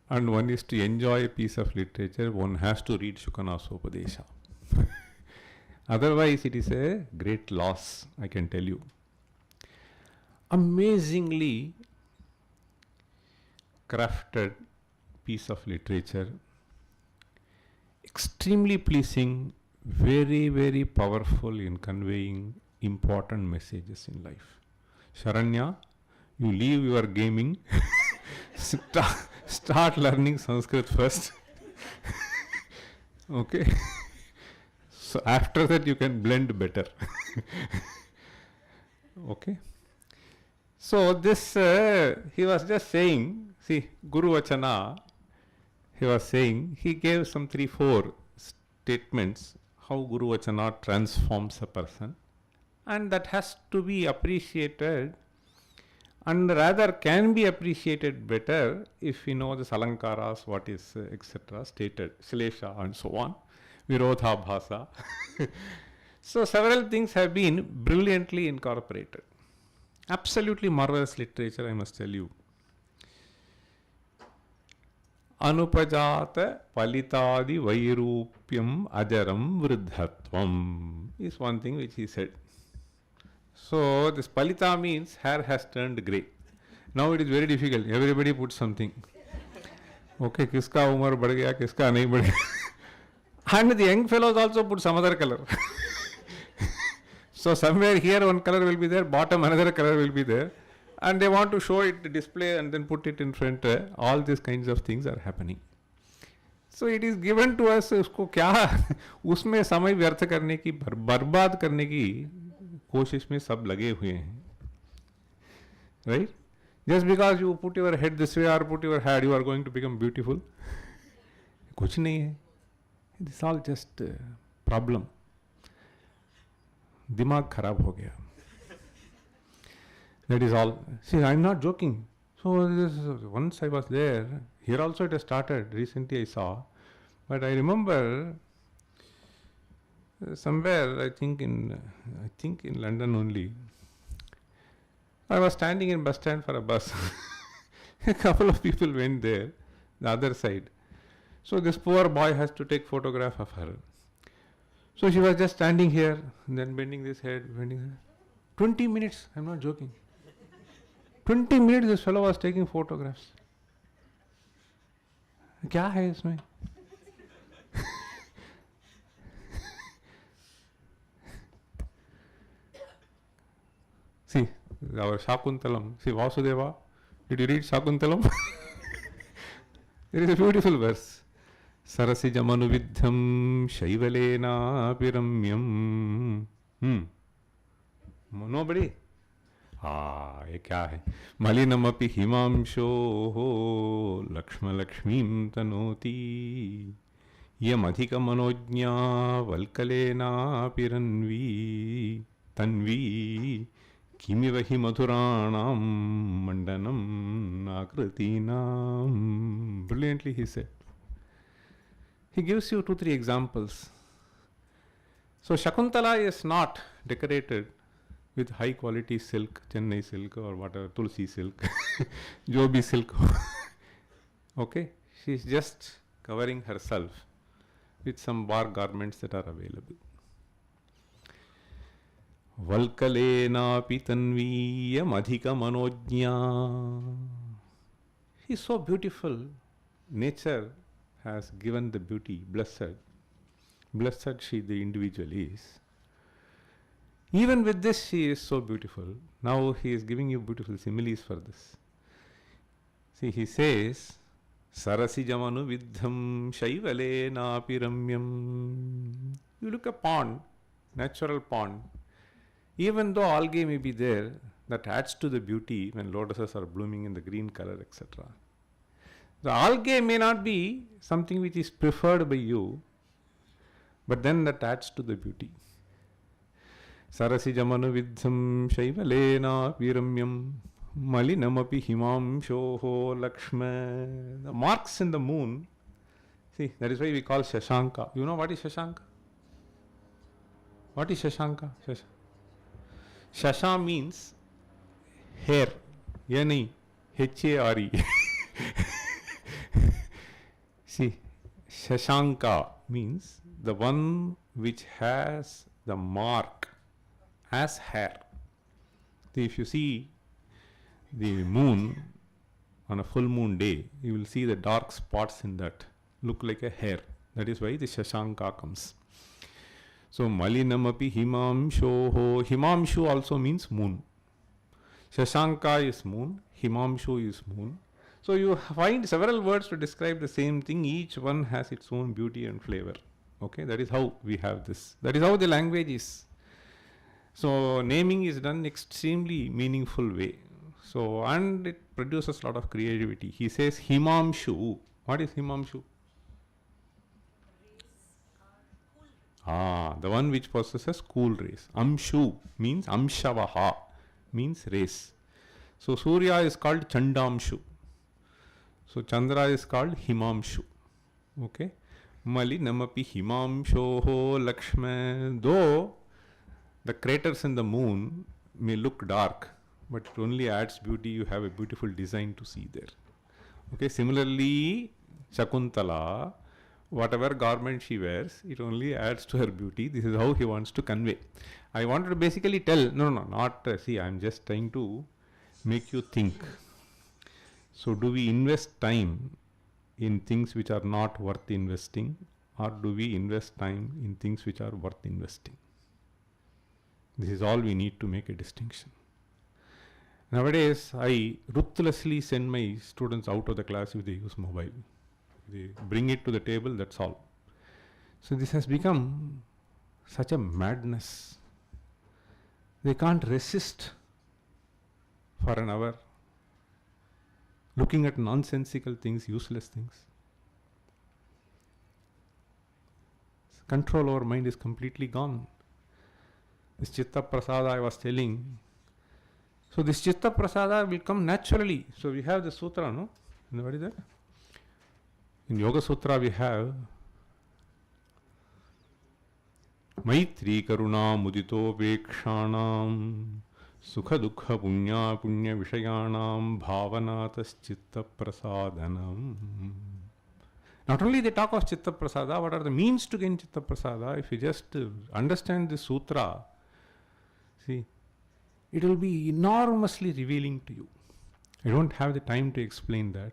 and one is to enjoy a piece of literature, one has to read Shukanasopadesha. Otherwise, it is a great loss, I can tell you. Amazingly crafted piece of literature, extremely pleasing, very, very powerful in conveying important messages in life. Sharanya, you leave your gaming, start learning Sanskrit first. Okay? So after that you can blend better. Okay? So this, he was just saying, see, Guru Vachana, he was saying, he gave some 3-4 statements how Guru Vachana transforms a person, and that has to be appreciated, and rather can be appreciated better if we know the Alankaras, what is etc. stated, Shlesha and so on, Virodha Bhasa. So several things have been brilliantly incorporated. Absolutely marvelous literature, I must tell you. Anupajata palitadi vairupyam ajaram vruddhatvam is one thing which he said. So this palita means hair has turned grey. Now it is very difficult. Everybody puts something. Okay, kiska umar bad gaya, kiska nahi bad gaya. And the young fellows also put some other color. So somewhere here one color will be there, bottom another color will be there, and they want to show it, display, and then put it in front. All these kinds of things are happening. So it is given to us, उसको क्या उसमें समय व्यर्थ करने की, बर्बाद करने की कोशिश में सब लगे हुए हैं. Right? Just because you put your head this way or put your head, you are going to become beautiful. कुछ नहीं है. This is all just problem. दिमाग खराब हो गया. That is all. See, I am not joking. So this, once I was there, here also it has started. Recently I saw, but I remember somewhere, I think in London only, I was standing in bus stand for a bus. A couple of people went there, the other side. So this poor boy has to take photograph of her. So she was just standing here, and then bending this head, bending her. 20 minutes, I'm not joking. 20 minutes this fellow was taking photographs. क्या है इसमें? See, our Shakuntalam. See, Vasudeva, did you read Shakuntalam? There is a beautiful verse. Sarasijamanu vidham shaivalena piramyam. Nobody? ये क्या है? मलिनमपि हिमांशो लक्ष्म लक्ष्मीं तनोति यमधिकमनोज्ञा वल्कलेनापि रन्वी Tanvi Kimiva hi madhuranam mandanam akritinam. Brilliantly he said. He gives you 2-3 examples. So Shakuntala is not decorated with high quality silk, Chennai silk or whatever, Tulsi silk, Jobi silk. Okay, she is just covering herself with some bar garments that are available. Valkalena pitanviya madhika manojnya. He is so beautiful. Nature has given the beauty. Blessed she, the individual, is. Even with this, she is so beautiful. Now he is giving you beautiful similes for this. See, he says, Sarasijamanu vidham shaivalena piramyam. You look at a pond, natural pond. Even though algae may be there, that adds to the beauty when lotuses are blooming in the green color, etc. The algae may not be something which is preferred by you, but then that adds to the beauty. Sarasijamanu vidham shaivalena viramyam malinamapi himam shoho lakshma. The marks in the moon, see, that is why we call Shashanka. You know what is Shashanka? What is Shashanka? Shasha means hair. Yani, H-A-R-E. See, Shashanka means the one which has the mark as hair. See, if you see the moon on a full moon day, you will see the dark spots in that look like a hair. That is why the Shashanka comes. So, Malinamapi Himamshoho. Himamshu also means moon. Shashanka is moon, Himamshu is moon. So, you find several words to describe the same thing. Each one has its own beauty and flavor. Okay, that is how we have this. That is how the language is. So, naming is done extremely meaningful way. So, and it produces a lot of creativity. He says Himamshu. What is Himamshu? The one which possesses cool rays. Amshu means Amshavaha, means rays. So, Surya is called Chandamshu. So, Chandra is called Himamshu. Okay. Mali namapi himamshoho lakshma. Though the craters in the moon may look dark, but it only adds beauty. You have a beautiful design to see there. Okay. Similarly, Shakuntala, whatever garment she wears, it only adds to her beauty. This is how he wants to convey. I wanted to basically tell, not see, I am just trying to make you think. So, do we invest time in things which are not worth investing, or do we invest time in things which are worth investing? This is all we need to make a distinction. Nowadays, I ruthlessly send my students out of the class if they use mobile. They bring it to the table, that's all. So this has become such a madness. They can't resist for an hour looking at nonsensical things, useless things. Control over mind is completely gone. This Chitta Prasada I was telling. So this Chitta Prasada will come naturally. So we have the sutra, no? What is that? In Yoga Sutra we have Maitri Karuna Mudito Vekshanam Sukha Dukha Punya Punya Vishayanam Bhavanatas Chitta Prasadanam. Not only they talk of Chitta Prasada, what are the means to gain Chitta Prasada? If you just understand the sutra, see, it will be enormously revealing to you. I don't have the time to explain that.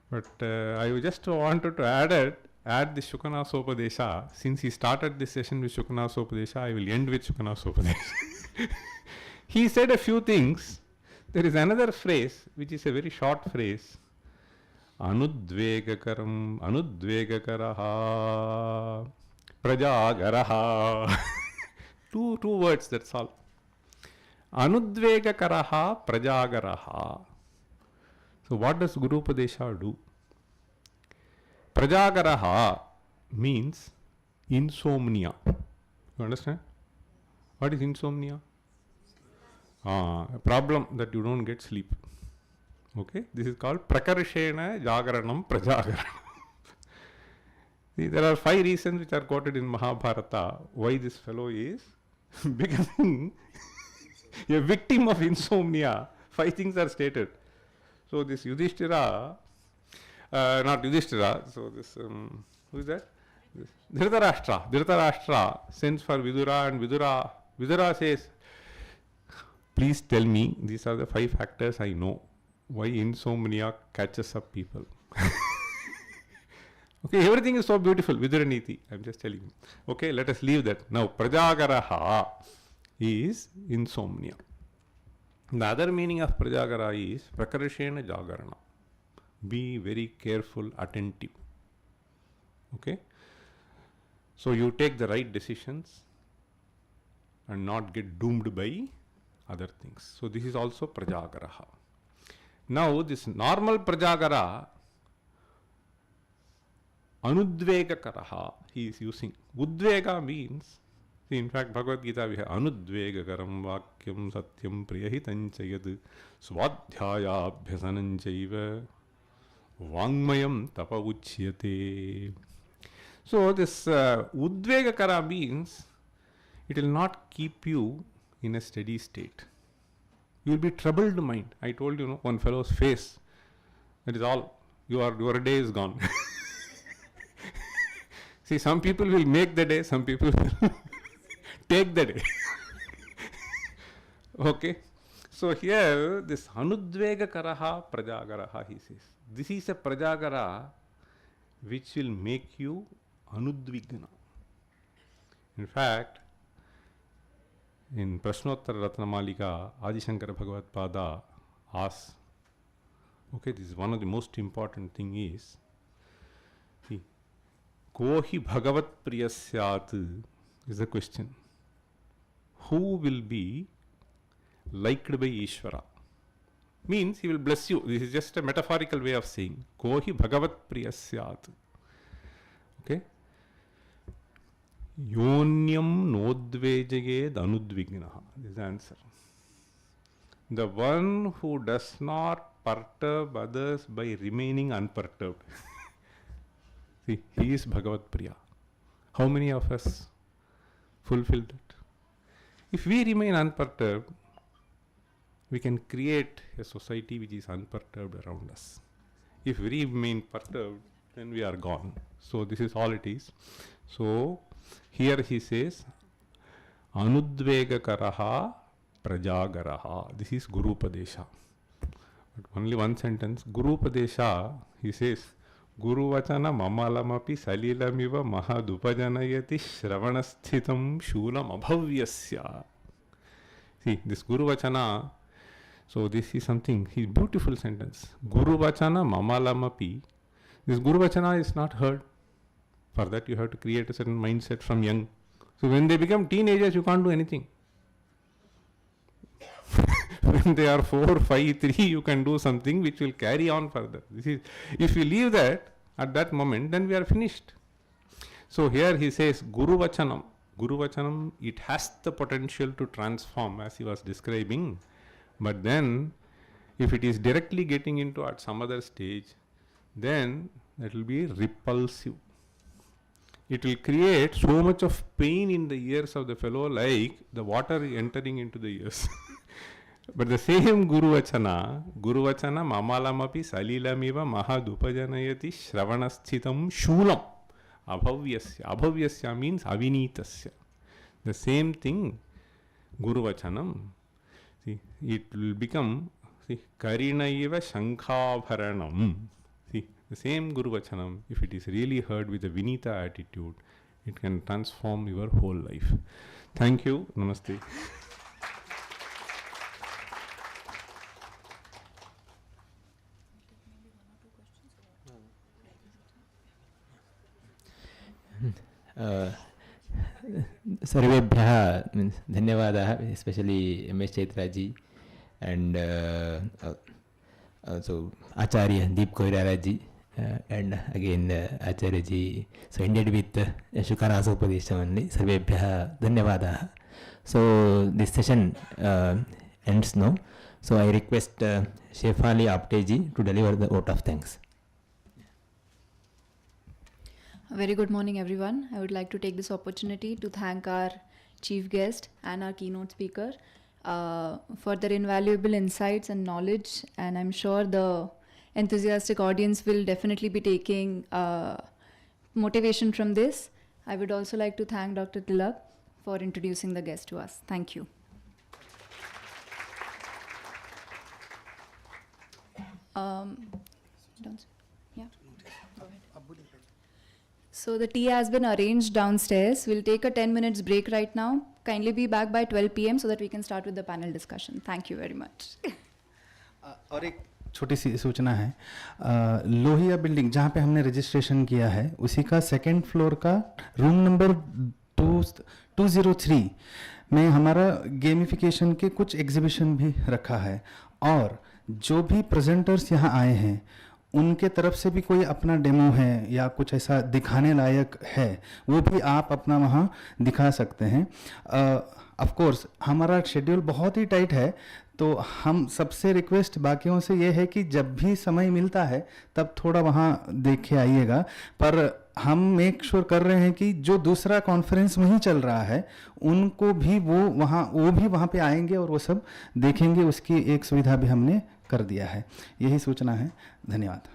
But I just wanted to add the Shukanasopadesha. Since he started this session with Shukanasopadesha, I will end with Shukanasopadesha. He said a few things. There is another phrase, which is a very short phrase. Anudvegakaram, Anudvegakaraha, Prajagaraha. two words, that's all. Anudvegakaraha, Prajagaraha. So what does Guru Upadesha do? Prajagaraha means insomnia. You understand? What is insomnia? A problem that you don't get sleep. Okay, this is called prakarshena jagaranam prajagaranam. See, there are 5 reasons which are quoted in Mahabharata why this fellow is becoming a victim of insomnia. 5 things are stated. So this Yudhishthira, not Yudhishthira, so this, who is that? This Dhritarashtra sends for Vidura, and Vidura says, please tell me, these are the 5 factors I know why insomnia catches up people. Okay, everything is so beautiful, Viduraniti, I am just telling you. Okay, let us leave that. Now, Prajagaraha is insomnia. The other meaning of Prajagara is Prakarshena Jagarana. Be very careful, attentive. Okay? So you take the right decisions and not get doomed by other things. So this is also Prajagaraha. Now this normal Prajagara, Anudvegakaraha, he is using. Udvega means, see, in fact, Bhagavad Gita we have Anudvegakaram Vakyam Satyam Priyahitanchayad Swadhyayabhyasananchaiva Vangmayam Tapa Uchyate. So this Udvegakara means it will not keep you in a steady state. You will be troubled mind. I told you, one fellow's face, that is all. Your day is gone. See, some people will make the day, some people will take the day. Okay. So here, this Anudvegakaraha Prajagaraha, he says. This is a Prajagara which will make you Anudvigna. In fact, in Prashnottar Ratnamalika, Adi Shankara Bhagavad Pada asks, okay, this is one of the most important thing is, see, Kohi Bhagavat Priyasyat is the question. Who will be liked by Ishvara? Means he will bless you. This is just a metaphorical way of saying Kohi Bhagavat Priyasyat. Okay? Yonyam nodvejayed anudvignaha. This is the answer. The one who does not perturb others by remaining unperturbed. See, he is Bhagavat Priya. How many of us fulfill that? If we remain unperturbed, we can create a society which is unperturbed around us. If we remain perturbed, then we are gone. So this is all it is. So here he says, Anudvegakaraha Prajagaraha. This is Guru Padesha. But only one sentence. Guru Padesha, he says, Guru Vachana Mamalamapi Salilamiva Mahadupajanayati Shravanasthitam Shulam Abhavyasya. See, this Guru Vachana, so this is something, his beautiful sentence. Guru Vachana Mamalamapi. This Guru Vachana is not heard. For that you have to create a certain mindset from young. So when they become teenagers, you can't do anything. When they are 4, 5, 3, you can do something which will carry on further. This is, if you leave that at that moment, then we are finished. So here he says, Guru Vachanam. Guru Vachanam, it has the potential to transform, as he was describing. But then, if it is directly getting into at some other stage, then that will be repulsive. It will create so much of pain in the ears of the fellow, like the water entering into the ears. But the same Guru Vachana Mamalamapi Salilamiva Mahadupajanayati Shravanasthitam Shulam Abhavyasya. Abhavyasya means Avinitasya. The same thing, Guru Vachanam, see, it will become, see, Karinaiva Shankhabharanam. See, the same Guru Vachanam, if it is really heard with a Vinita attitude, it can transform your whole life. Thank you. Namaste. सर्वेभ्यः धन्यवादाः, especially MS Chaitra ji and also Acharya Deep Koirala ji and again Acharya ji. So ended with Shukarasa Upadesha only. Sarvebhyah dhanyavadah. So this session ends now. So I request Shefali Apteji to deliver the vote of thanks. A very good morning, everyone. I would like to take this opportunity to thank our chief guest and our keynote speaker for their invaluable insights and knowledge. And I'm sure the enthusiastic audience will definitely be taking motivation from this. I would also like to thank Dr. Tilak for introducing the guest to us. Thank you. Yeah. Go ahead. So the tea has been arranged downstairs. We'll take a 10 minutes break right now. Kindly be back by 12 p.m. so that we can start with the panel discussion. Thank you very much. और एक छोटी सी सूचना है, Lohia building जहाँ पे हमने registration किया है उसी का सेकेंड फ्लोर का रूम नंबर 203 में हमारा गेमिफिकेशन के कुछ एग्जीबिशन भी रखा है, और जो भी प्रेजेंटर्स यहाँ आए हैं उनके तरफ से भी कोई अपना डेमो है या कुछ ऐसा दिखाने लायक है वो भी आप अपना वहाँ दिखा सकते हैं. ऑफ कोर्स हमारा शेड्यूल बहुत ही टाइट है, तो हम सबसे रिक्वेस्ट बाकियों से ये है कि जब भी समय मिलता है तब थोड़ा वहाँ देखे आइएगा. पर हम मेक श्योर कर रहे हैं कि जो दूसरा कॉन्फ्रेंस वहीं चल रहा है उनको भी वो भी वहाँ पे आएंगे और वो सब देखेंगे. उसकी एक सुविधा भी हमने कर दिया है. यही सूचना है. धन्यवाद.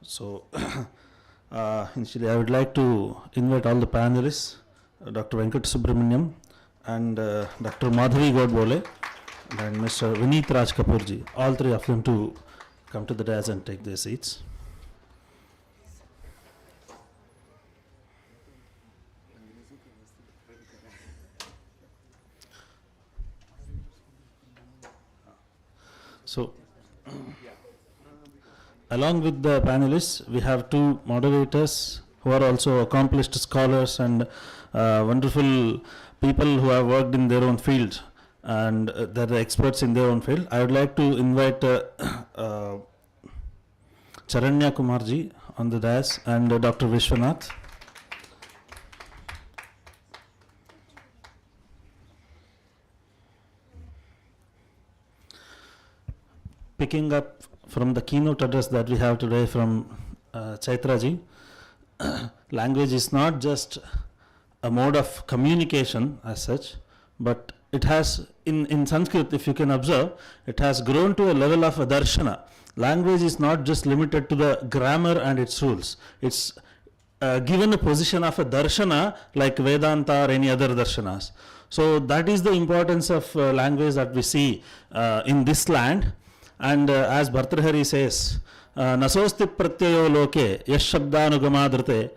So, initially, I would like to invite all the panelists, Dr. Venkat Subramaniam and Dr. Madhavi Godbole and Mr. Vineet Raj Kapoorji, all three of them to come to the dais and take their seats. So, along with the panelists, we have two moderators who are also accomplished scholars and wonderful people who have worked in their own field, and they're the experts in their own field. I would like to invite Charanya Kumarji on the dais and Dr. Vishwanath. Picking up from the keynote address that we have today from Chaitra-ji, language is not just a mode of communication as such, but it has, in Sanskrit, if you can observe, it has grown to a level of a darshana. Language is not just limited to the grammar and its rules. It's given a position of a darshana like Vedanta or any other darshanas. So that is the importance of language that we see in this land. And as Bhartrhari says, Nasosti pratyayo loke yash shabdanugamadrite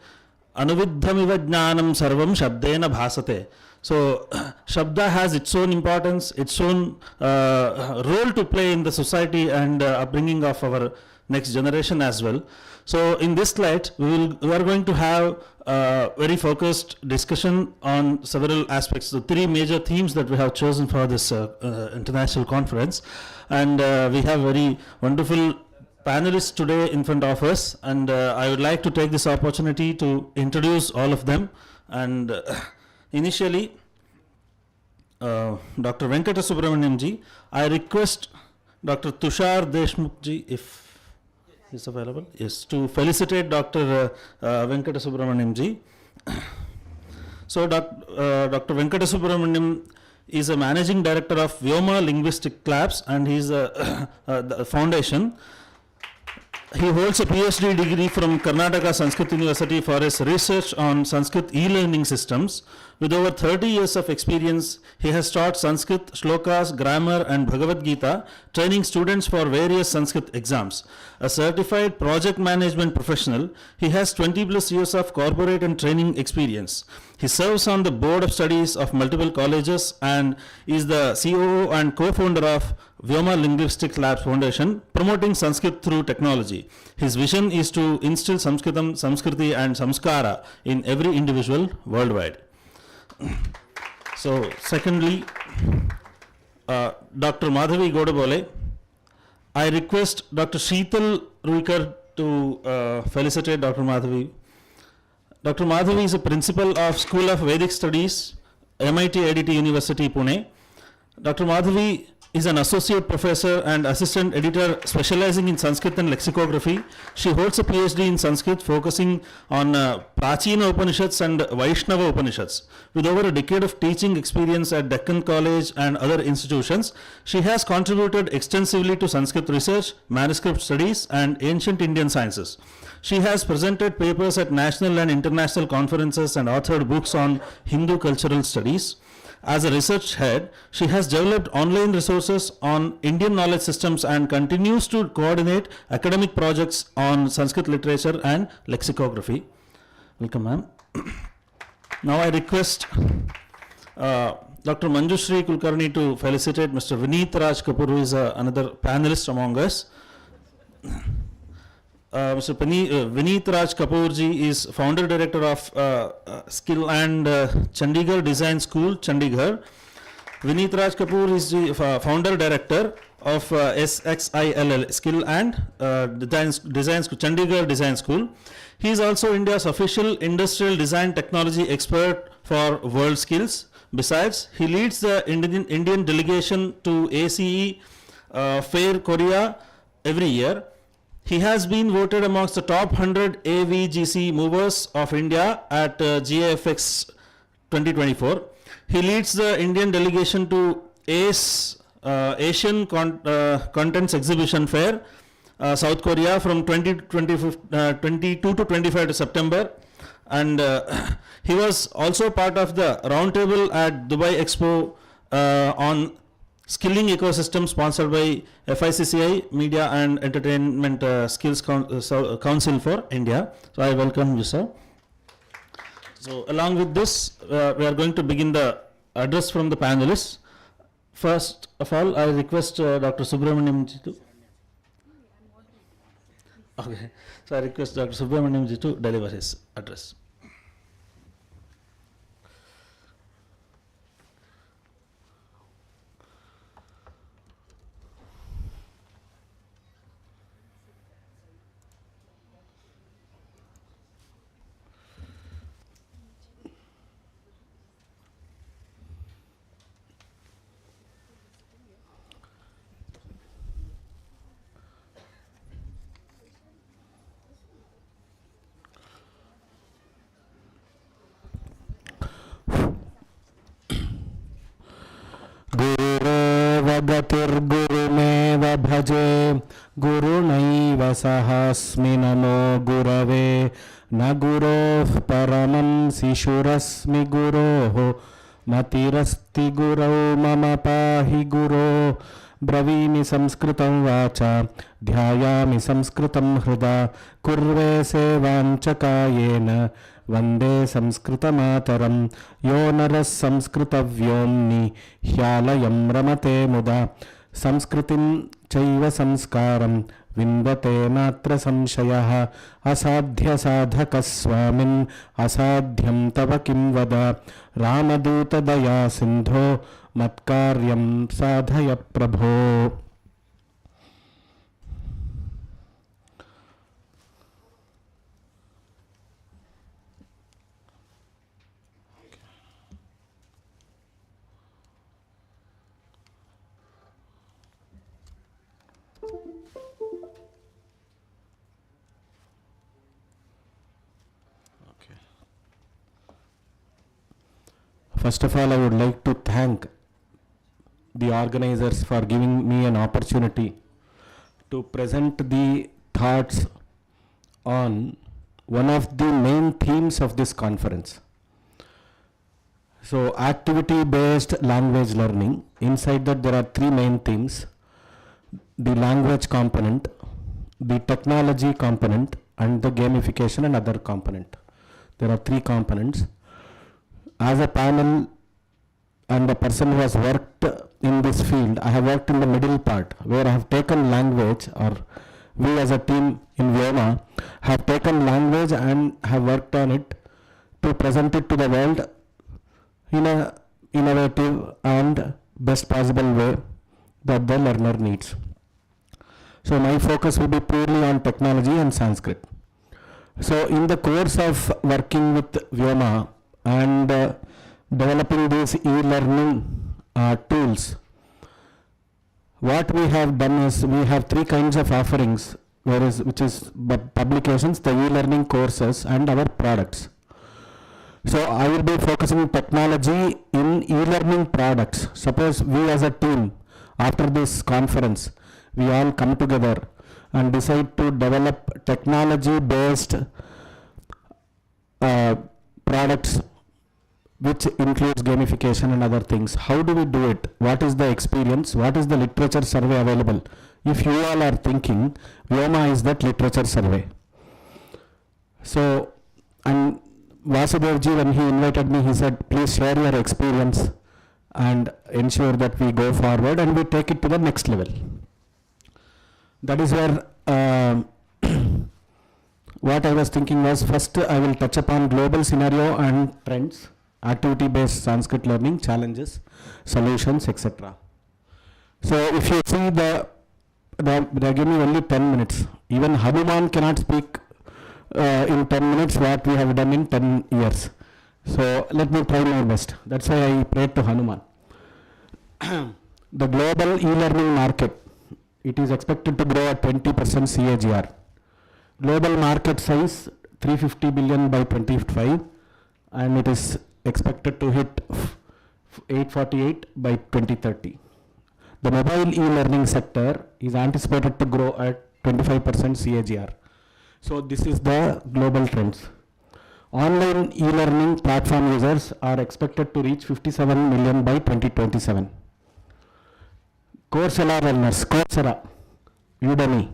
anuviddhamiva jnanam sarvam shabdena bhasate. So Shabda has its own importance, its own role to play in the society and upbringing of our next generation as well. So in this light, we are going to have a very focused discussion on several aspects, the three major themes that we have chosen for this international conference. And we have very wonderful panelists today in front of us, and I would like to take this opportunity to introduce all of them. And initially, Dr. Venkata Subramaniam ji, I request Dr. Tushar Deshmukh ji, if he is available, yes, to felicitate Dr. Venkata Subramaniam ji. So, Dr. Venkata Subramaniam is a managing director of Vyoma Linguistic Labs, and he is the foundation. He holds a PhD degree from Karnataka Sanskrit University for his research on Sanskrit e-learning systems. With over 30 years of experience, he has taught Sanskrit, shlokas, grammar and Bhagavad Gita, training students for various Sanskrit exams. A certified project management professional, he has 20 plus years of corporate and training experience. He serves on the board of studies of multiple colleges and is the COO and co-founder of Vyoma Linguistic Labs Foundation, promoting Sanskrit through technology. His vision is to instill Sanskritam, Samskriti and Samskara in every individual worldwide. So, secondly, Dr. Madhavi Godbole, I request Dr. Sheetal Ruikar to felicitate Dr. Madhavi. Dr. Madhavi is a principal of School of Vedic Studies, MIT IDT University, Pune. Dr. Madhavi is an associate professor and assistant editor specializing in Sanskrit and lexicography. She holds a PhD in Sanskrit focusing on Prachina Upanishads and Vaishnava Upanishads. With over a decade of teaching experience at Deccan College and other institutions, she has contributed extensively to Sanskrit research, manuscript studies and ancient Indian sciences. She has presented papers at national and international conferences and authored books on Hindu cultural studies. As a research head, she has developed online resources on Indian knowledge systems and continues to coordinate academic projects on Sanskrit literature and lexicography. Welcome, ma'am. Now I request Dr. Manjushri Kulkarni to felicitate Mr. Vineet Raj Kapoor, who is another panelist among us. Mr. Vineet Raj Kapoorji is founder director of Skill and Chandigarh Design School, Chandigarh. Vineet Raj Kapoor is the founder director of SXILL, Skill and Design School, Chandigarh Design School. He is also India's official industrial design technology expert for World Skills. Besides, he leads the Indian delegation to ACE Fair Korea every year. He has been voted amongst the top 100 AVGC movers of India at GAFX 2024. He leads the Indian delegation to ACE Asian Contents Exhibition Fair South Korea from 22 to 25 September. And he was also part of the roundtable at Dubai Expo on skilling ecosystem sponsored by FICCI, Media and Entertainment Skills Council for India. So I welcome you, sir. So along with this, we are going to begin the address from the panelists. First of all, I request Dr. Subramaniam ji to. Okay, so I request Dr. Subramaniam ji to deliver his address. गतिर्गुरुमेव भजे गुरुणैव सहास्मि नमो गुरवे न गुरोः परमं शिशुरस्मि गुरोः मतिरस्ति गुरौ मम पाहि गुरो ब्रवीमि संस्कृतं वाचा ध्यायामि संस्कृतं हृदा कुर्वे सेवाञ्चकायेन वन्दे संस्कृतमातरं यो नरः संस्कृतव्योम्नि ह्यालयं रमते मुदा संस्कृतिं चैव संस्कारं विन्दते नात्र संशयः असाध्यसाधकः स्वामिन् असाध्यं तव किं वद रामदूतदया सिन्धो मत्कार्यं साधय प्रभो. First of all, I would like to thank the organizers for giving me an opportunity to present the thoughts on one of the main themes of this conference. So, activity-based language learning. Inside that there are three main themes: the language component, the technology component, and the gamification and other component. There are three components. As a panel and a person who has worked in this field, I have worked in the middle part where I have taken language, or we as a team in Vyoma have taken language and have worked on it to present it to the world in a innovative and best possible way that the learner needs. So my focus will be purely on technology and Sanskrit. So in the course of working with Vyoma and developing these e-learning tools, what we have done is we have three kinds of offerings, which is publications, the e-learning courses, and our products. So I will be focusing technology in e-learning products. Suppose we as a team, after this conference, we all come together and decide to develop technology-based products which includes gamification and other things. How do we do it? What is the experience? What is the literature survey available? If you all are thinking, Vyoma is that literature survey. So, and Vasudevji, when he invited me, he said, please share your experience and ensure that we go forward and we take it to the next level. That is where what I was thinking was, first I will touch upon global scenario and trends, activity-based Sanskrit learning, challenges, solutions, etc. So if you see they give me only 10 minutes. Even Hanuman cannot speak in 10 minutes what we have done in 10 years. So let me try my best. That's why I prayed to Hanuman. The global e-learning market, it is expected to grow at 20% CAGR. Global market size 350 billion by 2025, and it is expected to hit 848 by 2030. The mobile e-learning sector is anticipated to grow at 25% CAGR. So this is the global trends. Online e-learning platform users are expected to reach 57 million by 2027. Coursera learners, Coursera, Udemy,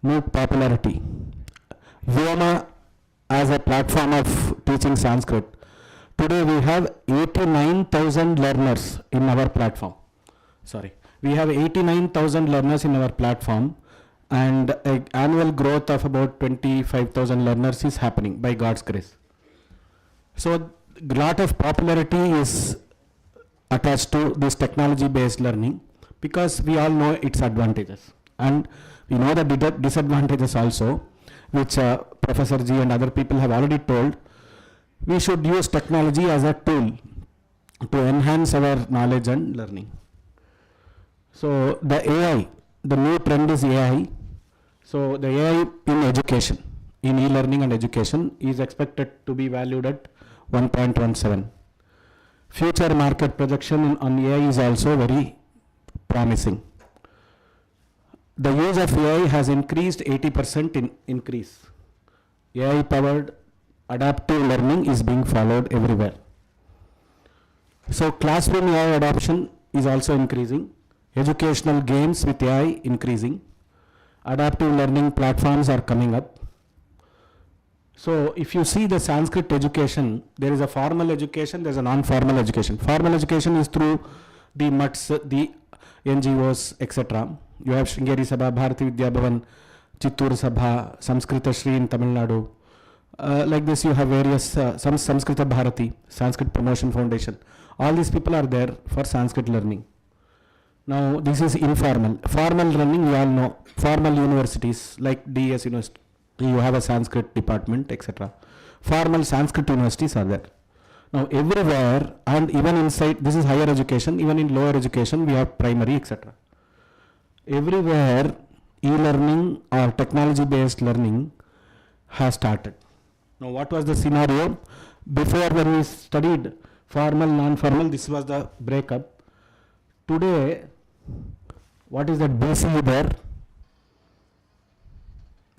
new popularity. Vyoma as a platform of teaching Sanskrit. Today we have 89,000 learners in our platform. We have 89,000 learners in our platform, and an annual growth of about 25,000 learners is happening by God's grace. So a lot of popularity is attached to this technology based learning because we all know its advantages, and we know the disadvantages also, which Professor G and other people have already told. We should use technology as a tool to enhance our knowledge and learning. So the AI, the new trend is AI. So the AI in education, in e-learning and education, is expected to be valued at 1.17. Future market projection on AI is also very promising. The use of AI has increased 80% increase. AI powered adaptive learning is being followed everywhere. So classroom AI adoption is also increasing. Educational games with AI increasing. Adaptive learning platforms are coming up. So if you see the Sanskrit education, there is a formal education, there is a non-formal education. Formal education is through the mutts, the NGOs, etc. You have Sringeri Sabha, Bharati Vidya Bhavan, Chittur Sabha, Samskrita Shri in Tamil Nadu. Like this you have various, some Samskrita Bharati, Sanskrit Promotion Foundation. All these people are there for Sanskrit learning. Now this is informal. Formal learning, you all know. Formal universities like DS University, you have a Sanskrit department, etc. Formal Sanskrit universities are there. Now everywhere, and even inside, this is higher education, even in lower education we have primary, etc. Everywhere e-learning or technology based learning has started. Now what was the scenario? Before, when we studied formal, non-formal, this was the breakup. Today, what is that BC there?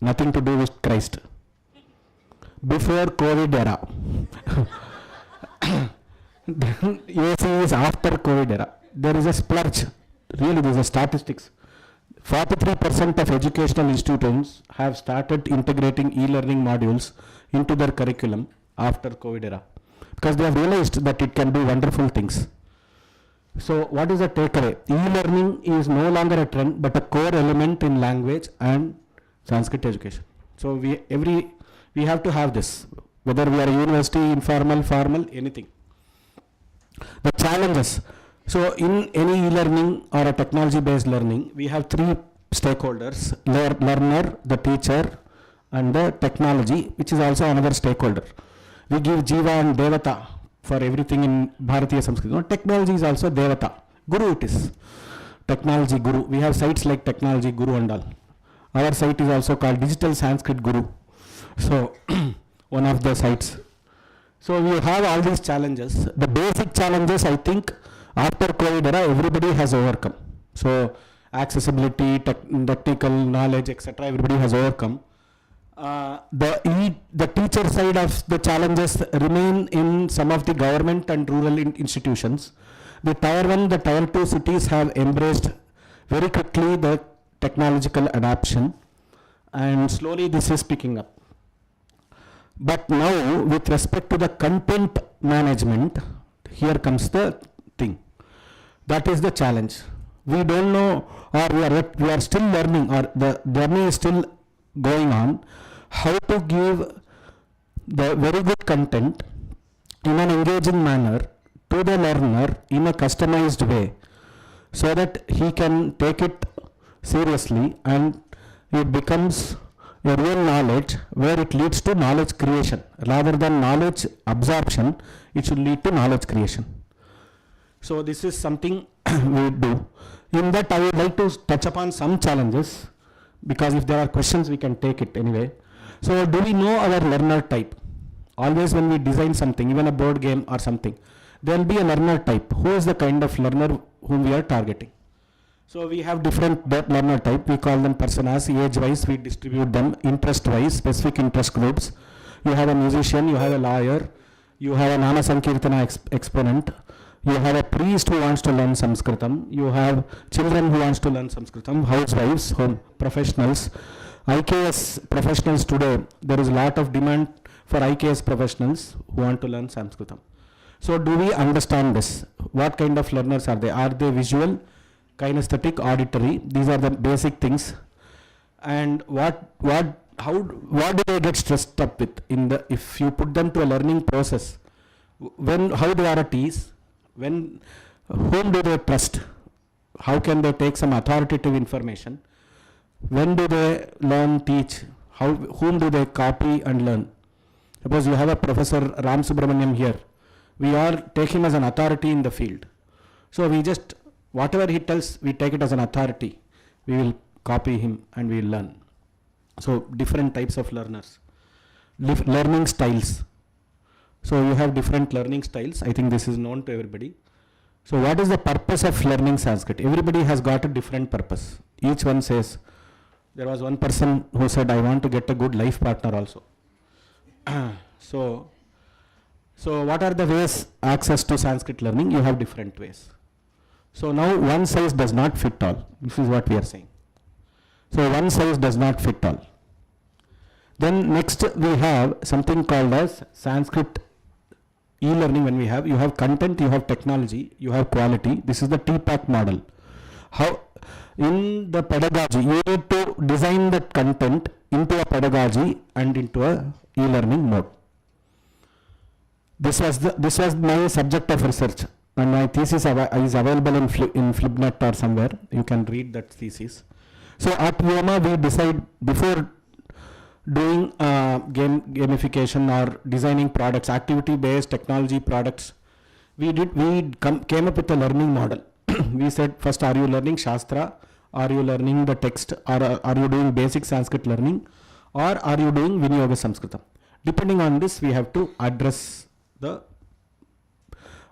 Nothing to do with Christ. Before COVID era. Then AC is after COVID era. There is a splurge. Really, there is a statistics. 43% of educational institutions have started integrating e-learning modules into their curriculum after COVID era, because they have realized that it can do wonderful things. So what is the takeaway? E-learning is no longer a trend but a core element in language and Sanskrit education. So we have to have this, whether we are a university, informal, formal, anything. The challenges. So in any e-learning or a technology based learning, we have three stakeholders: learner, the teacher, and the technology, which is also another stakeholder. We give Jiva and Devata for everything in Bharatiya Sanskrit. No, technology is also Devata. Guru it is. Technology Guru. We have sites like Technology Guru and all. Our site is also called Digital Sanskrit Guru. So one of the sites. So we have all these challenges. The basic challenges, I think, after COVID era, everybody has overcome. So accessibility, technical knowledge, etc., everybody has overcome. The teacher side of the challenges remain in some of the government and rural institutions. The Tier 1, the Tier 2 cities have embraced very quickly the technological adoption, and slowly this is picking up. But now, with respect to the content management, here comes the thing. That is the challenge. We don't know, or we are still learning, or the journey is still going on, how to give the very good content in an engaging manner to the learner in a customized way, so that he can take it seriously and it becomes a real knowledge where it leads to knowledge creation. Rather than knowledge absorption, it should lead to knowledge creation. So this is something we do. In that, I would like to touch upon some challenges, because if there are questions, we can take it anyway. So do we know our learner type? Always when we design something, even a board game or something, there will be a learner type. Who is the kind of learner whom we are targeting? So we have different learner type. We call them personas. Age-wise, we distribute them. Interest-wise, specific interest groups. You have a musician, you have a lawyer, you have a Nama Sankirtana exponent, you have a priest who wants to learn Sanskritam, you have children who wants to learn Sanskritam, housewives, home professionals. IKS professionals today, there is a lot of demand for IKS professionals who want to learn Sanskritam. So do we understand this? What kind of learners are they? Are they visual, kinesthetic, auditory? These are the basic things. And what do they get stressed up with in the, if you put them to a learning process? How they are at ease? Whom do they trust? How can they take some authoritative information? When do they learn, teach? Whom do they copy and learn? Suppose you have a Professor Ram Subramaniam here. We all take him as an authority in the field. So we just, whatever he tells, we take it as an authority. We will copy him and we will learn. So different types of learners. Learning styles. So you have different learning styles. I think this is known to everybody. So what is the purpose of learning Sanskrit? Everybody has got a different purpose. Each one says, there was one person who said, I want to get a good life partner also. So what are the ways access to Sanskrit learning? You have different ways. So now one size does not fit all. This is what we are saying. So one size does not fit all. Then next we have something called as Sanskrit e-learning. When you have content, you have technology, you have quality. This is the TPAC model. How in the pedagogy, you need to design the content into a pedagogy and into a e-learning mode. This was my subject of research, and my thesis is available in Flipnet or somewhere. You can read that thesis. So at Vyoma we decide, before doing gamification or designing products, activity-based technology products, we came up with a learning model. We said, first, are you learning Shastra? Are you learning the text? Or are you doing basic Sanskrit learning? Or are you doing Vinyoga Sanskritam? Depending on this, we have to address the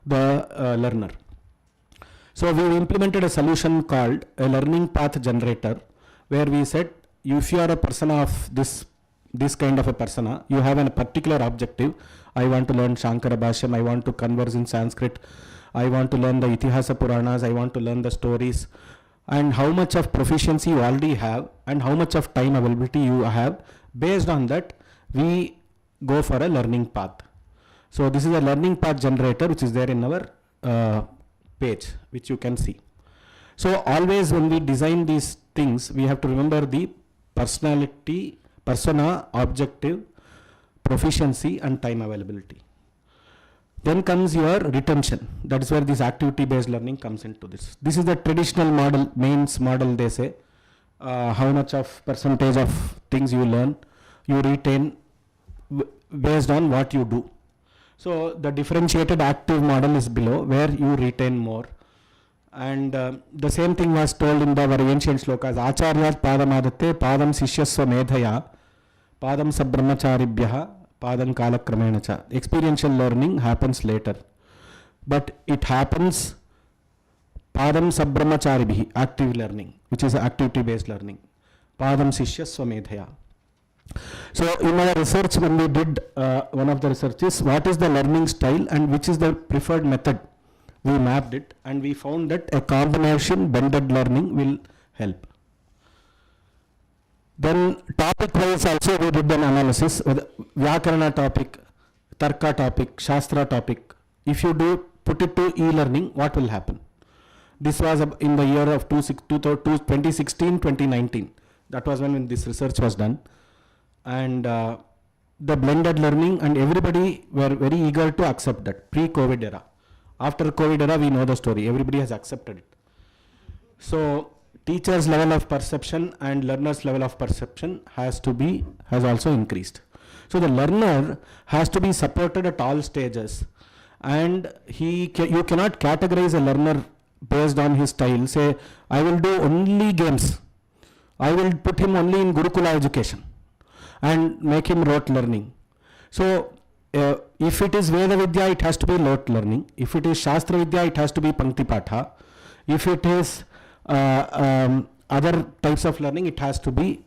learner. So we implemented a solution called a learning path generator, where we said, if you are a persona of this kind of a persona, you have a particular objective. I want to learn Shankara Bhashyam, I want to converse in Sanskrit, I want to learn the Itihasa Puranas, I want to learn the stories, and how much of proficiency you already have and how much of time availability you have. Based on that, we go for a learning path. So this is a learning path generator which is there in our page, which you can see. So always when we design these things, we have to remember the personality, persona, objective, proficiency and time availability. Then comes your retention. That is where this activity-based learning comes into this. This is the traditional model, mains model they say. How much of percentage of things you learn, you retain based on what you do. So the differentiated active model is below, where you retain more. And the same thing was told in our ancient slokas. Acharyat padam adate padam sishyasva medhaya padam sabrahmacharibhyaha padam kalakramena cha. Experiential learning happens later, but it happens padam sabrahmacharibhi, active learning, which is activity based learning. Padam sishyasva medhaya. So in our research, when we did one of the researches, what is the learning style and which is the preferred method, we mapped it and we found that a combination blended learning will help. Then topic wise also we did an analysis with Vyakarana topic, Tarka topic, Shastra topic. If you do put it to e-learning, what will happen? This was in the year of 2016-2019. That was when this research was done. And the blended learning, and everybody were very eager to accept that pre-COVID era. After COVID era, we know the story. Everybody has accepted it. So teachers' level of perception and learners' level of perception has also increased. So the learner has to be supported at all stages, and you cannot categorize a learner based on his style. Say, I will do only games. I will put him only in Gurukula education and make him rote learning. So if it is Veda Vidya, it has to be rote learning. If it is Shastra Vidya, it has to be Pankti Patha. If it is other types of learning, it has to be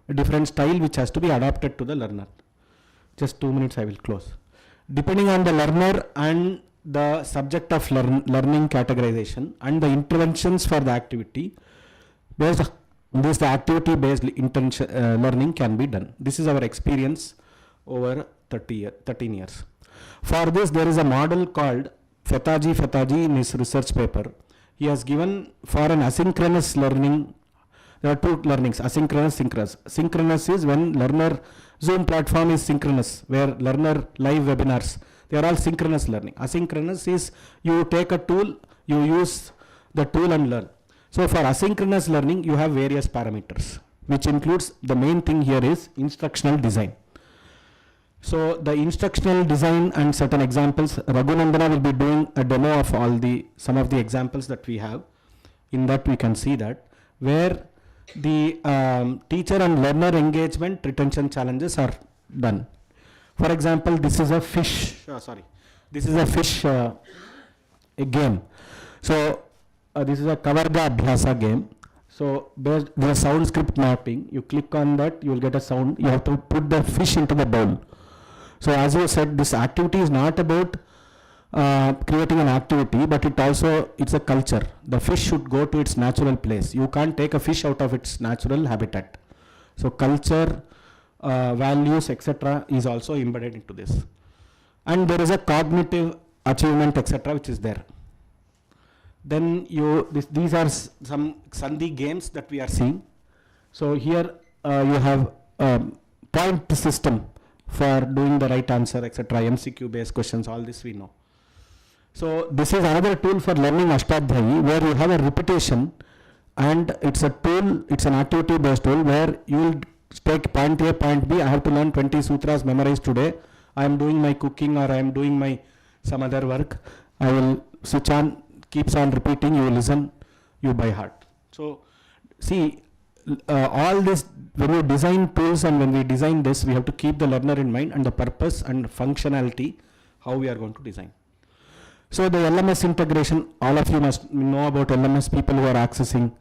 a different style which has to be adapted to the learner. Just 2 minutes, I will close. Depending on the learner and the subject of learning categorization and the interventions for the activity, based on this, the activity based learning can be done. This is our experience over 13 years. For this, there is a model called Fetaji in his research paper. He has given for an asynchronous learning, there are two learnings, asynchronous, synchronous. Synchronous is when learner, Zoom platform is synchronous, where learner live webinars, they are all synchronous learning. Asynchronous is you take a tool, you use the tool and learn. So for asynchronous learning, you have various parameters, which includes, the main thing here is instructional design. So the instructional design and certain examples, Raghunandana will be doing a demo of some of the examples that we have. In that we can see that where the teacher and learner engagement retention challenges are done. For example, this is a fish, this is a fish a game. So this is a Kavarga Abhyasa game. So there's a sound script mapping. You click on that, you will get a sound. You have to put the fish into the bowl. So as you said, this activity is not about creating an activity, but it's a culture. The fish should go to its natural place. You can't take a fish out of its natural habitat. So culture, values, etc. is also embedded into this. And there is a cognitive achievement, etc. which is there. Then these are some Sandhi games that we are seeing. So here you have point system for doing the right answer, etc. MCQ based questions, all this we know. So this is another tool for learning Ashtadhyayi, where you have a repetition, and it's a tool, it's an activity based tool where you will take point A, point B. I have to learn 20 sutras memorized today. I am doing my cooking or I am doing my some other work. I will switch on, keeps on repeating, you will listen, you by heart. So see, all this, when we design tools and when we design this, we have to keep the learner in mind and the purpose and functionality, how we are going to design. So the LMS integration, all of you must know about LMS. People who are accessing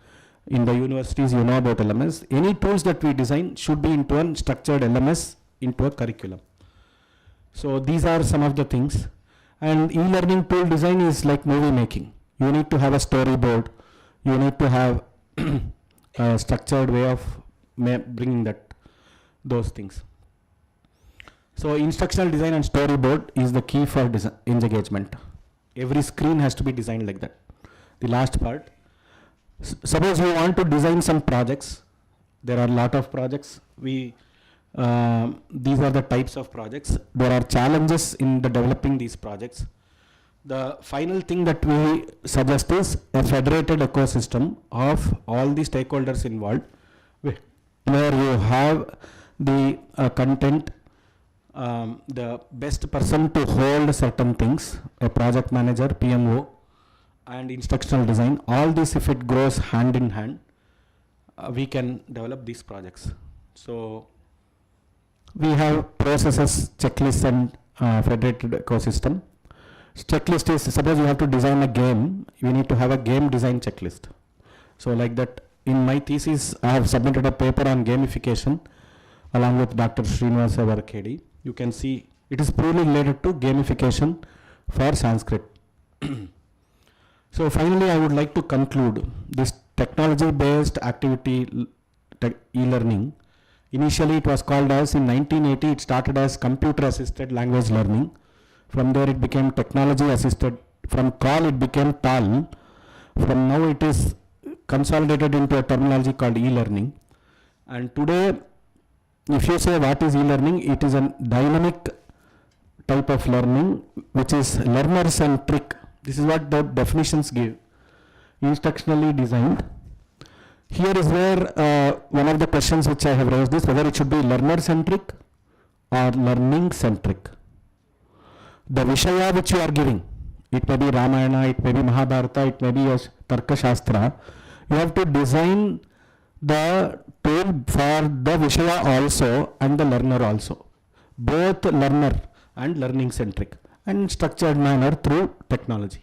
in the universities, you know about LMS. Any tools that we design should be into a structured LMS, into a curriculum. So these are some of the things. And e-learning tool design is like movie making. You need to have a storyboard. You need to have a structured way of bringing those things. So instructional design and storyboard is the key for engagement. Every screen has to be designed like that. The last part, suppose you want to design some projects. There are a lot of projects. These are the types of projects. There are challenges in developing these projects. The final thing that we suggest is a federated ecosystem of all the stakeholders involved, where you have the content, the best person to hold certain things, a project manager, PMO, and instructional design. All this, if it grows hand in hand, we can develop these projects. So we have processes, checklists, and federated ecosystem. Checklist is, suppose you have to design a game, you need to have a game design checklist. So like that, in my thesis, I have submitted a paper on gamification along with Dr. Srinivasa Varkhedi. You can see it is purely related to gamification for Sanskrit. So finally, I would like to conclude this technology-based activity e-learning. Initially, it was called as, in 1980, it started as computer-assisted language learning. From there, it became technology-assisted. From CAL, it became TAL. From now, it is consolidated into a terminology called e-learning. And today, if you say what is e-learning, it is a dynamic type of learning which is learner-centric. This is what the definitions give. Instructionally designed. Here is where one of the questions which I have raised is whether it should be learner-centric or learning-centric. The Vishaya which you are giving, it may be Ramayana, it may be Mahabharata, it may be a Tarka Shastra, you have to design the tool for the Vishaya also and the learner also. Both learner and learning centric and structured manner through technology.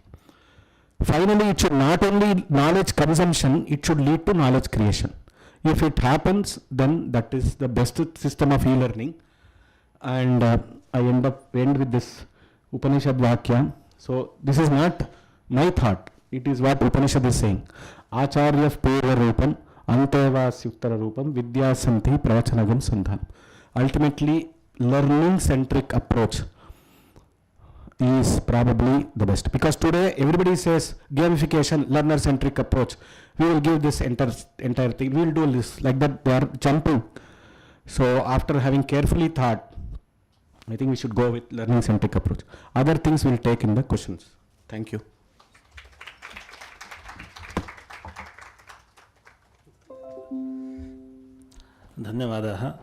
Finally, it should not only knowledge consumption, it should lead to knowledge creation. If it happens, then that is the best system of e-learning. And I end with this Upanishad Vakya. So this is not my thought. It is what Upanishad is saying. Acharya Purva Rupam, Anteva Syuttara Rupam, Vidya Santi Pravachanagam Sandhanam. Ultimately, learning centric approach is probably the best, because today everybody says gamification, learner centric approach. We will give this entire thing, we will do this, like that they are jumping. So after having carefully thought, I think we should go with learning centric approach. Other things we'll take in the questions. Thank you. Dhanyavadaha.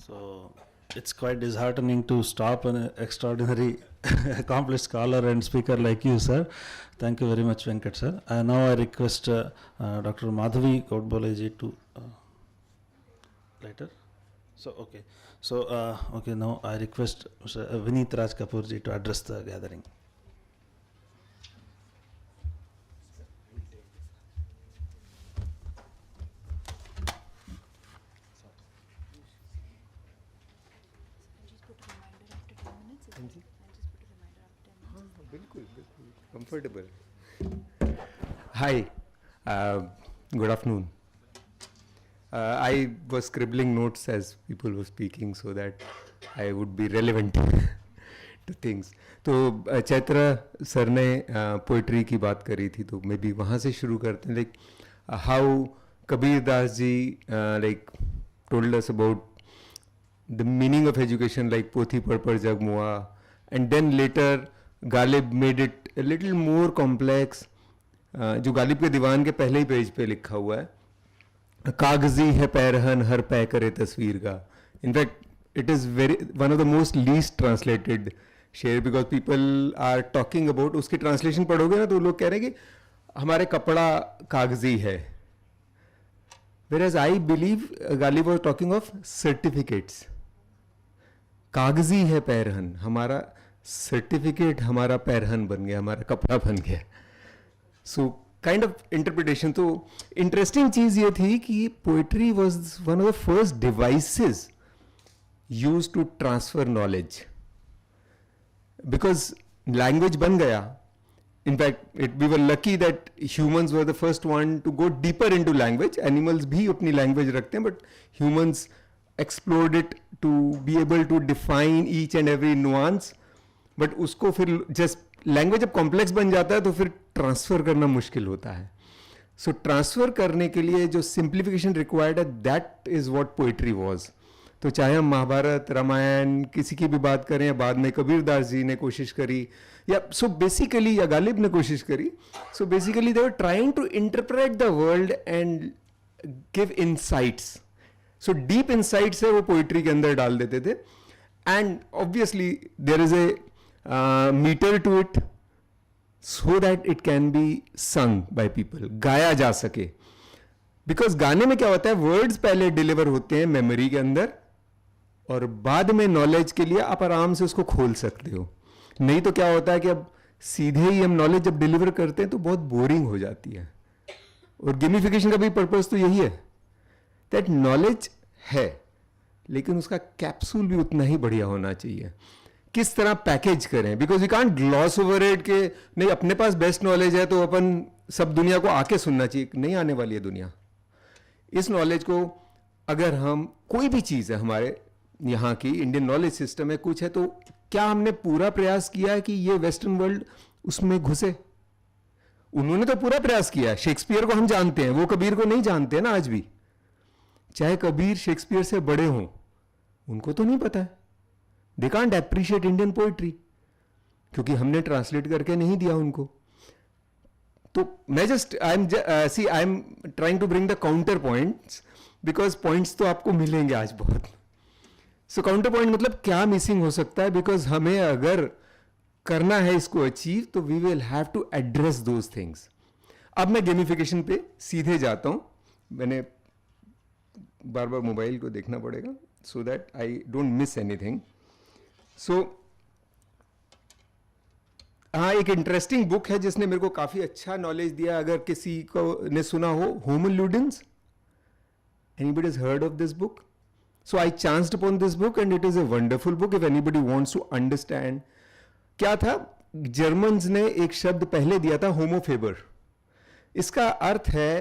So it's quite disheartening to stop an extraordinary accomplished scholar and speaker like you, sir. Thank you very much, Venkat sir. Now I request Dr. Madhavi Kodboleji to later. So okay. So okay, now I request Mr. Vineet Raj Kapoorji to address the gathering. Comfortable. Hi, good afternoon. I was scribbling notes as people were speaking so that I would be relevant to things. तो Chaitra sir ने poetry की बात करी थी, तो may be वहाँ से शुरू करते हैं. Like how Kabir Das ji like told us about the meaning of education, like पोथी पढ़ जग मुआ, and then later Ghalib made it a little more complex. जो गालिब के दीवान के पहले ही पेज पे लिखा हुआ है, कागजी है पैरहन हर पै करे तस्वीर का. In fact it is very one of the most least translated शेयर, because people are talking about, उसकी ट्रांसलेशन पढ़ोगे ना तो लोग कह रहे हैं कि हमारे कपड़ा कागजी है. Whereas I believe Ghalib was talking of certificates. कागजी है पैरहन, हमारा सर्टिफिकेट हमारा पैरहन बन गया, हमारा कपड़ा बन गया. So kind of interpretation. तो इंटरेस्टिंग चीज़ ये थी कि poetry was one of the first devices use to transfer knowledge, because language बन गया. In fact we were lucky that humans were the first one to go deeper into language. Animals भी अपनी language रखते हैं, but humans explored it to be able to define each and every nuance. But उसको फिर just language जब complex बन जाता है तो फिर ट्रांसफ़र करना मुश्किल होता है. सो ट्रांसफ़र करने के लिए जो सिंप्लीफिकेशन रिक्वायर्ड है, that is what poetry was. तो चाहे हम महाभारत, रामायण, किसी की भी बात करें, या बाद में कबीर दास जी ने कोशिश करी, या सो बेसिकली या गालिब ने कोशिश करी. So basically they were trying to interpret the world and give insights. So deep insights है वो पोइट्री के अंदर डाल देते थे. And obviously there is a metre to it so that it can be sung by people, गाया जा सके. बिकॉज गाने में क्या होता है, वर्ड्स पहले डिलीवर होते हैं मेमोरी के अंदर, और बाद में नॉलेज के लिए आप आराम से उसको खोल सकते हो. नहीं तो क्या होता है कि अब सीधे ही हम नॉलेज जब डिलीवर करते हैं तो बहुत बोरिंग हो जाती है. और गेमिफिकेशन का भी पर्पस तो यही है, दैट नॉलेज है लेकिन उसका कैप्सूल भी उतना ही बढ़िया होना चाहिए. किस तरह पैकेज करें, because we can't gloss over it के नहीं अपने पास बेस्ट नॉलेज है तो अपन सब दुनिया को आके सुनना चाहिए. नहीं आने वाली है दुनिया. इस नॉलेज को अगर हम, कोई भी चीज़ है हमारे यहाँ की इंडियन नॉलेज सिस्टम है, कुछ है, तो क्या हमने पूरा प्रयास किया है कि ये वेस्टर्न वर्ल्ड उसमें घुसे? उन्होंने तो पूरा प्रयास किया है. शेक्सपियर को हम जानते हैं, वो कबीर को नहीं जानते ना आज भी. चाहे कबीर शेक्सपियर से बड़े हों, उनको तो नहीं पता है. They can't appreciate Indian poetry क्योंकि हमने ट्रांसलेट करके नहीं दिया उनको. तो मैं just I am trying to bring the counter points, because points तो आपको मिलेंगे आज बहुत. सो काउंटर पॉइंट मतलब क्या मिसिंग हो सकता है, बिकॉज हमें अगर करना है इसको अचीव तो we will have to address those things. अब मैं गेमिफिकेशन पे सीधे जाता हूं. मैंने बार बार मोबाइल को देखना पड़ेगा so that I don't miss anything. So हाँ, एक इंटरेस्टिंग बुक है जिसने मेरे को काफी अच्छा नॉलेज दिया, अगर किसी को ने सुना हो, होमो लूडेंस. Anybody has heard of this book? So I chanced upon this book and it is a wonderful book if anybody wants to understand. क्या था, जर्मन्स ने एक शब्द पहले दिया था, होमोफेबर. इसका अर्थ है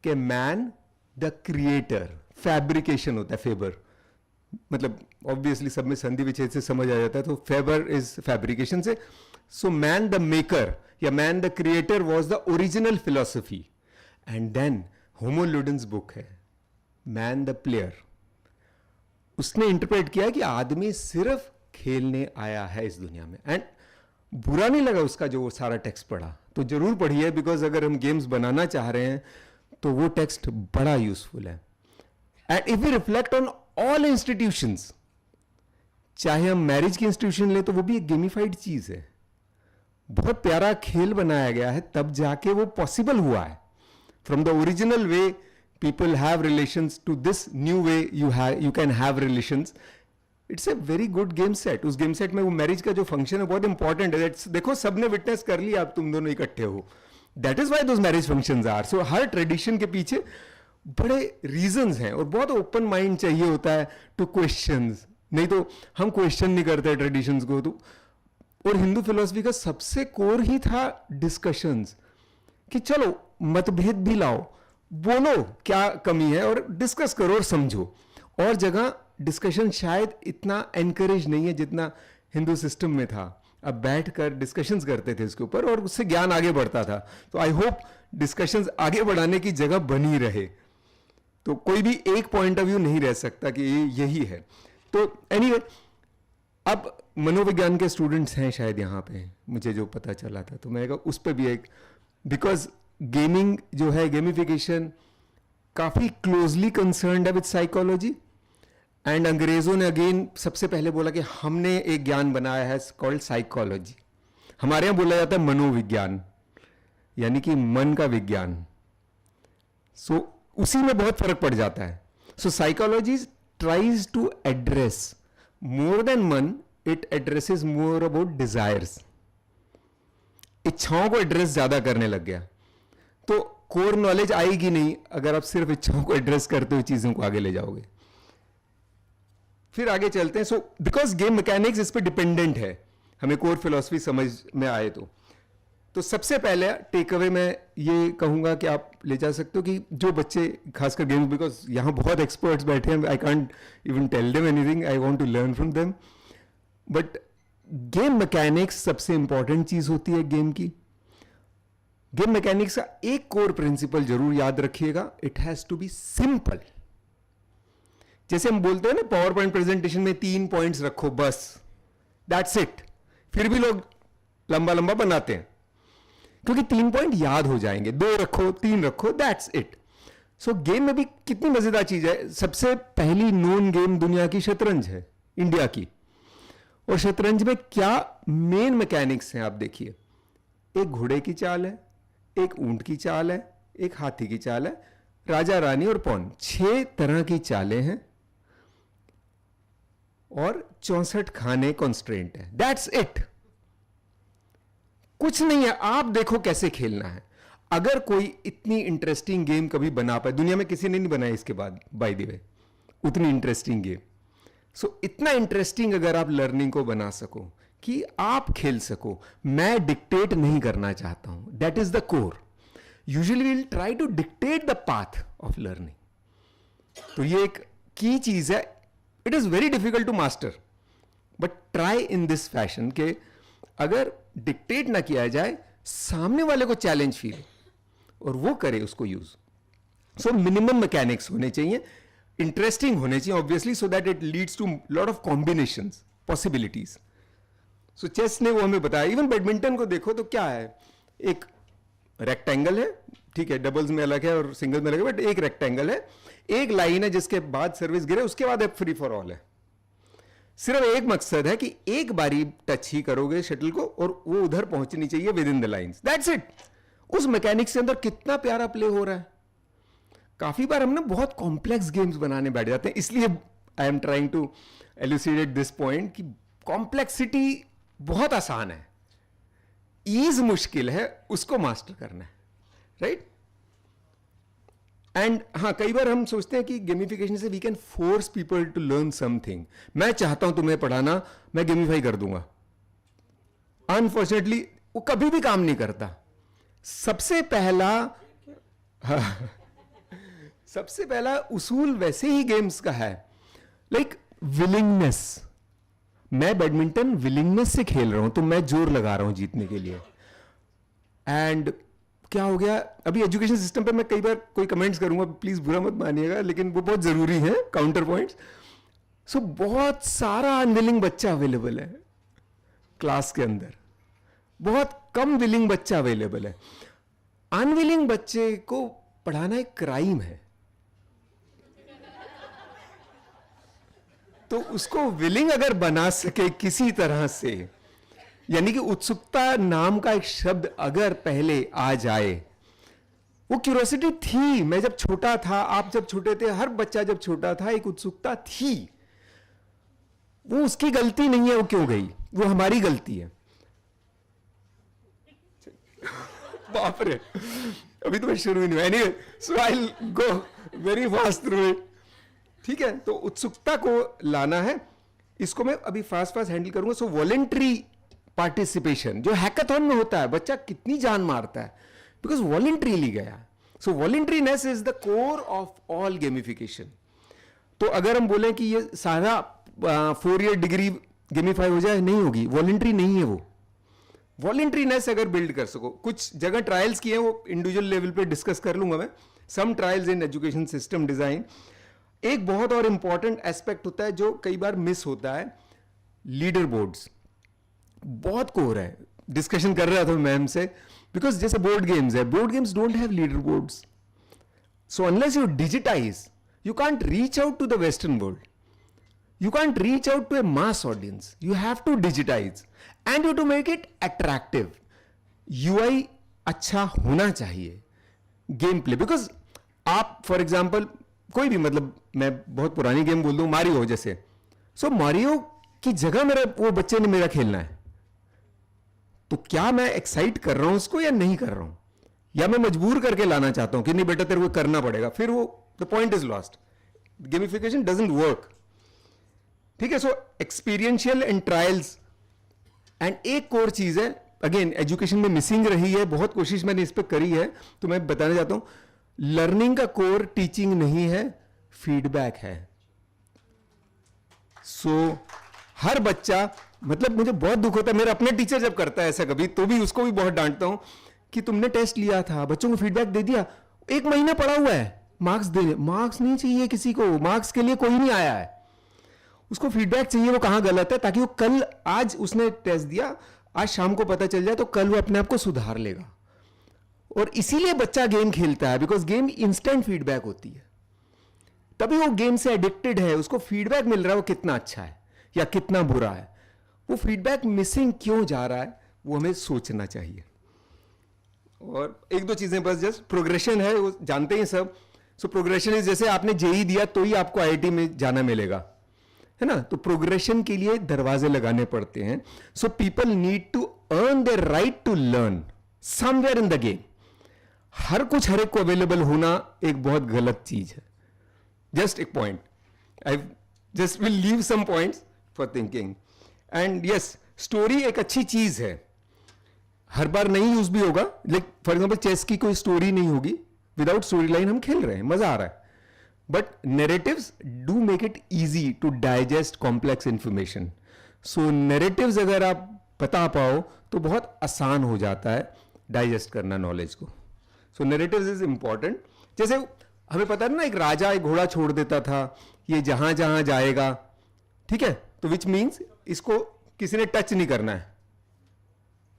कि मैन द क्रिएटर, फैब्रिकेशन होता है फेबर, मतलब ऑब्वियसली सब में संधि विच्छेद से समझ आ जाता है, तो फेबर इज फैब्रिकेशन से. सो मैन द मेकर या man the creator was the original philosophy. And then homo ludens book है मैन द प्लेयर. उसने इंटरप्रेट किया कि आदमी सिर्फ खेलने आया है इस दुनिया में. एंड बुरा नहीं लगा उसका जो वो सारा टेक्स्ट पढ़ा, तो जरूर पढ़िए, बिकॉज अगर हम गेम्स बनाना चाह रहे हैं तो वो टेक्स्ट बड़ा यूजफुल है. And if we reflect on all institutions, चाहे हम मैरिज की इंस्टीट्यूशन ले तो वो भी एक गेमिफाइड चीज है, बहुत प्यारा खेल बनाया गया है, तब जाके वो पॉसिबल हुआ है. From the original way people have relations to this new way you can have relations. It's a very good game set. उस गेम सेट में वो मैरिज का जो फंक्शन है बहुत इंपॉर्टेंट है. देखो सबने विटनेस कर लिया, आप तुम दोनों इकट्ठे हो. That is why those marriage functions are. So हर ट्रेडिशन के पीछे बड़े रीजंस हैं और बहुत ओपन माइंड चाहिए होता है टू क्वेश्चंस. नहीं तो हम क्वेश्चन नहीं करते ट्रेडिशंस को. तो और हिंदू फिलोसफी का सबसे कोर ही था डिस्कशंस, कि चलो मतभेद भी लाओ, बोलो क्या कमी है और डिस्कस करो और समझो. और जगह डिस्कशन शायद इतना एनकरेज नहीं है जितना हिंदू सिस्टम में था. अब बैठकर डिस्कशंस करते थे इसके ऊपर और उससे ज्ञान आगे बढ़ता था. तो आई होप डिस्कशंस आगे बढ़ाने की जगह बनी रहे. तो कोई भी एक पॉइंट ऑफ व्यू नहीं रह सकता कि यही है. तो एनीवे, अब मनोविज्ञान के स्टूडेंट्स हैं शायद यहाँ पे, मुझे जो पता चला था, तो मैं उस पर भी एक, बिकॉज गेमिंग जो है, गेमिफिकेशन काफी क्लोजली कंसर्न्ड है विद साइकोलॉजी. एंड अंग्रेजों ने अगेन सबसे पहले बोला कि हमने एक ज्ञान बनाया है कॉल्ड साइकोलॉजी. हमारे यहां बोला जाता है मनोविज्ञान, यानी कि मन का विज्ञान. सो उसी में बहुत फर्क पड़ जाता है. So psychology tries to address more than मन, it addresses more about desires. इच्छाओं को एड्रेस ज्यादा करने लग गया. तो कोर नॉलेज आएगी नहीं अगर आप सिर्फ इच्छाओं को एड्रेस करते हुए चीजों को आगे ले जाओगे. फिर आगे चलते हैं. सो बिकॉज गेम मैकेनिक्स इस पे डिपेंडेंट है, हमें कोर फिलॉसफी समझ में आए तो सबसे पहले टेक अवे मैं ये कहूंगा कि आप ले जा सकते हो कि जो बच्चे खासकर गेम्स, बिकॉज यहां बहुत एक्सपर्ट्स बैठे हैं, I can't even tell them anything, I want to learn from them. But game mechanics सबसे इंपॉर्टेंट चीज होती है गेम की. गेम मैकेनिक्स का एक कोर प्रिंसिपल जरूर याद रखिएगा, it has to be simple. जैसे हम बोलते हैं ना पावर पॉइंट प्रेजेंटेशन में 3 पॉइंट्स रखो बस, दैट्स इट. फिर भी लोग लंबा लंबा बनाते हैं क्योंकि 3 पॉइंट याद हो जाएंगे. 2 रखो, 3 रखो, दैट्स इट. सो गेम में भी कितनी मजेदार चीज है. सबसे पहली नोन गेम दुनिया की शतरंज है, इंडिया की. और शतरंज में क्या मेन मैकेनिक्स हैं आप देखिए. एक घोड़े की चाल है, एक ऊंट की चाल है, एक हाथी की चाल है, राजा रानी और पॉन. 6 तरह की चालें हैं और 64 खाने कॉन्स्ट्रेंट है. That's it. कुछ नहीं है. आप देखो कैसे खेलना है. अगर कोई इतनी इंटरेस्टिंग गेम कभी बना पाए, दुनिया में किसी ने नहीं बनाई इसके बाद, बाय द वे, उतनी इंटरेस्टिंग गेम. सो इतना इंटरेस्टिंग अगर आप लर्निंग को बना सको कि आप खेल सको. मैं डिक्टेट नहीं करना चाहता हूं, that is the core. Usually we will try to dictate the path of learning. तो ये एक की चीज है. It is very difficult to master, but try in this fashion के अगर डिक्टेट ना किया जाए, सामने वाले को चैलेंज फील और वो करे उसको यूज. सो मिनिमम मैकेनिक्स होने चाहिए, इंटरेस्टिंग होने चाहिए obviously, so that it leads to lot of combinations, possibilities. So chess ने वो हमें बताया. इवन बैडमिंटन को देखो तो क्या है, एक रेक्टेंगल है, ठीक है, डबल्स में अलग है और सिंगल्स में अलग है, बट एक रेक्टेंगल है, एक लाइन है जिसके बाद सर्विस गिरे, उसके बाद अब फ्री फॉर ऑल है. सिर्फ एक मकसद है कि एक बारी टच ही करोगे शटल को और वो उधर पहुंचनी चाहिए with in the lines. That's it. उस मैकेनिक्स के अंदर कितना प्यारा प्ले हो रहा है. काफी बार हम ना बहुत कॉम्प्लेक्स गेम्स बनाने बैठ जाते हैं. इसलिए I am trying to elucidate this point कि कॉम्प्लेक्सिटी बहुत आसान है. ईज मुश्किल है, उसको मास्टर करना है, राइट? एंड हाँ, कई बार हम सोचते हैं कि गेमिफिकेशन से we can force people to learn something. मैं चाहता हूं तुम्हें पढ़ाना, मैं गेमिफाई कर दूंगा. अनफॉर्चुनेटली वो कभी भी काम नहीं करता. सबसे पहला उसूल वैसे ही गेम्स का है, लाइक विलिंगनेस. मैं बैडमिंटन विलिंगनेस से खेल रहा हूं, तो मैं जोर लगा रहा हूं जीतने के लिए. एंड क्या हो गया, अभी एजुकेशन सिस्टम पे मैं कई बार कोई कमेंट्स करूंगा, प्लीज बुरा मत मानिएगा, लेकिन वो बहुत जरूरी है, काउंटर पॉइंट्स. सो बहुत सारा अनविलिंग बच्चा अवेलेबल है क्लास के अंदर, बहुत कम विलिंग बच्चा अवेलेबल है. अनविलिंग बच्चे को पढ़ाना एक क्राइम है, तो उसको विलिंग अगर बना सके किसी तरह से, यानी कि उत्सुकता नाम का एक शब्द अगर पहले आ जाए. वो क्यूरियोसिटी थी, मैं जब छोटा था, आप जब छोटे थे, हर बच्चा जब छोटा था, एक उत्सुकता थी. वो उसकी गलती नहीं है, वो क्यों गई, वो हमारी गलती है. बाप रे, अभी तो मैं शुरू ही नहीं हुआ. Anyway, so I will go very fast through it. ठीक है, तो उत्सुकता को लाना है, इसको मैं अभी फास्ट हैंडल करूंगा. सो वॉलेंट्री पार्टिसिपेशन जो हैकाथॉन में होता है, बच्चा कितनी जान मारता है, बिकॉज वॉलेंट्रीली गया. So voluntariness is the core of all gamification. तो अगर हम बोले कि ये सारा 4 ईयर डिग्री गेमिफाई हो जाए, नहीं होगी, वॉलेंट्री नहीं है. वो वॉलेंट्रीनेस अगर बिल्ड कर सको, कुछ जगह ट्रायल्स किए हैं, वो इंडिविजुअल लेवल पे डिस्कस कर लूंगा मैं. Some trials in education system design. एक बहुत और इंपॉर्टेंट एस्पेक्ट होता है जो कई बार मिस होता है, लीडर बोर्ड्स. बहुत कोर है, डिस्कशन कर रहा था मैम से, बिकॉज जैसे बोर्ड गेम्स है, board games don't have leaderboards. So unless you digitise, you can't reach out to the western world, you can't reach out to a mass audience. You have to digitise and you to make it attractive. UI अच्छा होना चाहिए, gameplay. Because आप for example कोई भी, मतलब मैं बहुत पुरानी गेम बोल दूं, मारियो जैसे. सो मारियो की जगह मेरा वो बच्चे ने मेरा खेलना है, तो क्या मैं एक्साइट कर रहा हूं उसको या नहीं कर रहा हूं, या मैं मजबूर करके लाना चाहता हूं कि नहीं बेटा तेरे को करना पड़ेगा, फिर वो the point is lost. Gamification doesn't work. ठीक है, सो एक्सपीरियंशियल एंड ट्रायल्स. एंड एक कोर चीज है, अगेन एजुकेशन में मिसिंग रही है, बहुत कोशिश मैंने इस पर करी है, तो मैं बताना चाहता हूं, लर्निंग का कोर टीचिंग नहीं है, फीडबैक है. सो हर बच्चा, मतलब मुझे बहुत दुख होता है, मेरा अपने टीचर जब करता है ऐसा कभी, तो भी उसको भी बहुत डांटता हूं कि तुमने टेस्ट लिया था, बच्चों को फीडबैक दे दिया, 1 महीना पड़ा हुआ है, मार्क्स दे. मार्क्स नहीं चाहिए किसी को, मार्क्स के लिए कोई नहीं आया है, उसको फीडबैक चाहिए वो कहां गलत है, ताकि वो कल, आज उसने टेस्ट दिया, आज शाम को पता चल जाए तो कल वो अपने आप को सुधार लेगा. और इसीलिए बच्चा गेम खेलता है, बिकॉज गेम इंस्टेंट फीडबैक होती है, तभी वो गेम से एडिक्टेड है. उसको फीडबैक मिल रहा है वो कितना अच्छा है या कितना बुरा है. वो फीडबैक मिसिंग क्यों जा रहा है, वो हमें सोचना चाहिए. और 1-2 चीजें बस, जस्ट प्रोग्रेशन है, वो जानते हैं सब. सो प्रोग्रेशन इज, जैसे आपने जेई दिया तो ही आपको आईआईटी में जाना मिलेगा, है ना, तो प्रोग्रेशन के लिए दरवाजे लगाने पड़ते हैं. So people need to earn their right to learn somewhere in the game. हर कुछ हर एक को अवेलेबल होना एक बहुत गलत चीज है. जस्ट एक point, I just will leave some points for thinking. And yes, story एक अच्छी चीज है, हर बार नहीं यूज भी होगा. लाइक फॉर एग्जाम्पल चेस की कोई स्टोरी नहीं होगी, विदाउट स्टोरी लाइन हम खेल रहे हैं, मजा आ रहा है. But narratives do make it easy to digest complex information. So narratives अगर आप बता पाओ तो बहुत आसान हो जाता है डाइजेस्ट करना नॉलेज को. सो नैरेटिव्स इज इंपॉर्टेंट. जैसे हमें पता है ना, एक राजा एक घोड़ा छोड़ देता था, ये जहां जहां जाएगा, ठीक है, तो विच मीन्स इसको किसी ने टच नहीं करना है,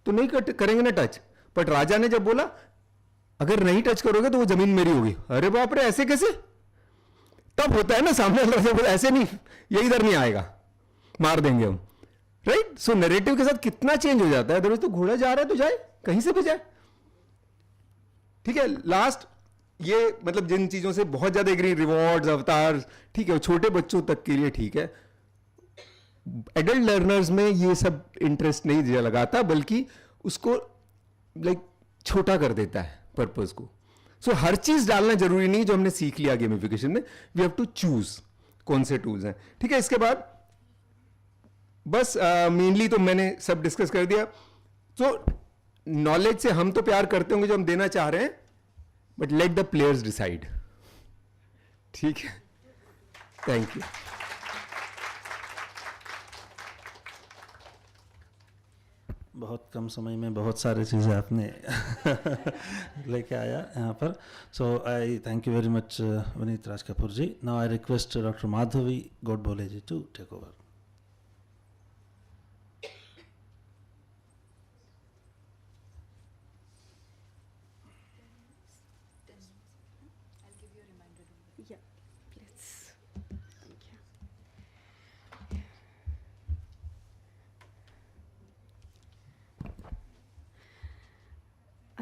तो नहीं करेंगे ना टच. बट राजा ने जब बोला अगर नहीं टच करोगे तो वो जमीन मेरी होगी, अरे बाप रे ऐसे कैसे, तब होता है ना सामने वाला राजा बोला ऐसे नहीं, ये इधर नहीं आएगा, मार देंगे हम, राइट. सो नैरेटिव के साथ कितना चेंज हो जाता है. अदरवाइज तो घोड़ा जा रहा है तो जाए, कहीं से भी जाए. ठीक है, लास्ट ये मतलब जिन चीजों से बहुत ज्यादा एग्री, रिवॉर्ड्स, अवतार, ठीक है, छोटे बच्चों तक के लिए ठीक है. एडल्ट लर्नर्स में ये सब इंटरेस्ट नहीं दिया लगाता, बल्कि उसको लाइक छोटा कर देता है पर्पस को. सो हर चीज डालना जरूरी नहीं जो हमने सीख लिया गेमिफिकेशन में. वी हैव टू चूज कौन से टूल्स हैं. ठीक है, इसके बाद बस मेनली तो मैंने सब डिस्कस कर दिया. तो नॉलेज से हम तो प्यार करते होंगे जो हम देना चाह रहे हैं, but let the players decide. ठीक है, थैंक यू. बहुत कम समय में बहुत सारी चीज़ें आपने लेके आया यहाँ पर. So I thank you very much Vineet Raj Kapoor ji. Now I request doctor Madhavi Godbole ji to take over.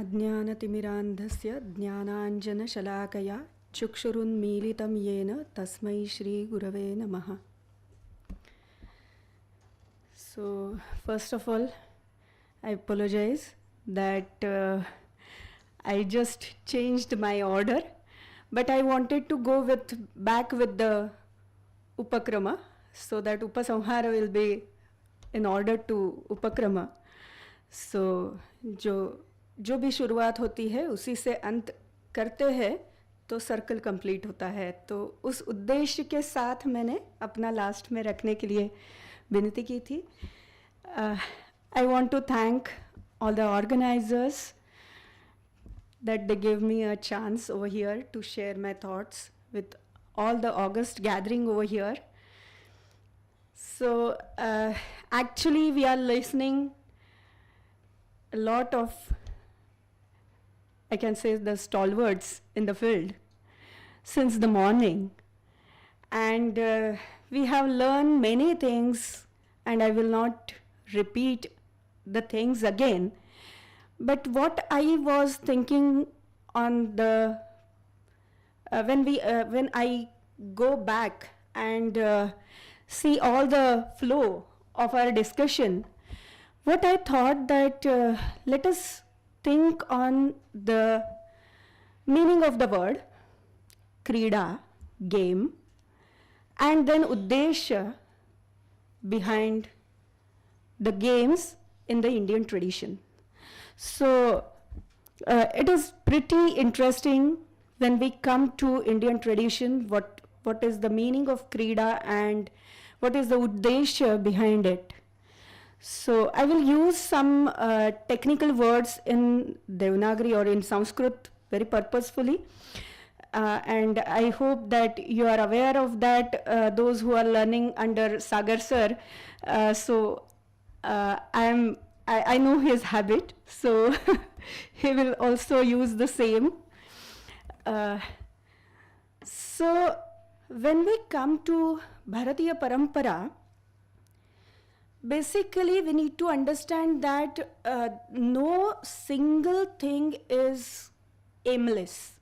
अज्ञानतिमिरान्धस्य ज्ञानाञ्जनशलाकया चक्षुरुन्मीलितं येन तस्मै श्रीगुरवे नमः. So first of all, I apologize that I just changed my order, but I wanted to go back with the Upakrama so that Upasamhara will be in order to Upakrama. So जो भी शुरुआत होती है उसी से अंत करते हैं तो सर्कल कंप्लीट होता है. तो उस उद्देश्य के साथ मैंने अपना लास्ट में रखने के लिए विनती की थी. I want to thank all the organisers that they gave me a chance over here to share my thoughts with all the August gathering over here. So actually we are listening a lot of, I can say, the stalwarts in the field since the morning, and we have learned many things, and I will not repeat the things again. But what I was thinking on the when I go back and see all the flow of our discussion, what I thought that let us think on the meaning of the word Krida, game, and then Uddesha behind the games in the Indian tradition. So it is pretty interesting when we come to Indian tradition, what is the meaning of Krida and what is the Uddesha behind it. So I will use some technical words in Devanagari or in Sanskrit very purposefully, and I hope that you are aware of that, those who are learning under Sagar sir. So I know his habit, so he will also use the same. So when we come to Bharatiya Parampara, basically we need to understand that no single thing is aimless.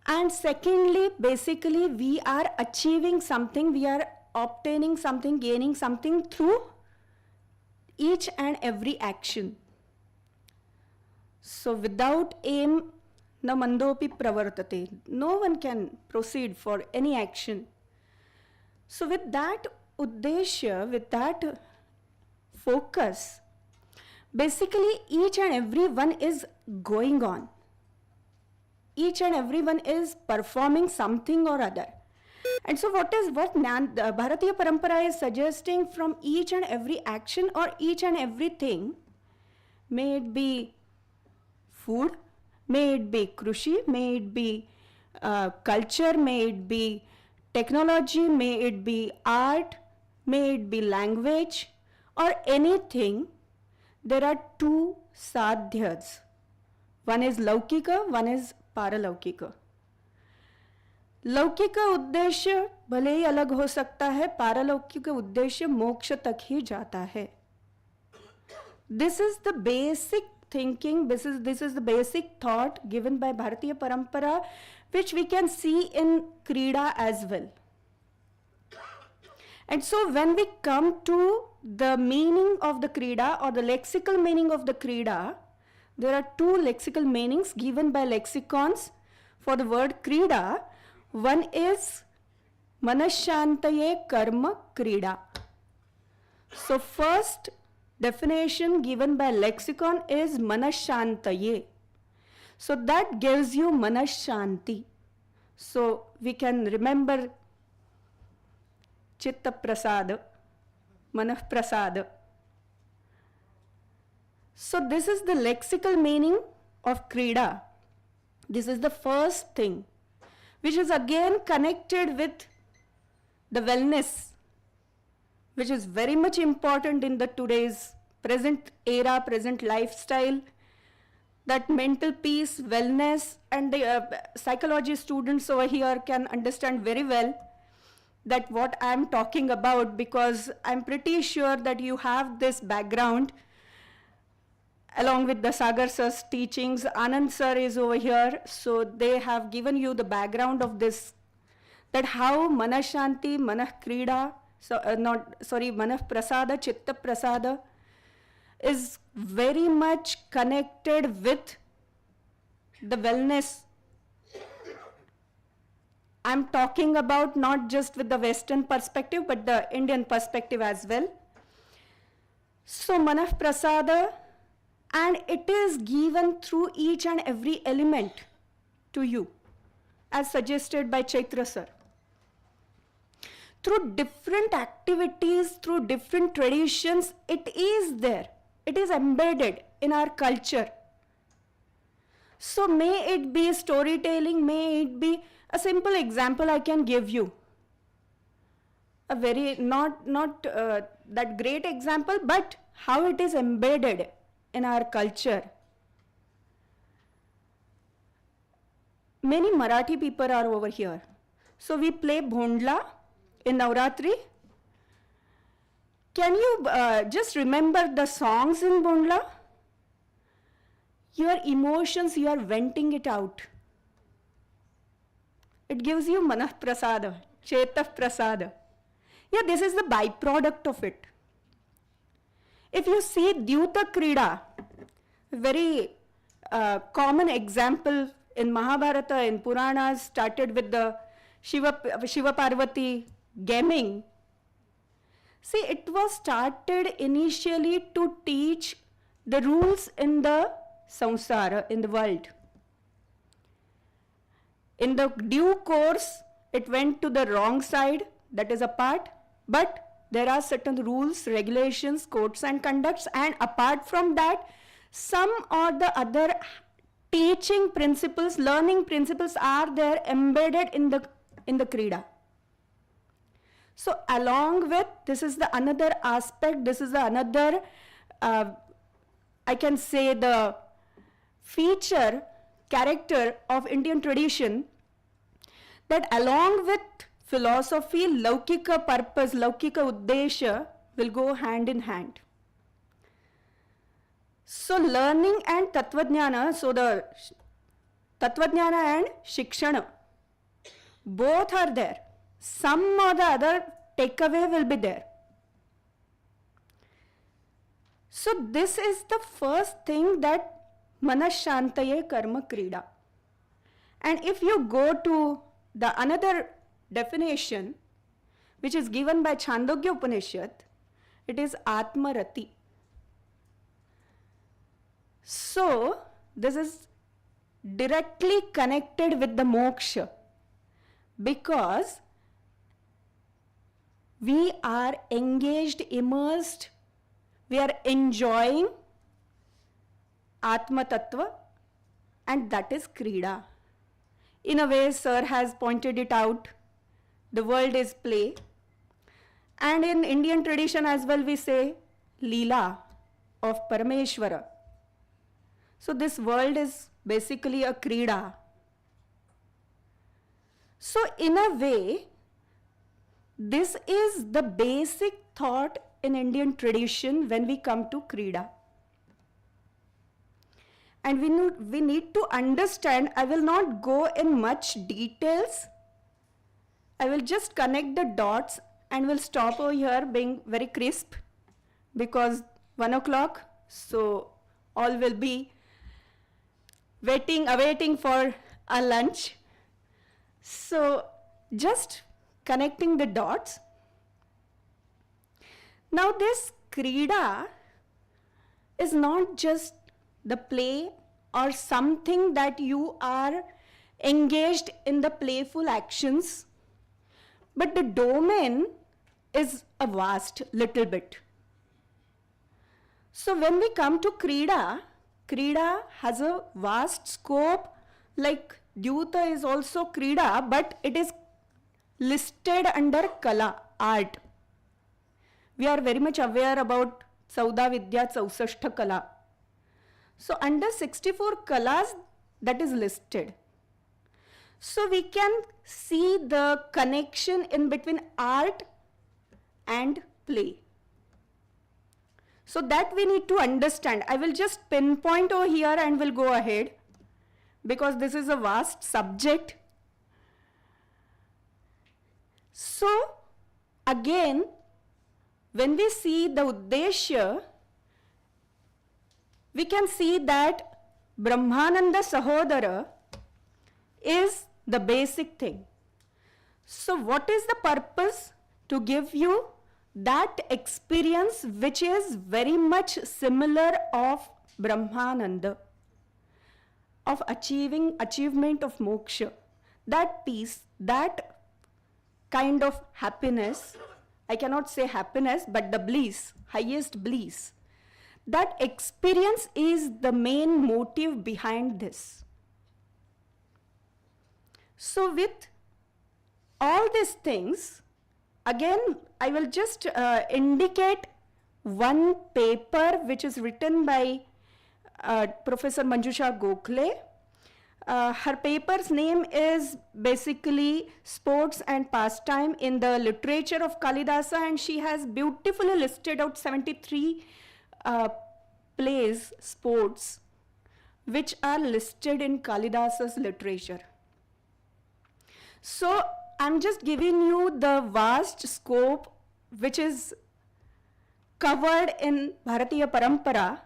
And secondly, basically we are achieving something, we are obtaining something, gaining something through each and every action. So without aim, na mandopi pravartate. No one can proceed for any action. So with that uddesha, with that focus, basically each and every one is going on. Each and everyone is performing something or other. And so what Bharatiya Parampara is suggesting from each and every action or each and everything, may it be food, may it be krushi, may it be culture, may it be technology, may it be art, may it be language or anything, there are two sadhyas. One is laukika, one is paralaukika. लौकिक उद्देश्य भले ही अलग हो सकता है, पारलौकिक उद्देश्य मोक्ष तक ही जाता है. This is the basic thinking, this is the basic thought given by Bharatiya Parampara, which we can see in Krida as well. And so when we come to the meaning of the Krida or the lexical meaning of the Krida, there are two lexical meanings given by lexicons for the word Krida. One is Manashantaye Karma Krida. So first definition given by lexicon is Manashantaye. So that gives you Manashanti. So we can remember Chitta Prasada, Manah Prasada. So this is the lexical meaning of Krida. This is the first thing, which is again connected with the wellness, which is very much important in the today's present era, present lifestyle, that mental peace, wellness, and the psychology students over here can understand very well that what I'm talking about, because I'm pretty sure that you have this background along with the Sagar sir's teachings. Anand sir is over here, so they have given you the background of this, that how Manashanti, Manah Krida, Manah Prasada, Chitta Prasada is very much connected with the wellness. I'm talking about not just with the Western perspective, but the Indian perspective as well. So Manah Prasada, and it is given through each and every element to you, as suggested by Chaitra sir. Through different activities, through different traditions, it is there. It is embedded in our culture. So may it be storytelling, may it be a simple example I can give you. A very, not that great example, but how it is embedded in our culture. Many Marathi people are over here. So we play Bhondla in Navratri. Can you just remember the songs in Bhondla? Your emotions, you are venting it out. It gives you Manah Prasada, Chetah Prasada. Yeah, this is the byproduct of it. If you see Dyuta Krida, very common example in Mahabharata, in Puranas, started with the Shiva Parvati gaming. See, it was started initially to teach the rules in the samsara, in the world. In the due course, it went to the wrong side, that is a part, but there are certain rules, regulations, codes and conducts, and apart from that, some or the other teaching principles, learning principles are there embedded in the Krida. So along with, this is the another aspect, this is the another, I can say the feature, character of Indian tradition, that along with philosophy, Laukika purpose, Laukika Uddesha will go hand in hand. So learning and Tattvajnana, so the Tattvajnana and Shikshana, both are there. Some or the other takeaway will be there. So this is the first thing, that Manashantaye Karma Krida. And if you go to the another definition, which is given by Chandogya Upanishad, it is Atmarati. So this is directly connected with the moksha, because we are engaged, immersed, we are enjoying Atma Tattva, and that is Krida. In a way, sir has pointed it out, the world is play. And in Indian tradition as well, we say Leela of Parameshwara. So this world is basically a Krida. So in a way, this is the basic thought in Indian tradition when we come to Krida. And we need to understand, I will not go in much details. I will just connect the dots and will stop over here being very crisp. because 1 o'clock, so all will be awaiting for a lunch. So just connecting the dots. Now this Krida is not just the play or something that you are engaged in the playful actions, but the domain is a vast little bit. So when we come to Krida, Krida has a vast scope, like Dyuta is also Krida, but it is listed under Kala, art. We are very much aware about Sauda Vidya Chausashta Kala. So under 64 Kalas that is listed. So we can see the connection in between art and play. So that we need to understand. I will just pinpoint over here and will go ahead because this is a vast subject. So again, when we see the Uddeshya, we can see that Brahmananda Sahodara is the basic thing. So what is the purpose? To give you that experience which is very much similar of Brahmananda, of achievement of moksha, that peace, that kind of happiness, I cannot say happiness, but the bliss, highest bliss. That experience is the main motive behind this. So with all these things, again, I will just indicate one paper which is written by Professor Manjusha Gokhale. Her paper's name is basically Sports and Pastime in the Literature of Kalidasa, and she has beautifully listed out 73 plays, sports, which are listed in Kalidasa's literature. So I'm just giving you the vast scope which is covered in Bharatiya Parampara.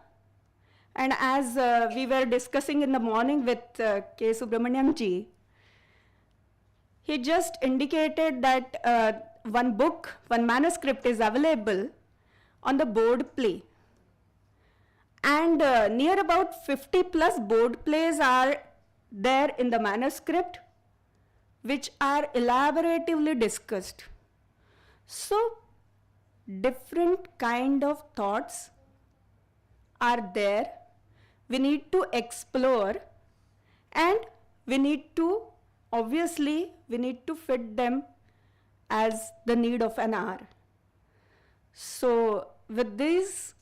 And as we were discussing in the morning with K. Subramaniam ji, he just indicated that one book, one manuscript is available on the board play. And near about 50 plus board plays are there in the manuscript, which are elaboratively discussed. So different kind of thoughts are there. We need to explore, and we need to, obviously, we need to fit them as the need of an hour. So with these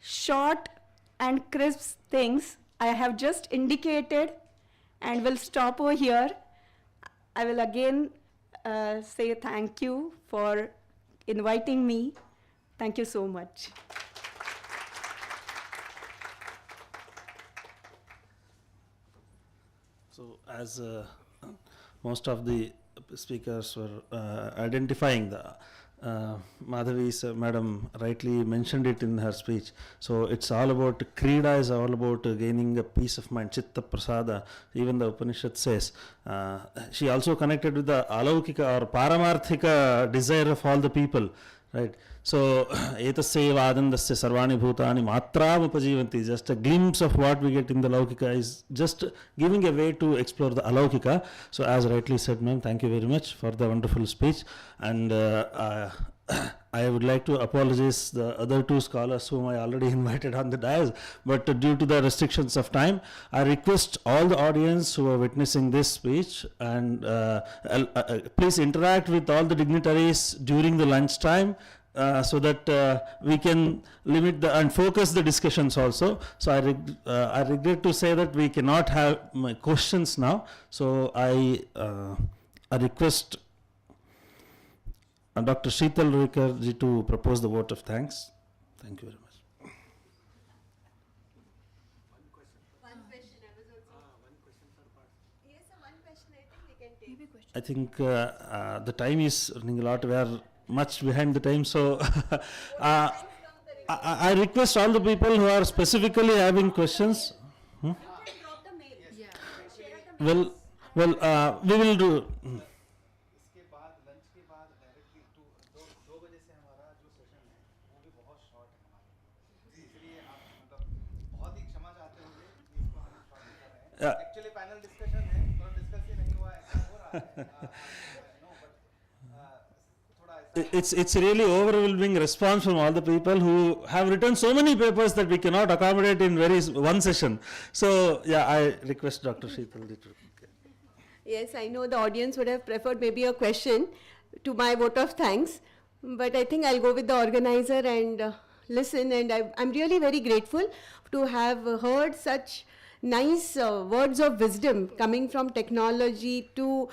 short and crisp things I have just indicated, and will stop over here. I will again say thank you for inviting me. Thank you so much. So as most of the speakers were identifying the Madhavi's madam rightly mentioned it in her speech. So it's all about Krida, is all about gaining a peace of mind, Chitta Prasada. Even the Upanishad says. She also connected with the Alaukika or Paramarthika desire of all the people. Right. So etasya vadandasya sarvani bhutani matram upajivanti. Just a glimpse of what we get in the Laukika is just giving a way to explore the Alaukika. So as rightly said, ma'am, thank you very much for the wonderful speech. And I would like to apologize the other two scholars whom I already invited on the dais, but due to the restrictions of time, I request all the audience who are witnessing this speech and please interact with all the dignitaries during the lunch time. So that we can limit and focus the discussions also. So I regret to say that we cannot have my questions now. So I request Dr. Sheetal Rikar ji to propose the vote of thanks. Thank you very much. I think the time is running a lot. We are much behind the time, so I request all the people who are specifically having questions. Well, we will do. इसके बाद lunch के बाद directly 2 बजे से हमारा जो session है वो भी बहुत शॉर्ट है हमारे लिए, इसलिए आप मतलब बहुत ही क्षमा चाहते होंगे कि इसको हम शॉर्ट कर रहे हैं. एक्चुअली पैनल डिस्कशन है, थोड़ा डिस्कस ही नहीं हुआ है, ऐसा हो रहा है. It's really overwhelming response from all the people who have written so many papers that we cannot accommodate in one session. So yeah, I request Dr. Sheetal. Yes, I know the audience would have preferred maybe a question to my vote of thanks, but I think I'll go with the organizer and listen. And I'm really very grateful to have heard such nice words of wisdom coming from technology to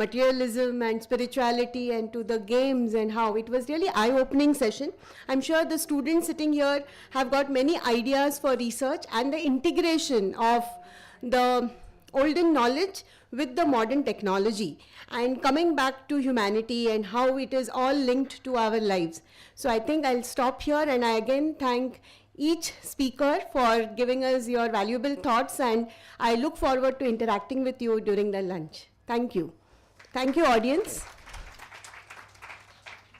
materialism and spirituality and to the games, and how it was really eye-opening session. I'm sure the students sitting here have got many ideas for research and the integration of the olden knowledge with the modern technology and coming back to humanity and how it is all linked to our lives. So I think I'll stop here, and I again thank each speaker for giving us your valuable thoughts, and I look forward to interacting with you during the lunch. Thank you. Thank you, audience.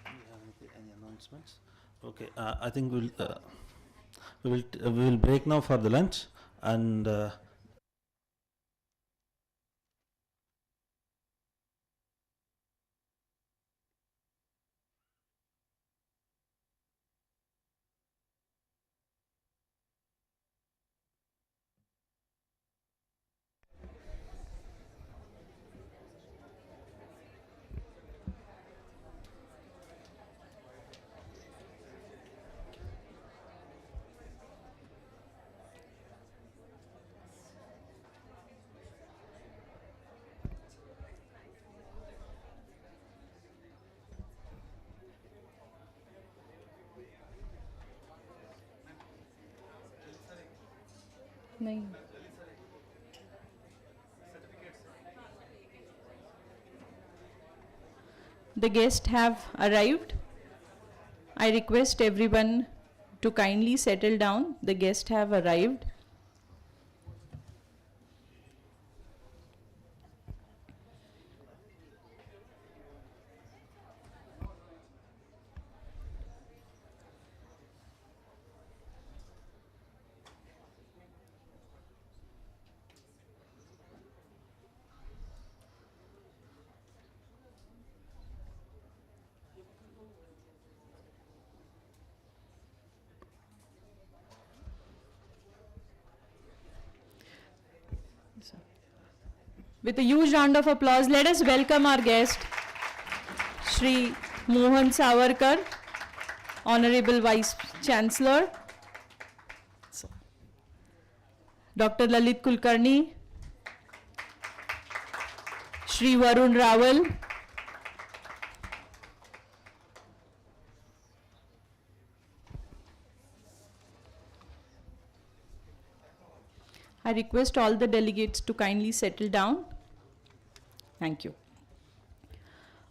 Any announcements? Okay, I think we will break now for the lunch, and नहीं. The guests have arrived. I request everyone to kindly settle down. The guests have arrived. With a huge round of applause, let us welcome our guest, Shri Mohan Savarkar, Honorable Vice Chancellor, Dr. Lalit Kulkarni, Shri Varun Rawal, I request all the delegates to kindly settle down. Thank you.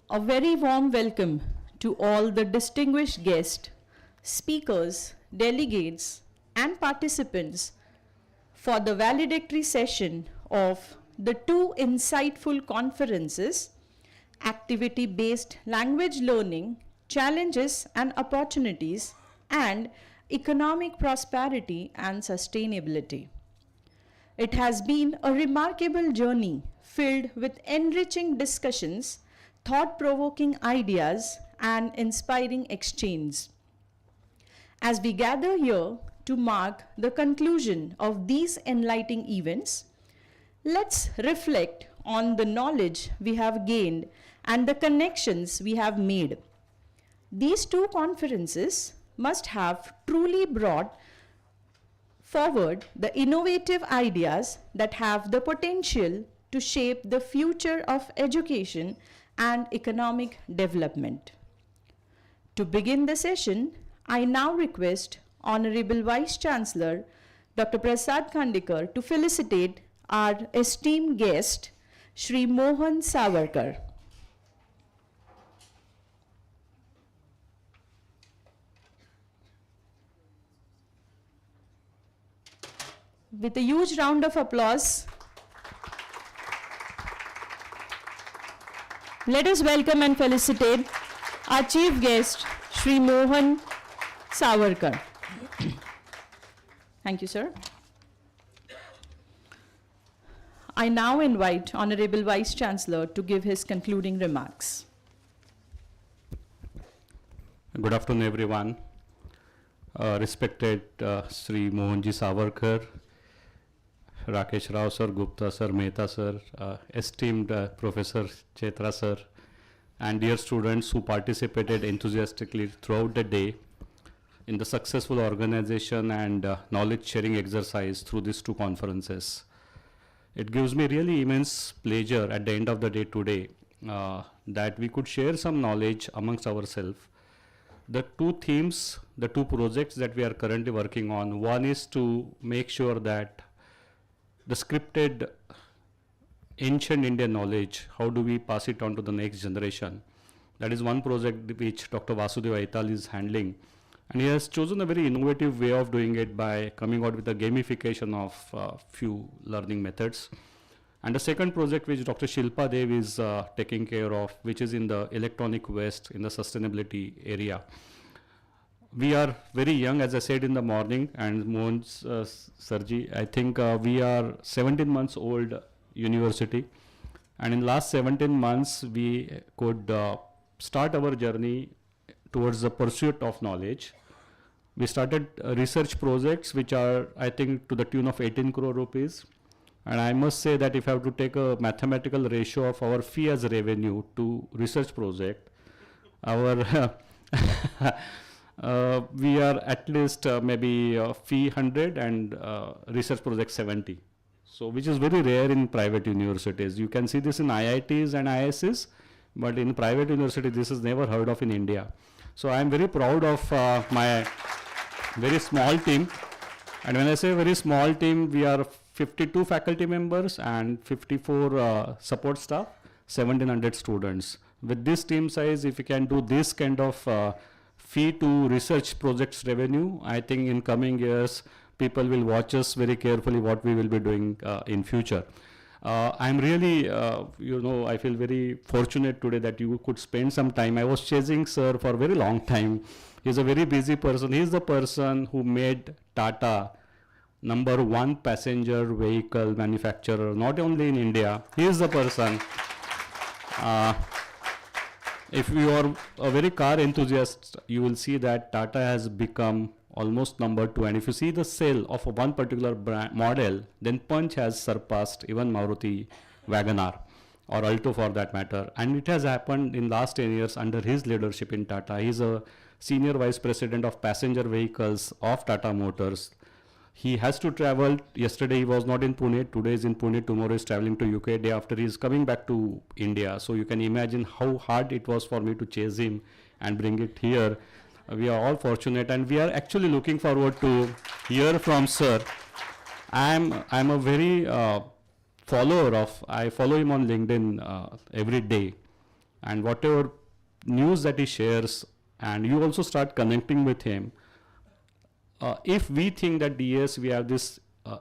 A very warm welcome to all the distinguished guests, speakers, delegates, and participants for the valedictory session of the 2 insightful conferences, Activity-Based Language Learning, Challenges and Opportunities, and Economic Prosperity and Sustainability. It has been a remarkable journey filled with enriching discussions, thought-provoking ideas, and inspiring exchange. As we gather here to mark the conclusion of these enlightening events, let's reflect on the knowledge we have gained and the connections we have made. These 2 conferences must have truly brought forward the innovative ideas that have the potential to shape the future of education and economic development. To begin the session, I now request Honorable Vice Chancellor Dr. Prasad Khandekar to felicitate our esteemed guest, Shri Mohan Savarkar. with a huge round of applause, let us welcome and felicitate our chief guest, Shri Mohan Savarkar. Thank you, sir. I now invite Honorable Vice Chancellor to give his concluding remarks. Good afternoon, everyone. Respected Sri Mohanji Savarkar, Rakesh Rao sir, Gupta sir, Mehta sir, esteemed Professor Chetra sir, and dear students who participated enthusiastically throughout the day in the successful organization and knowledge sharing exercise through these two conferences. It gives me really immense pleasure at the end of the day today that we could share some knowledge amongst ourselves. The two themes, the two projects that we are currently working on, one is to make sure that the scripted ancient Indian knowledge, how do we pass it on to the next generation? That is one project which Dr. Vasudeva Aital is handling. And he has chosen a very innovative way of doing it by coming out with a gamification of few learning methods. And the second project which Dr. Shilpa Dev is taking care of, which is in the electronic waste in the sustainability area. We are very young, as I said in the morning, and Mohan Sarji, I think we are 17 months old university. And in last 17 months, we could start our journey towards the pursuit of knowledge. We started research projects which are, I think, to the tune of 18 crore rupees. And I must say that if I have to take a mathematical ratio of our fee as revenue to research project, our we are at least maybe fee 100 and research project 70. So which is very rare in private universities. You can see this in IITs and ISs, but in private university this is never heard of in India. So I am very proud of my very small team. And when I say very small team, we are 52 faculty members and 54 support staff, 1700 students. With this team size, if we can do this kind of fee to research projects revenue, I think in coming years, people will watch us very carefully what we will be doing in future. I'm really, I feel very fortunate today that you could spend some time. I was chasing sir for a very long time. He's a very busy person. He's the person who made Tata #1 passenger vehicle manufacturer, not only in India. He is the person. If you are a very car enthusiast, you will see that Tata has become almost #2. And if you see the sale of one particular brand model, then Punch has surpassed even Maruti Wagon-R or Alto for that matter. And it has happened in last 10 years under his leadership in Tata. He's a senior vice president of passenger vehicles of Tata Motors. He has to travel. Yesterday he was not in Pune. Today is in Pune. Tomorrow is traveling to UK. Day after he is coming back to India. So you can imagine how hard it was for me to chase him and bring it here. We are all fortunate, and we are actually looking forward to hear from sir. I'm a very follower of. I follow him on LinkedIn every day, and whatever news that he shares, and you also start connecting with him. If we think that yes, we have this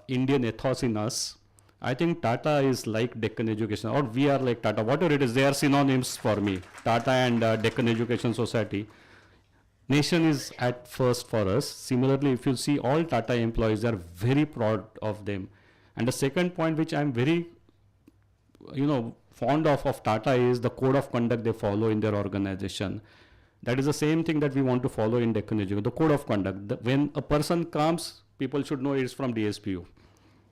Indian ethos in us, I think Tata is like Deccan Education, or we are like Tata. Whatever it is, they are synonyms for me. Tata and Deccan Education Society. Nation is at first for us. Similarly, if you see all Tata employees, they are very proud of them. And the second point, which I am very, fond of Tata, is the code of conduct they follow in their organization. That is the same thing that we want to follow in Deccan Education, the code of conduct. When a person comes, people should know it is from DSPU.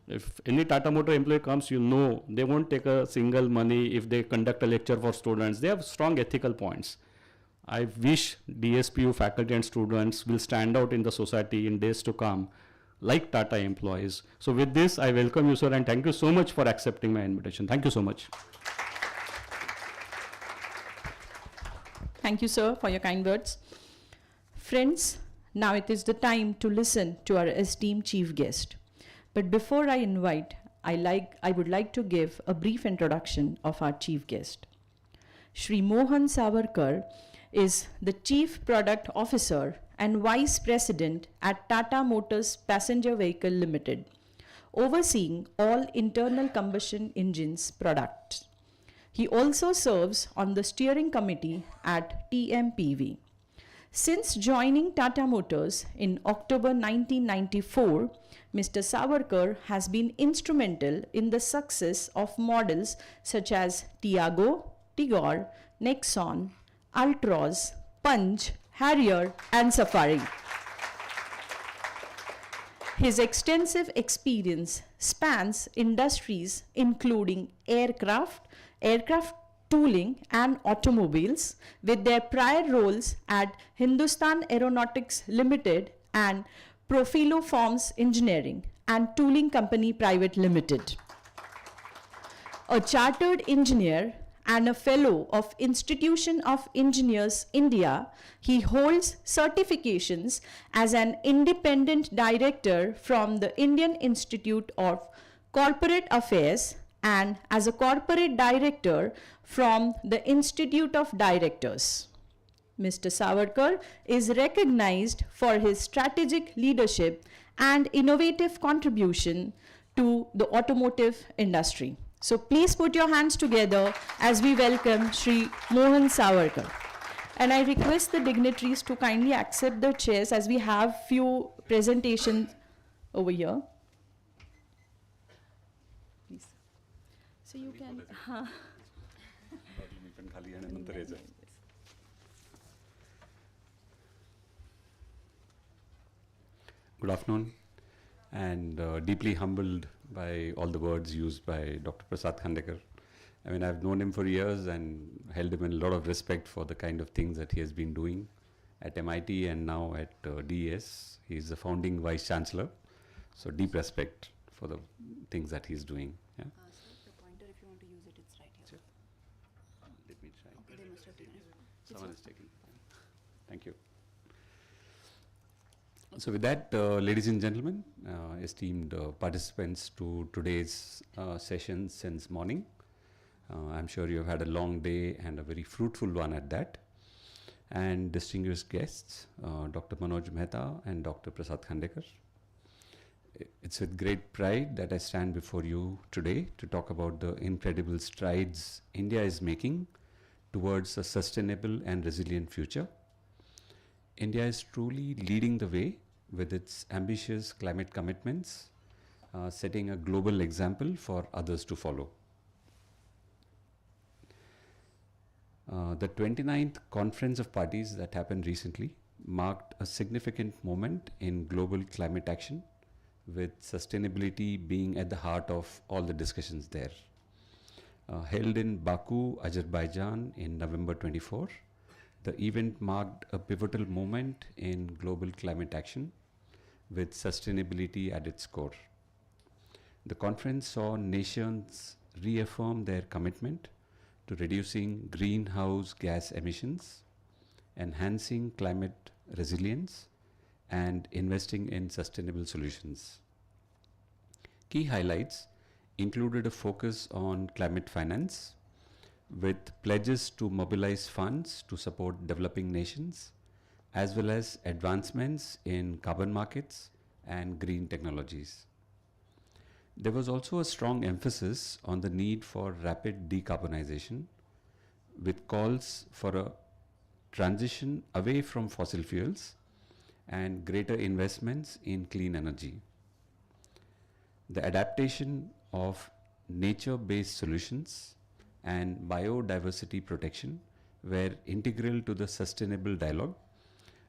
If any Tata Motor employee comes, they won't take a single money if they conduct a lecture for students. They have strong ethical points. I wish DSPU faculty and students will stand out in the society in days to come like Tata employees. So with this, I welcome you, sir, and thank you so much for accepting my invitation. Thank you so much. Thank you, sir, for your kind words. Friends, now it is the time to listen to our esteemed chief guest. But before I invite, I would like to give a brief introduction of our chief guest. Shri Mohan Savarkar is the Chief Product Officer and Vice President at Tata Motors Passenger Vehicle Limited, overseeing all internal combustion engines products. He also serves on the steering committee at TMPV. Since joining Tata Motors in October 1994, Mr. Savarkar has been instrumental in the success of models such as Tiago, Tigor, Nexon, Altroz, Punch, Harrier, and Safari. His extensive experience spans industries including aircraft tooling, and automobiles, with their prior roles at Hindustan Aeronautics Limited and Profilo Forms Engineering and Tooling Company Private Limited. A chartered engineer and a fellow of Institution of Engineers India, he holds certifications as an independent director from the Indian Institute of Corporate Affairs and as a corporate director from the Institute of Directors. Mr. Savarkar is recognized for his strategic leadership and innovative contribution to the automotive industry. So please put your hands together as we welcome Shri Mohan Savarkar. And I request the dignitaries to kindly accept the chairs as we have few presentations over here. Please. So you can... Good afternoon, and deeply humbled by all the words used by Dr. Prasad Khandekar. I mean, I've known him for years and held him in a lot of respect for the kind of things that he has been doing at MIT and now at DES. He's the founding Vice Chancellor, so deep respect for the things that he's doing. Yeah? The pointer, if you want to use it, it's right here. Sure. Let me try. Okay, they must have taken it. Someone is taking it. Thank you. So with that, ladies and gentlemen, esteemed participants to today's session since morning, I'm sure you have had a long day and a very fruitful one at that. And distinguished guests, Dr. Manoj Mehta and Dr. Prasad Khandekar. It's with great pride that I stand before you today to talk about the incredible strides India is making towards a sustainable and resilient future. India is truly leading the way with its ambitious climate commitments, setting a global example for others to follow. The 29th Conference of Parties that happened recently marked a significant moment in global climate action, with sustainability being at the heart of all the discussions there. Held in Baku, Azerbaijan in November 24, the event marked a pivotal moment in global climate action, with sustainability at its core. The conference saw nations reaffirm their commitment to reducing greenhouse gas emissions, enhancing climate resilience, and investing in sustainable solutions. Key highlights included a focus on climate finance, with pledges to mobilize funds to support developing nations, as well as advancements in carbon markets and green technologies. There was also a strong emphasis on the need for rapid decarbonization, with calls for a transition away from fossil fuels and greater investments in clean energy. The adaptation of nature-based solutions and biodiversity protection were integral to the sustainable dialogue,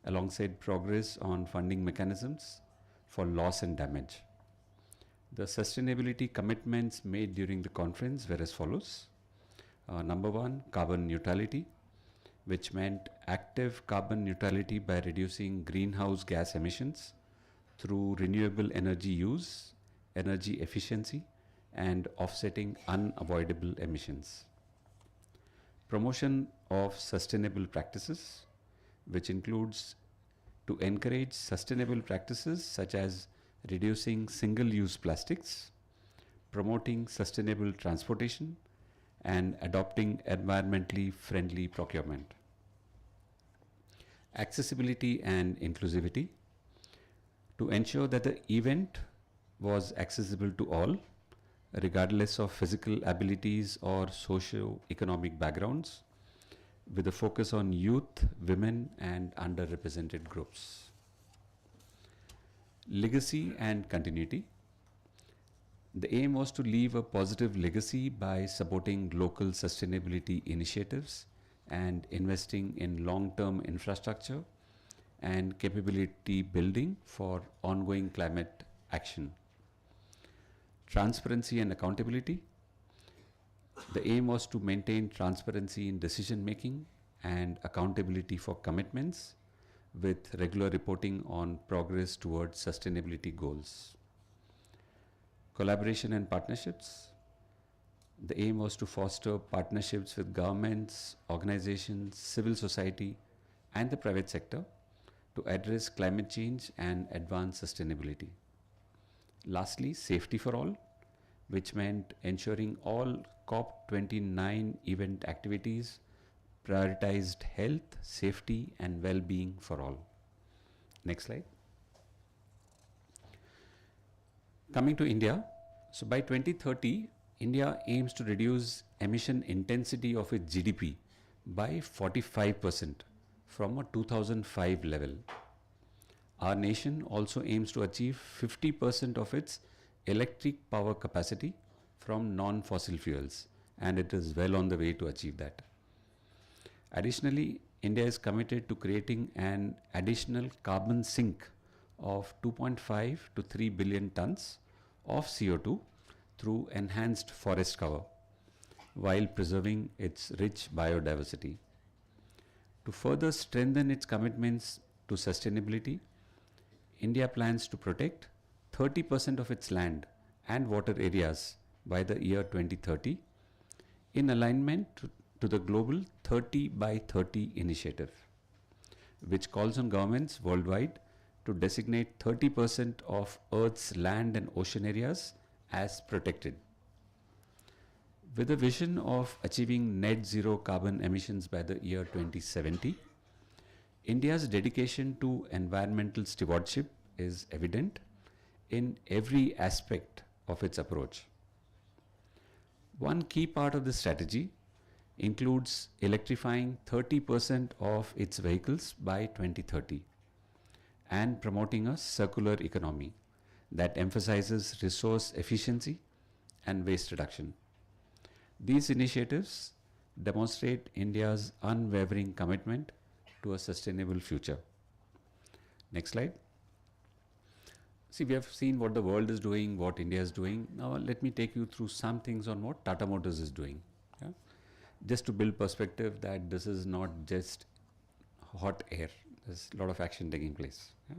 alongside progress on funding mechanisms for loss and damage. The sustainability commitments made during the conference were as follows. Number one, carbon neutrality, which meant active carbon neutrality by reducing greenhouse gas emissions through renewable energy use, energy efficiency, and offsetting unavoidable emissions. Promotion of sustainable practices, which includes to encourage sustainable practices such as reducing single-use plastics, promoting sustainable transportation, and adopting environmentally friendly procurement. Accessibility and inclusivity, to ensure that the event was accessible to all, regardless of physical abilities or socio-economic backgrounds, with a focus on youth, women, and underrepresented groups. Legacy and continuity. The aim was to leave a positive legacy by supporting local sustainability initiatives and investing in long-term infrastructure and capability building for ongoing climate action. Transparency and accountability. The aim was to maintain transparency in decision making and accountability for commitments, with regular reporting on progress towards sustainability goals. Collaboration and partnerships. The aim was to foster partnerships with governments, organizations, civil society, and the private sector to address climate change and advance sustainability. Lastly, safety for all, which meant ensuring all COP29 event activities prioritized health, safety, and well-being for all. Next slide. Coming to India, so by 2030, India aims to reduce emission intensity of its GDP by 45% from a 2005 level. Our nation also aims to achieve 50% of its electric power capacity from non-fossil fuels, and it is well on the way to achieve that. Additionally, India is committed to creating an additional carbon sink of 2.5 to 3 billion tons of CO2 through enhanced forest cover, while preserving its rich biodiversity. To further strengthen its commitments to sustainability, India plans to protect 30% of its land and water areas by the year 2030, in alignment to the global 30 by 30 initiative, which calls on governments worldwide to designate 30% of Earth's land and ocean areas as protected. With a vision of achieving net zero carbon emissions by the year 2070, India's dedication to environmental stewardship is evident in every aspect of its approach. One key part of this strategy includes electrifying 30% of its vehicles by 2030 and promoting a circular economy that emphasizes resource efficiency and waste reduction. These initiatives demonstrate India's unwavering commitment to a sustainable future. Next slide. See, we have seen what the world is doing, what India is doing. Now let me take you through some things on what Tata Motors is doing. Yeah? Just to build perspective that this is not just hot air. There's a lot of action taking place. Yeah?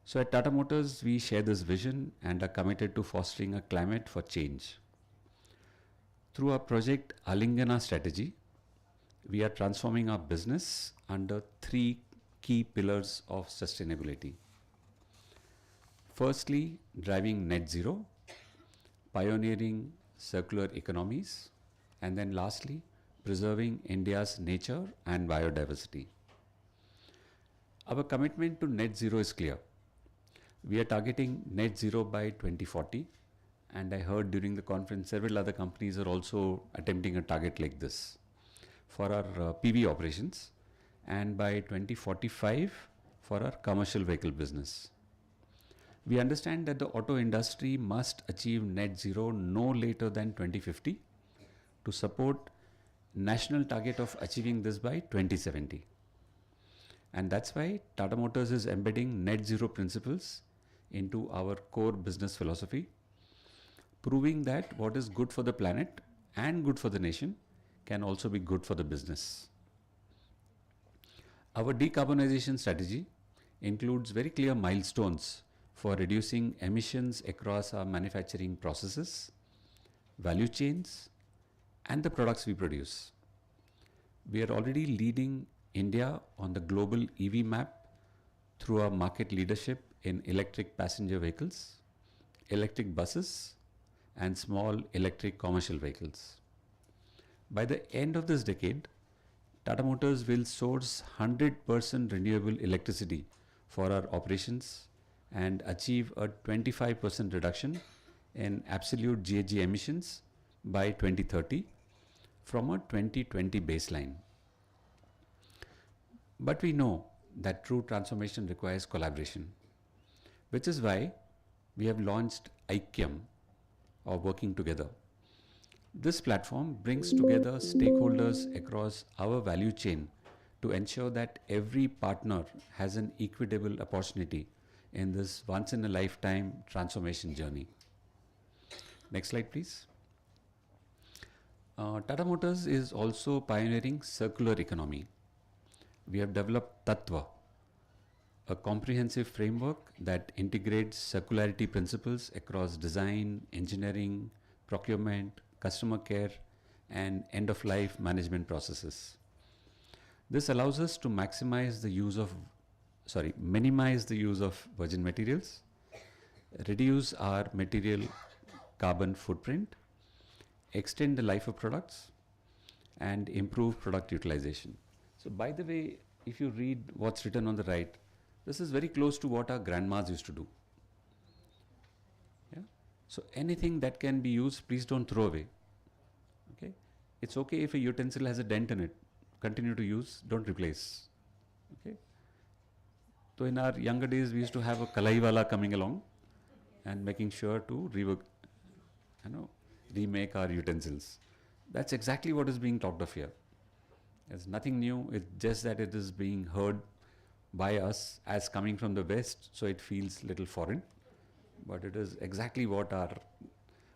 So at Tata Motors, we share this vision and are committed to fostering a climate for change. Through our project Alingana strategy, we are transforming our business under 3 key pillars of sustainability. Firstly, driving net zero, pioneering circular economies, and then lastly, preserving India's nature and biodiversity. Our commitment to net zero is clear. We are targeting net zero by 2040, and I heard during the conference several other companies are also attempting a target like this for our PV operations, and by 2045 for our commercial vehicle business. We understand that the auto industry must achieve net zero no later than 2050 to support national target of achieving this by 2070. And that's why Tata Motors is embedding net zero principles into our core business philosophy, proving that what is good for the planet and good for the nation can also be good for the business. Our decarbonization strategy includes very clear milestones for reducing emissions across our manufacturing processes, value chains, and the products we produce. We are already leading India on the global EV map through our market leadership in electric passenger vehicles, electric buses, and small electric commercial vehicles. By the end of this decade, Tata Motors will source 100% renewable electricity for our operations and achieve a 25% reduction in absolute GHG emissions by 2030 from a 2020 baseline. But we know that true transformation requires collaboration, which is why we have launched IKYAM, or Working Together. This platform brings together stakeholders across our value chain to ensure that every partner has an equitable opportunity in this once-in-a-lifetime transformation journey. Next slide, please. Tata Motors is also pioneering circular economy. We have developed Tattva, a comprehensive framework that integrates circularity principles across design, engineering, procurement, customer care, and end-of-life management processes. This allows us to minimize the use of virgin materials, reduce our material carbon footprint, extend the life of products, and improve product utilization. So by the way, if you read what's written on the right, this is very close to what our grandmas used to do. Yeah? So anything that can be used, please don't throw away. Okay? It's okay if a utensil has a dent in it. Continue to use, don't replace. Okay? So in our younger days, we used to have a kalaiwala coming along and making sure to remake our utensils. That's exactly what is being talked of here. There's nothing new, it's just that it is being heard by us as coming from the West, so it feels little foreign. But it is exactly what our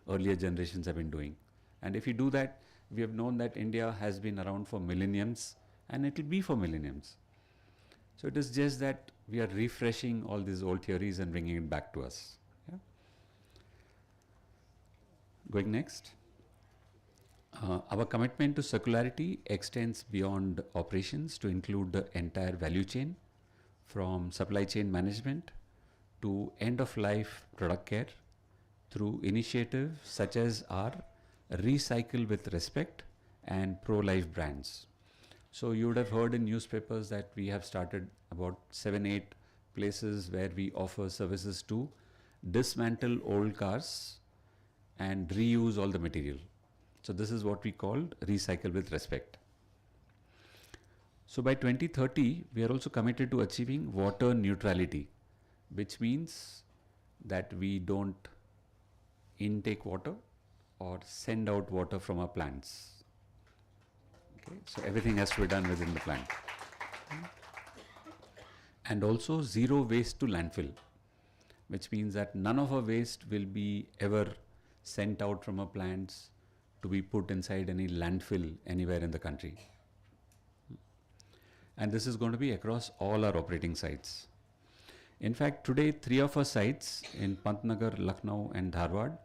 earlier generations have been doing. And if you do that, we have known that India has been around for millenniums, and it will be for millenniums. So it is just that we are refreshing all these old theories and bringing it back to us. Yeah? Going next. Our commitment to circularity extends beyond operations to include the entire value chain, from supply chain management to end-of-life product care, through initiatives such as our Recycle with Respect and Pro-Life brands. So you would have heard in newspapers that we have started about 7-8 places where we offer services to dismantle old cars and reuse all the material. So this is what we call Recycle with Respect. So by 2030, we are also committed to achieving water neutrality, which means that we don't intake water or send out water from our plants. Okay, so everything has to be done within the plant. And also zero waste to landfill, which means that none of our waste will be ever sent out from our plants to be put inside any landfill anywhere in the country. And this is going to be across all our operating sites. In fact, today 3 of our sites in Pantnagar, Lucknow and Dharwad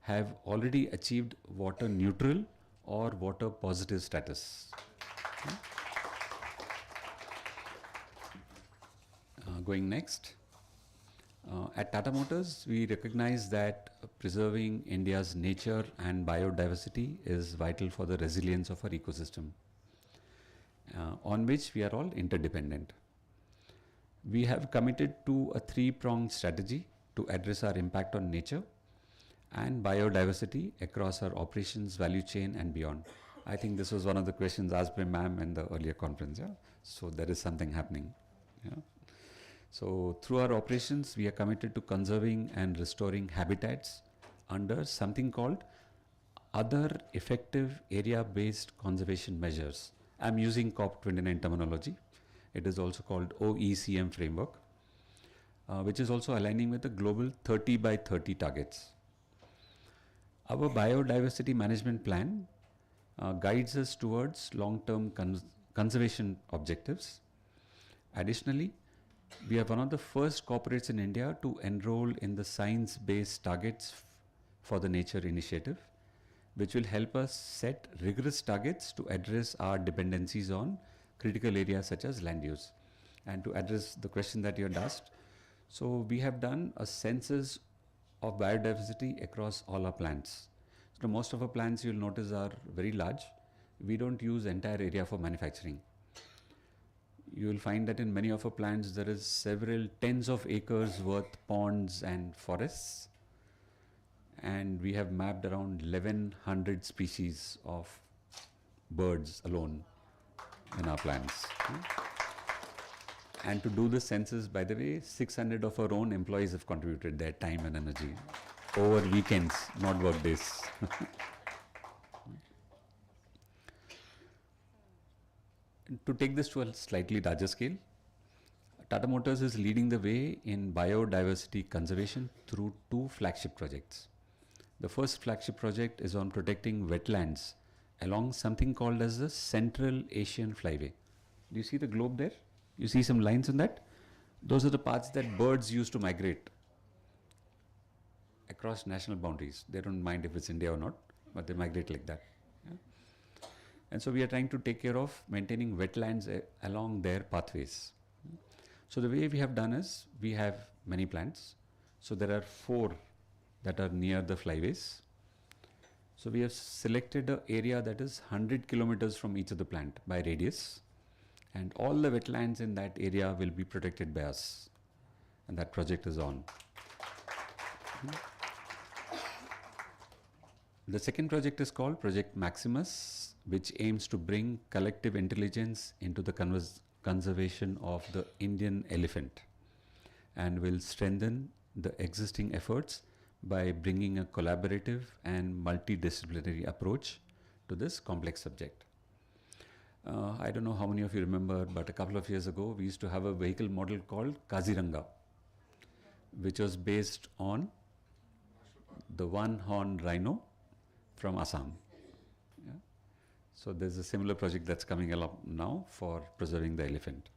have already achieved water neutral or water positive status. Going next. At Tata Motors, we recognize that preserving India's nature and biodiversity is vital for the resilience of our ecosystem, on which we are all interdependent. We have committed to a 3-pronged strategy to address our impact on nature and biodiversity across our operations, value chain and beyond. I think this was one of the questions asked by ma'am in the earlier conference. Yeah? So there is something happening. Yeah? So through our operations, we are committed to conserving and restoring habitats under something called Other Effective Area-Based Conservation Measures. I'm using COP29 terminology. It is also called OECM framework, which is also aligning with the global 30 by 30 targets. Our biodiversity management plan guides us towards long-term conservation objectives. Additionally, we are one of the first corporates in India to enroll in the Science-Based Targets for the Nature initiative, which will help us set rigorous targets to address our dependencies on critical areas such as land use. And to address the question that you had asked, so we have done a census of biodiversity across all our plants. So most of our plants, you'll notice, are very large. We don't use entire area for manufacturing. you will find that in many of our plants there is several tens of acres worth ponds and forests, and we have mapped around 1100 species of birds alone in our plants. And to do the census, by the way, 600 of our own employees have contributed their time and energy over weekends, not work days. To take this to a slightly larger scale, Tata Motors is leading the way in biodiversity conservation through 2 flagship projects. The first flagship project is on protecting wetlands along something called as the Central Asian Flyway. Do you see the globe there? You see some lines in that? Those are the paths that birds use to migrate across national boundaries. They don't mind if it's India or not, but they migrate like that. Yeah? And so we are trying to take care of maintaining wetlands along their pathways. So the way we have done is, we have many plants. So there are 4 that are near the flyways. So we have selected an area that is 100 kilometers from each of the plant by radius, and all the wetlands in that area will be protected by us, and that project is on. The second project is called Project Maximus, which aims to bring collective intelligence into the conservation of the Indian elephant, and will strengthen the existing efforts by bringing a collaborative and multidisciplinary approach to this complex subject. I don't know how many of you remember, but a couple of years ago, we used to have a vehicle model called Kaziranga, which was based on the one-horned rhino from Assam. Yeah? So there's a similar project that's coming along now for preserving the elephant.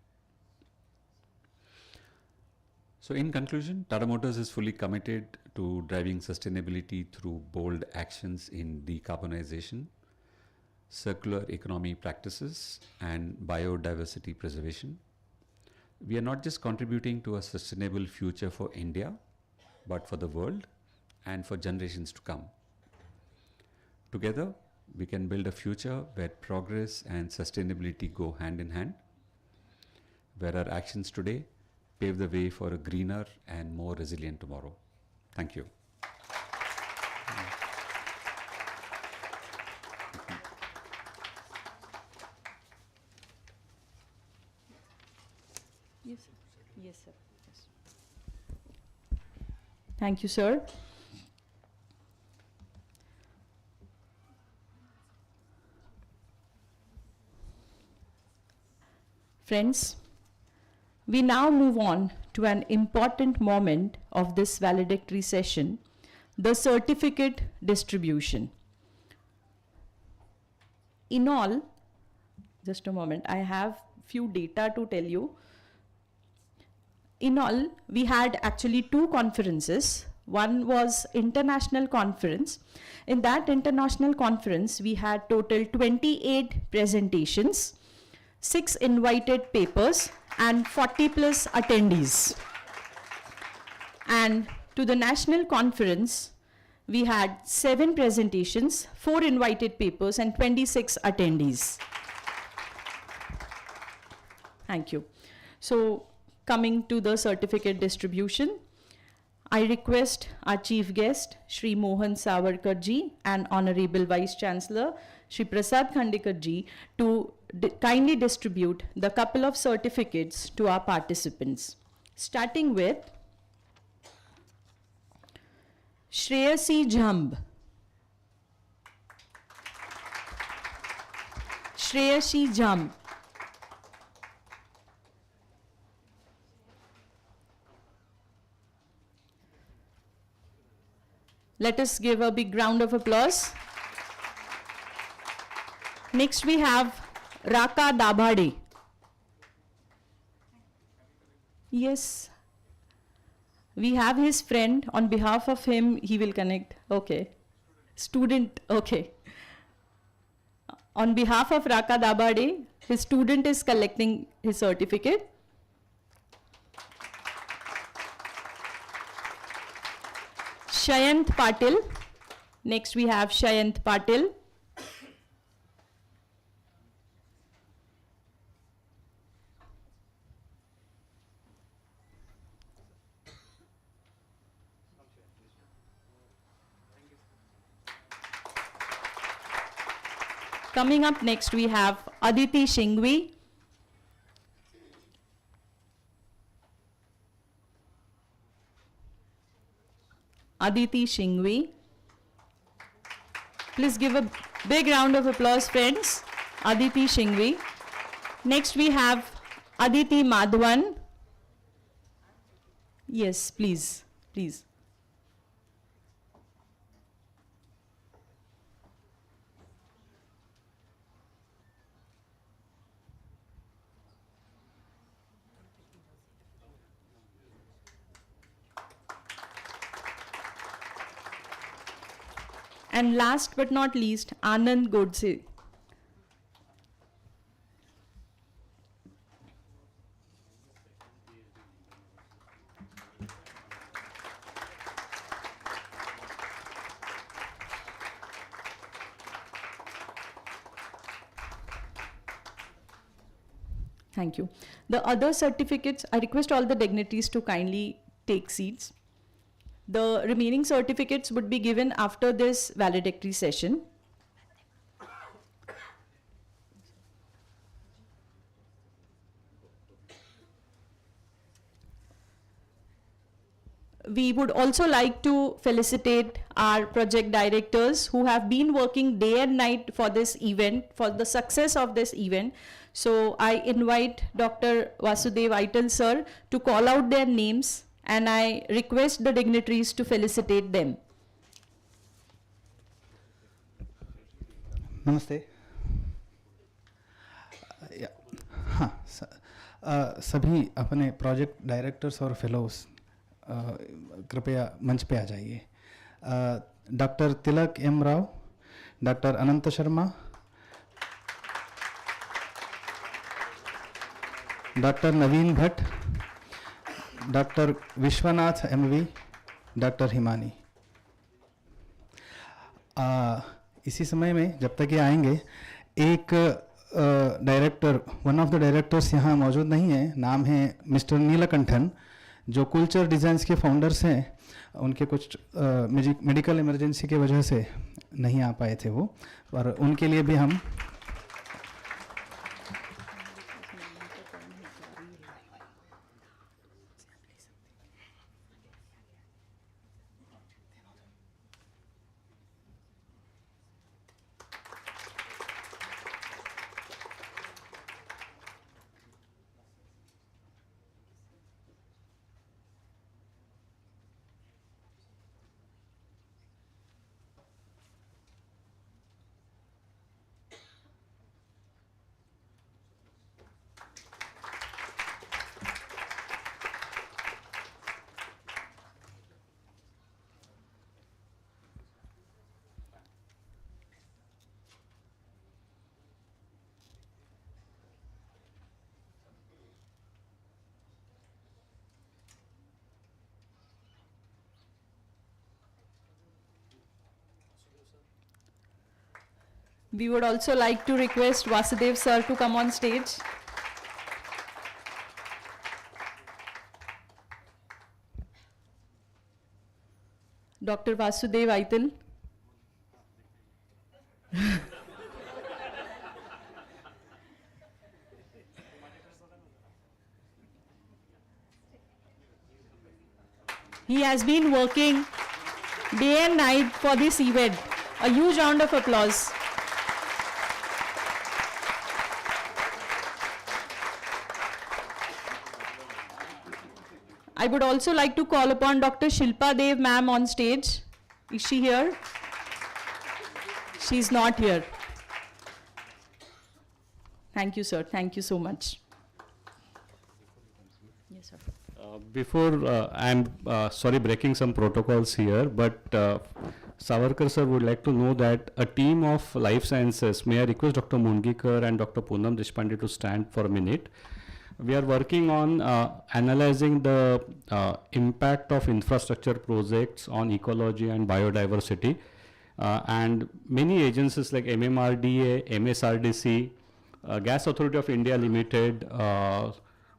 So in conclusion, Tata Motors is fully committed to driving sustainability through bold actions in decarbonization, circular economy practices, and biodiversity preservation. We are not just contributing to a sustainable future for India, but for the world and for generations to come. Together, we can build a future where progress and sustainability go hand in hand, where our actions today pave the way for a greener and more resilient tomorrow. Thank you. Yes, sir. Yes, sir. Yes. Thank you, sir. Friends, we now move on to an important moment of this valedictory session, the certificate distribution. In all, just a moment, I have few data to tell you. In all, we had actually 2 conferences. One was international conference. In that international conference, we had total 28 presentations, 6 invited papers, and 40 plus attendees. And to the national conference, we had 7 presentations, 4 invited papers, and 26 attendees. Thank you. So, coming to the certificate distribution, I request our chief guest, Shri Mohan Savarkar ji, and Honorable Vice Chancellor, Shri Prasad Khandekar ji, to kindly distribute the couple of certificates to our participants. Starting with Shreyasi Jhamb. Shreyasi Jhamb. Let us give a big round of applause. Next we have Raka Dabhade. Yes. We have his friend. On behalf of him, he will connect. Okay. Student. Okay. On behalf of Raka Dabhade, his student is collecting his certificate. Shayant Patil. Next we have Shayant Patil. Coming up next, we have Aditi Shingvi. Aditi Shingvi. Please give a big round of applause, friends. Aditi Shingvi. Next, we have Aditi Madhavan. Yes, please, please. And last but not least, Anand Godse. Thank you. The other certificates, I request all the dignitaries to kindly take seats. The remaining certificates would be given after this valedictory session. We would also like to felicitate our project directors who have been working day and night for this event, for the success of this event. So I invite Dr. Vasudev Aital sir to call out their names, and I request the dignitaries to felicitate them. नमस्ते. हाँ, सभी अपने project directors और fellows कृपया मंच पे आ जाइए. Doctor Tilak M Rao, doctor Anant Sharma, doctor Naveen Bhatt, doctor Vishwanath MV, doctor Himani. इसी समय में जब तक ये आएंगे, एक director, one of the directors यहाँ मौजूद नहीं है. नाम है मिस्टर नीलकंठन, जो कुलचर डिज़ाइंस के फाउंडर्स हैं. उनके कुछ मेडिकल इमरजेंसी की वजह से नहीं आ पाए थे वो, और उनके लिए भी हम We would also like to request Vasudev sir to come on stage. Dr. Vasudev Aital. He has been working day and night for this event. A huge round of applause. I would also like to call upon Dr. Shilpa Dev ma'am on stage. Is she here? She's not here. Thank you, sir. Thank you so much. Yes, sir. Before, I'm sorry breaking some protocols here, but Savarkar sir would like to know that a team of life sciences, may I request Dr. Mungikar and Dr. Poonam Deshpande to stand for a minute. We are working on analyzing the impact of infrastructure projects on ecology and biodiversity. And many agencies like MMRDA, MSRDC, Gas Authority of India Limited,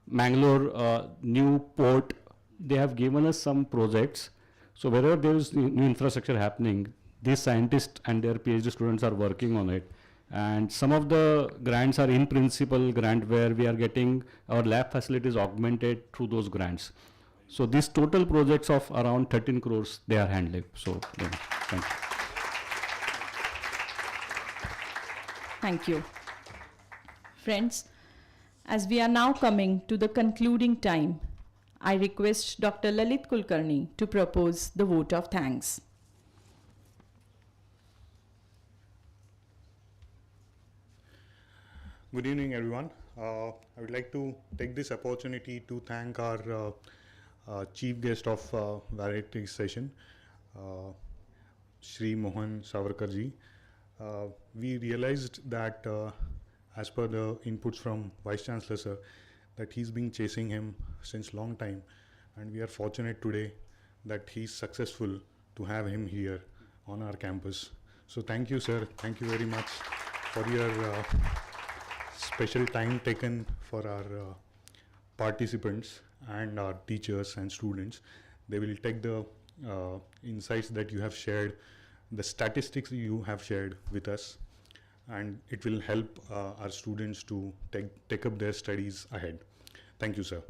Mangalore new port, they have given us some projects. So wherever there is new infrastructure happening, these scientists and their PhD students are working on it. And some of the grants are in principle grant where we are getting our lab facilities augmented through those grants. So these total projects of around 13 crores they are handling. So yeah, thank you. Thank you. Friends, as we are now coming to the concluding time, I request Dr. Lalit Kulkarni to propose the vote of thanks. Good evening, everyone. I would like to take this opportunity to thank our chief guest of variety session, Shri Mohan Savarkarji. We realized that as per the inputs from Vice Chancellor sir, that he's been chasing him since long time, and we are fortunate today that he's successful to have him here on our campus. So thank you, sir. Thank you very much for your special time taken for our participants and our teachers and students. They will take the insights that you have shared, the statistics you have shared with us, and it will help our students to take up their studies ahead. Thank you, sir.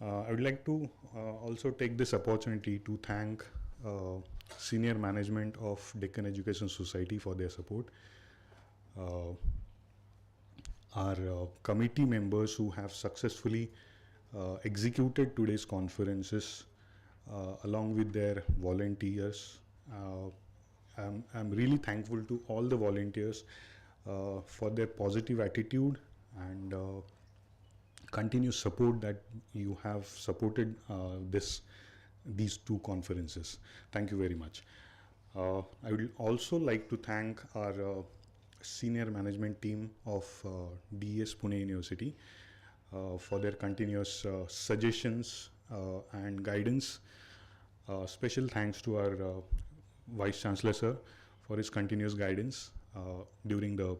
I would like to also take this opportunity to thank senior management of Deccan Education Society for their support. Our committee members who have successfully executed today's conferences along with their volunteers. I'm really thankful to all the volunteers for their positive attitude and continuous support that you have supported these two conferences. Thank you very much. I would also like to thank our senior management team of DES Pune University for their continuous suggestions and guidance. Special thanks to our Vice Chancellor sir for his continuous guidance during the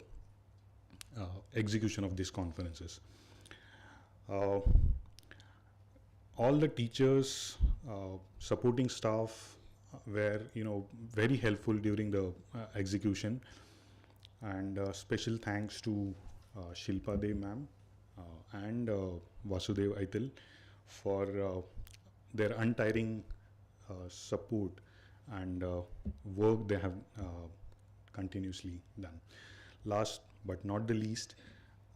execution of these conferences. All the teachers, supporting staff were very helpful during the execution, and special thanks to Shilpa Dev ma'am and Vasudev Aitil for their untiring support and work they have continuously done. Last but not the least,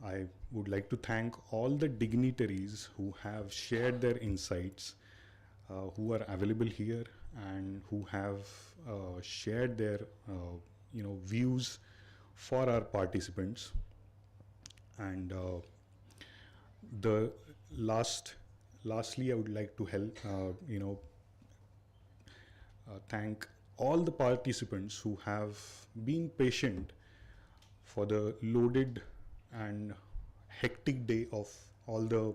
I would like to thank all the dignitaries who have shared their insights, who are available here and who have shared their views for our participants. And lastly, I would like to thank all the participants who have been patient for the loaded and hectic day of all the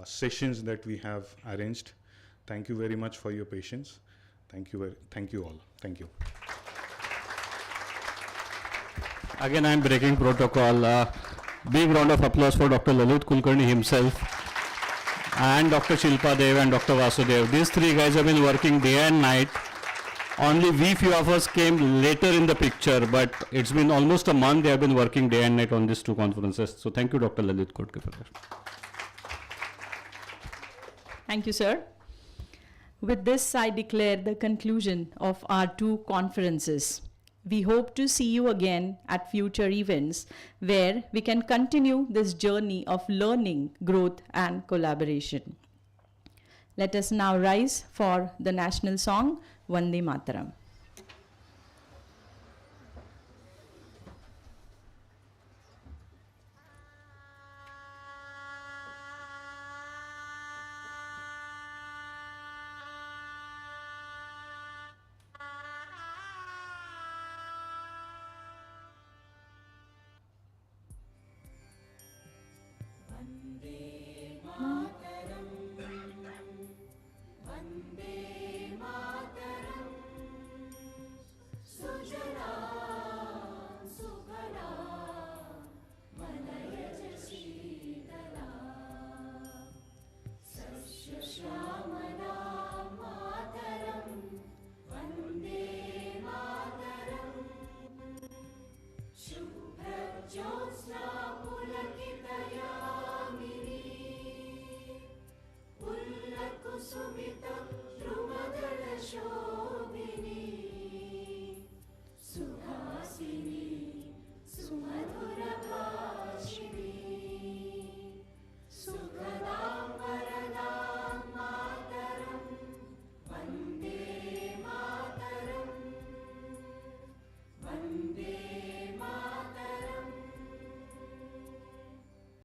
sessions that we have arranged. Thank you very much for your patience. Thank you all. Thank you. Again, I'm breaking protocol. Big round of applause for Dr. Lalit Kulkarni himself and Dr. Shilpa Dev and Dr. Vasudev. These three guys have been working day and night. Only we few of us came later in the picture, but it's been almost a month they have been working day and night on these two conferences. So thank you, Dr. Lalit Kulkarni, for that. Thank you, sir. With this, I declare the conclusion of our two conferences. We hope to see you again at future events where we can continue this journey of learning, growth, and collaboration. Let us now rise for the national song, Vande Mataram. Vande